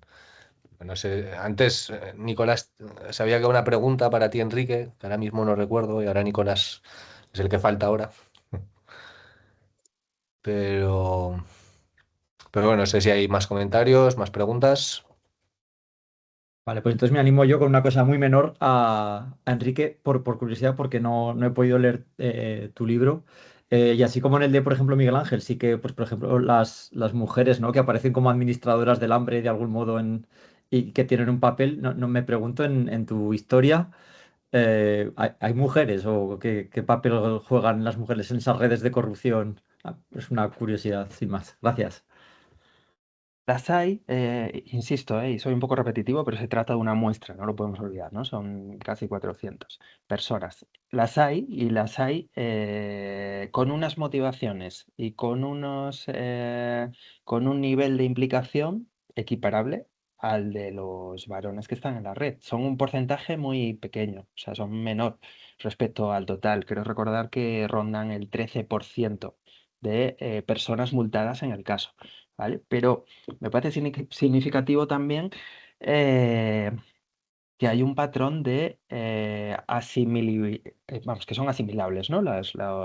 No sé, antes Nicolás sabía que una pregunta para ti, Enrique, que ahora mismo no recuerdo, y ahora Nicolás es el que falta ahora. Pero, pero bueno, no sé si hay más comentarios, más preguntas. Vale, pues entonces me animo yo con una cosa muy menor a Enrique, por curiosidad, porque no he podido leer tu libro. Y así como en el de, por ejemplo, Miguel Ángel, sí que, pues, por ejemplo, las mujeres, ¿no? Que aparecen como administradoras del hambre de algún modo y que tienen un papel, no me pregunto en tu historia, ¿hay mujeres o qué papel juegan las mujeres en esas redes de corrupción? Es una curiosidad, sin más. Gracias. Las hay, insisto, y soy un poco repetitivo, pero se trata de una muestra, no lo podemos olvidar, ¿no? Son casi 400 personas. Las hay y las hay con unas motivaciones y con un nivel de implicación equiparable al de los varones que están en la red. Son un porcentaje muy pequeño, o sea, son menor respecto al total. Quiero recordar que rondan el 13% de personas multadas en el caso, ¿vale? Pero me parece significativo también eh, que hay un patrón de vamos, que son asimilables, ¿no?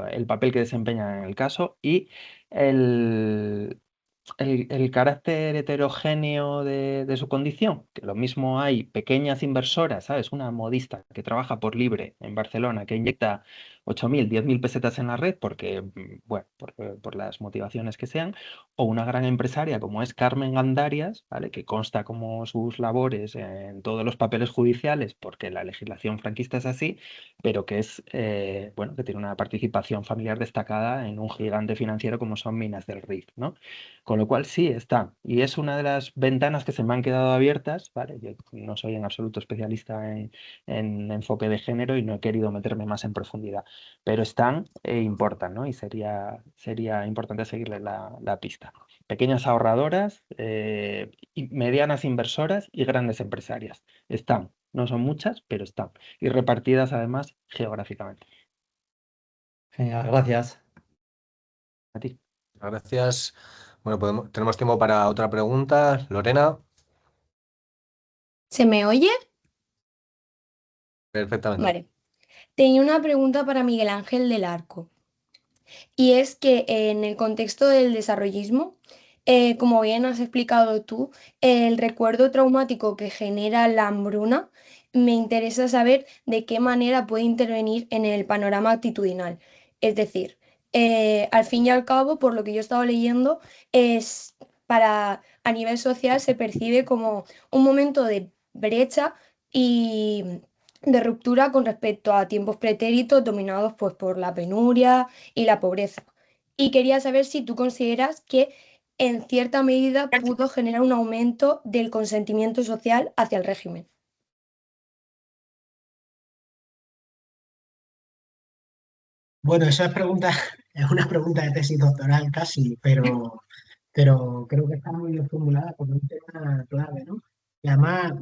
El papel que desempeñan en el caso y el, el carácter heterogéneo de su condición, que lo mismo hay pequeñas inversoras, ¿sabes? Una modista que trabaja por libre en Barcelona, que inyecta 8.000, 10.000 pesetas en la red, porque, bueno, por las motivaciones que sean, o una gran empresaria como es Carmen Gandarias, ¿vale? Que consta como sus labores en todos los papeles judiciales, porque la legislación franquista es así, pero que es, bueno, que tiene una participación familiar destacada en un gigante financiero como son Minas del Rif, ¿no? Con lo cual sí está. Y es una de las ventanas que se me han quedado abiertas, ¿vale? Yo no soy en absoluto especialista en enfoque de género y no he querido meterme más en profundidad, pero están e importan, ¿no? Y sería importante seguirle la pista. Pequeñas ahorradoras, y medianas inversoras y grandes empresarias. Están. No son muchas, pero están. Y repartidas además geográficamente. Genial, gracias. A ti. Gracias. Bueno, tenemos tiempo para otra pregunta. Lorena, ¿Se me oye? perfectamente. Vale. Tenía una pregunta para Miguel Ángel del Arco. Y es que en el contexto del desarrollismo, como bien has explicado tú, el recuerdo traumático que genera la hambruna, me interesa saber de qué manera puede intervenir en el panorama actitudinal. Es decir, al fin y al cabo, por lo que yo he estado leyendo, es a nivel social se percibe como un momento de brecha y de ruptura con respecto a tiempos pretéritos dominados pues, por la penuria y la pobreza. Y quería saber si tú consideras que en cierta medida pudo generar un aumento del consentimiento social hacia el régimen. Bueno, esa pregunta es una pregunta de tesis doctoral casi, pero creo que está muy bien formulada por un tema clave, ¿no? Y además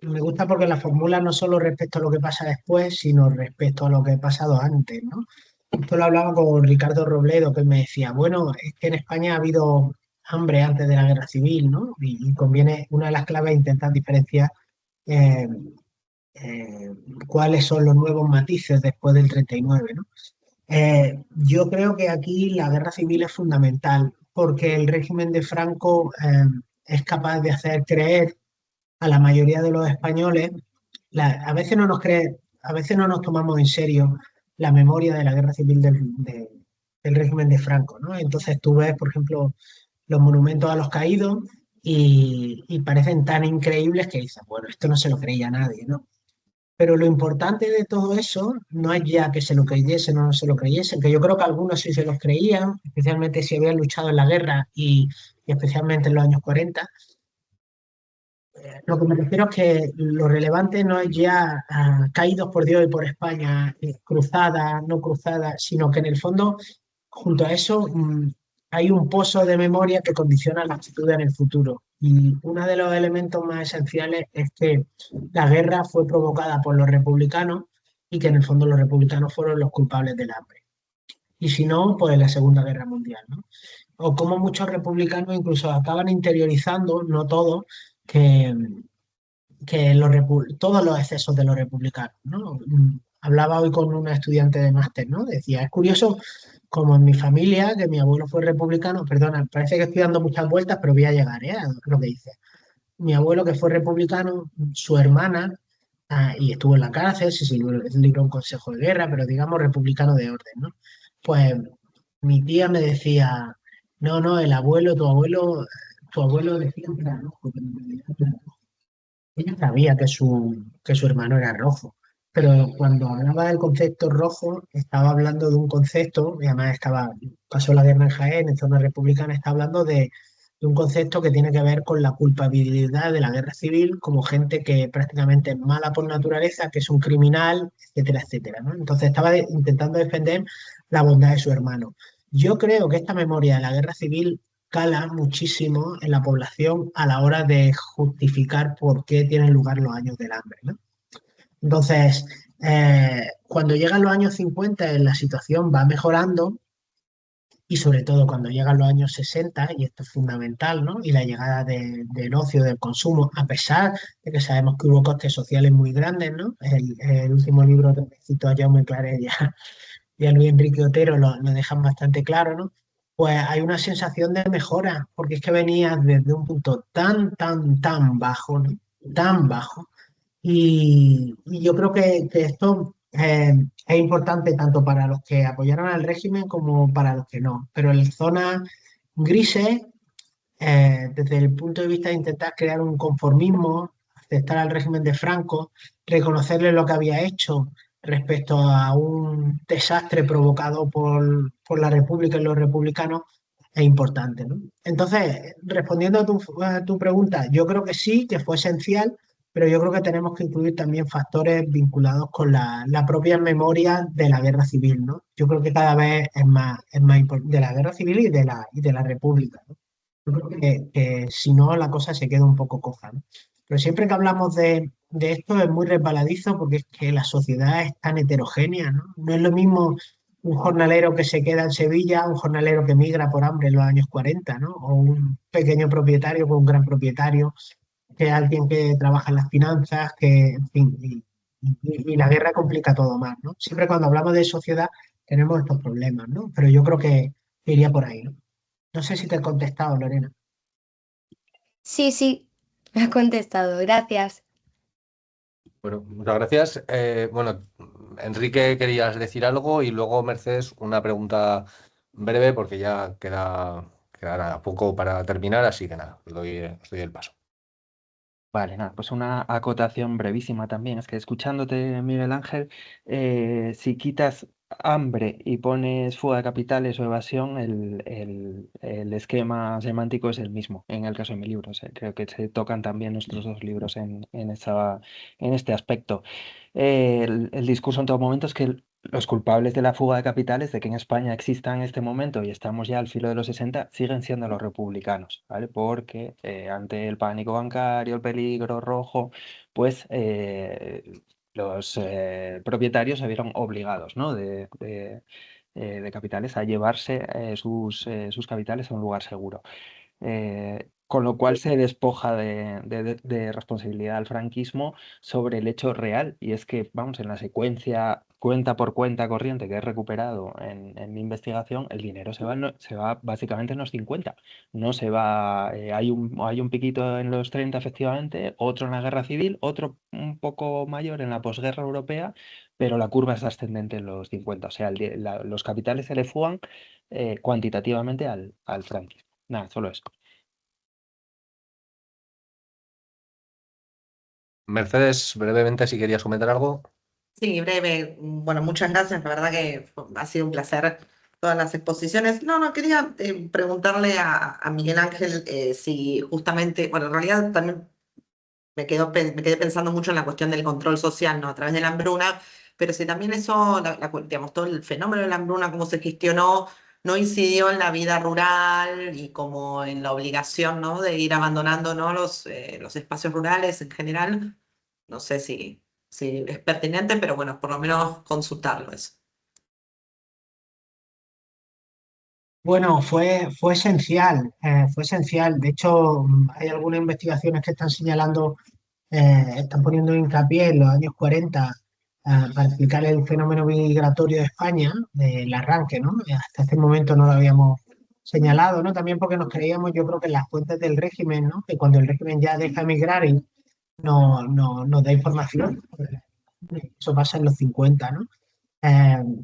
me gusta porque la formula no solo respecto a lo que pasa después, sino respecto a lo que ha pasado antes, ¿no? Esto lo hablaba con Ricardo Robledo, que me decía, bueno, es que en España ha habido hambre antes de la guerra civil, ¿no? Y conviene, una de las claves es intentar diferenciar eh, eh, cuáles son los nuevos matices después del 39, ¿no? Yo creo que aquí la guerra civil es fundamental porque el régimen de Franco es capaz de hacer creer a la mayoría de los españoles, a veces no nos a veces no nos tomamos en serio la memoria de la guerra civil del régimen de Franco, ¿no? Entonces tú ves, por ejemplo, los monumentos a los caídos y parecen tan increíbles que dices, bueno, esto no se lo creía nadie, ¿no? Pero lo importante de todo eso no es ya que se lo creyesen o no se lo creyesen, que yo creo que algunos sí se los creían, especialmente si habían luchado en la guerra y especialmente en los años 40. Lo que me refiero es que lo relevante no es ya caídos por Dios y por España, cruzadas, no cruzadas, sino que en el fondo, junto a eso, hay un pozo de memoria que condiciona la actitud en el futuro. Y uno de los elementos más esenciales es que la guerra fue provocada por los republicanos y que en el fondo los republicanos fueron los culpables del hambre. Y si no, pues la Segunda Guerra Mundial, ¿no? O como muchos republicanos incluso acaban interiorizando, no todos, que, todos los excesos de los republicanos, ¿no? Hablaba hoy con una estudiante de máster, ¿no? Decía, es curioso como en mi familia, que mi abuelo fue republicano, perdona, parece que estoy dando muchas vueltas, pero voy a llegar, a lo que dice. Mi abuelo que fue republicano, su hermana, y estuvo en la cárcel, se libró un consejo de guerra, pero digamos republicano de orden, ¿no? Pues mi tía me decía, no, no, tu abuelo decía que era rojo, pero en realidad era rojo. Ella sabía que su hermano era rojo, pero cuando hablaba del concepto rojo, estaba hablando de un concepto, y además pasó la guerra en Jaén, en zona republicana, está hablando de un concepto que tiene que ver con la culpabilidad de la guerra civil como gente que prácticamente es mala por naturaleza, que es un criminal, etcétera, etcétera, ¿no? Entonces estaba intentando defender la bondad de su hermano. Yo creo que esta memoria de la guerra civil cala muchísimo en la población a la hora de justificar por qué tienen lugar los años del hambre, ¿no? Entonces, cuando llegan los años 50, la situación va mejorando y sobre todo cuando llegan los años 60, y esto es fundamental, ¿no? Y la llegada del ocio, del consumo, a pesar de que sabemos que hubo costes sociales muy grandes, ¿no? El último libro que cito a Jaume Claret y a Luis Enrique Otero lo dejan bastante claro, ¿no? Pues hay una sensación de mejora, porque es que venía desde un punto tan bajo, ¿no? Tan bajo. Y yo creo que esto es importante tanto para los que apoyaron al régimen como para los que no. Pero en zonas grises, desde el punto de vista de intentar crear un conformismo, aceptar al régimen de Franco, reconocerle lo que había hecho respecto a un desastre provocado por la República y los republicanos, es importante, ¿no? Entonces, respondiendo a tu pregunta, yo creo que sí, que fue esencial, pero yo creo que tenemos que incluir también factores vinculados con la propia memoria de la guerra civil, ¿no? Yo creo que cada vez es más importante de la guerra civil y de la República, ¿no? Yo creo que si no, la cosa se queda un poco coja, ¿no? Pero siempre que hablamos de esto es muy resbaladizo porque es que la sociedad es tan heterogénea, ¿no? No es lo mismo un jornalero que se queda en Sevilla, un jornalero que migra por hambre en los años 40, ¿no? O un pequeño propietario con un gran propietario, que alguien que trabaja en las finanzas, que, en fin, y la guerra complica todo más, ¿no? Siempre cuando hablamos de sociedad tenemos estos problemas, ¿no? Pero yo creo que iría por ahí, ¿no? No sé si te he contestado, Lorena. Sí, sí, me has contestado, gracias. Bueno, muchas gracias. Bueno, Enrique, querías decir algo y luego Mercedes una pregunta breve porque ya quedará poco para terminar, así que nada, os doy el paso. Vale, nada, pues una acotación brevísima también. Es que escuchándote, Miguel Ángel, si quitas hambre y pones fuga de capitales o evasión, el esquema semántico es el mismo en el caso de mi libro. O sea, creo que se tocan también nuestros dos libros en este aspecto. El discurso en todo momento es que los culpables de la fuga de capitales, de que en España exista en este momento y estamos ya al filo de los 60, siguen siendo los republicanos, ¿vale? Porque ante el pánico bancario, el peligro rojo, pues los propietarios se vieron obligados, ¿no? de capitales a llevarse sus capitales a un lugar seguro. Con lo cual se despoja de responsabilidad al franquismo sobre el hecho real, y es que, vamos, en la secuencia cuenta por cuenta corriente que he recuperado en mi investigación, el dinero se va básicamente en los 50. No se va, hay un piquito en los 30 efectivamente, otro en la guerra civil, otro un poco mayor en la posguerra europea, pero la curva es ascendente en los 50. O sea, los capitales se le fugan cuantitativamente al franquismo. Nada, solo eso. Mercedes, brevemente, si querías comentar algo. Sí, breve. Bueno, muchas gracias. La verdad que ha sido un placer todas las exposiciones. No, quería preguntarle a Miguel Ángel si justamente, bueno, en realidad también me quedé pensando mucho en la cuestión del control social, ¿no? A través de la hambruna, pero si también eso, digamos, todo el fenómeno de la hambruna, cómo se gestionó, no incidió en la vida rural y como en la obligación, ¿no? De ir abandonando, ¿no? Los espacios rurales en general. No sé si es pertinente, pero bueno, por lo menos consultarlo eso. Bueno, fue esencial, fue esencial. De hecho, hay algunas investigaciones que están señalando, están poniendo hincapié en los años 40 para explicar el fenómeno migratorio de España, del arranque, ¿no? Hasta este momento no lo habíamos señalado, ¿no? También porque nos creíamos, yo creo que en las fuentes del régimen, ¿no? Que cuando el régimen ya deja emigrar y nos da información, eso pasa en los 50, ¿no?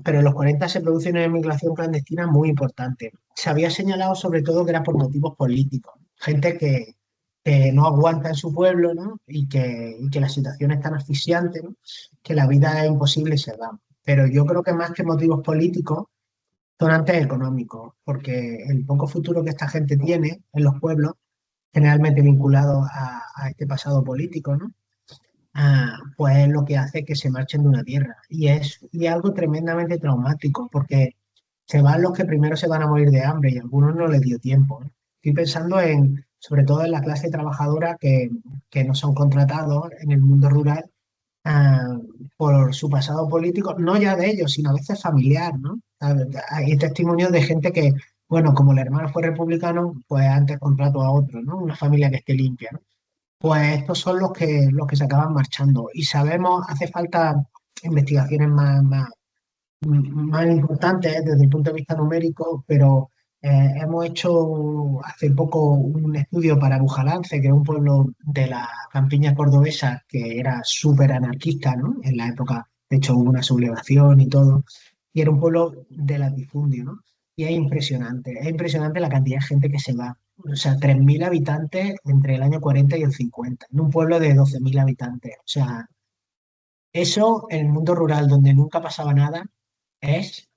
Pero en los 40 se produce una emigración clandestina muy importante. Se había señalado sobre todo que era por motivos políticos, gente que no aguanta en su pueblo, ¿no? Y que la situación es tan asfixiante, ¿no? Que la vida es imposible y se va. Pero yo creo que más que motivos políticos son antes económicos, porque el poco futuro que esta gente tiene en los pueblos, generalmente vinculado a este pasado político, ¿no? Pues es lo que hace que se marchen de una tierra. Y algo tremendamente traumático, porque se van los que primero se van a morir de hambre y a algunos no les dio tiempo, ¿no? Estoy pensando sobre todo en la clase trabajadora que no son contratados en el mundo rural ah, por su pasado político, no ya de ellos, sino a veces familiar, ¿no? Hay testimonios de gente que, bueno, como el hermano fue republicano, pues antes contrató a otro, ¿no? Una familia que esté limpia, ¿no? Pues estos son los que se acaban marchando. Y sabemos, hace falta investigaciones más importantes desde el punto de vista numérico, pero hemos hecho hace poco un estudio para Bujalance, que es un pueblo de la campiña cordobesa que era súper anarquista, ¿no? En la época, de hecho, hubo una sublevación y todo, y era un pueblo de latifundio, ¿no? Y es impresionante la cantidad de gente que se va. O sea, 3.000 habitantes entre el año 40 y el 50, en un pueblo de 12.000 habitantes. O sea, eso en el mundo rural donde nunca pasaba nada es,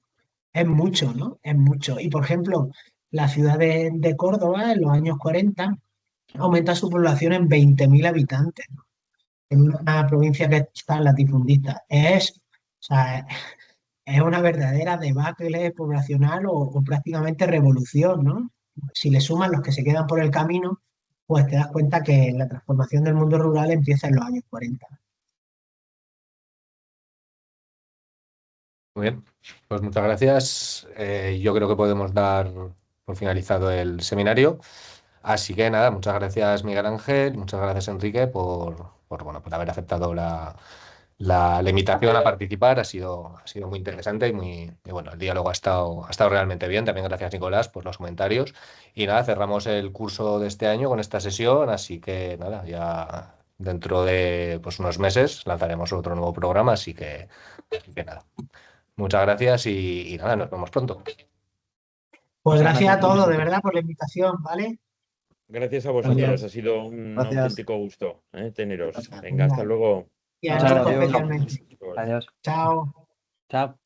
es mucho, ¿no? Es mucho. Y por ejemplo, la ciudad de Córdoba en los años 40 aumenta su población en 20.000 habitantes, ¿no? En una provincia que está latifundista. O sea, es una verdadera debacle poblacional o prácticamente revolución, ¿no? Si le suman los que se quedan por el camino, pues te das cuenta que la transformación del mundo rural empieza en los años 40. Muy bien, pues muchas gracias. Yo creo que podemos dar por finalizado el seminario. Así que nada, muchas gracias Miguel Ángel, muchas gracias Enrique bueno, por haber aceptado la invitación a participar. Ha sido muy interesante y bueno, el diálogo ha estado realmente bien. También gracias Nicolás por los comentarios. Y nada, cerramos el curso de este año con esta sesión, así que nada, ya dentro de pues, unos meses lanzaremos otro nuevo programa, así que nada. Muchas gracias y nada, nos vemos pronto. Pues Muchas gracias a gracias a todos, de vosotros. verdad, por la invitación, ¿vale? Gracias a vosotros, Gracias. ha sido un Gracias. auténtico gusto teneros. Venga, Venga, hasta luego. y a Muchas Nico gracias. especialmente. Adiós. Chao. Chao.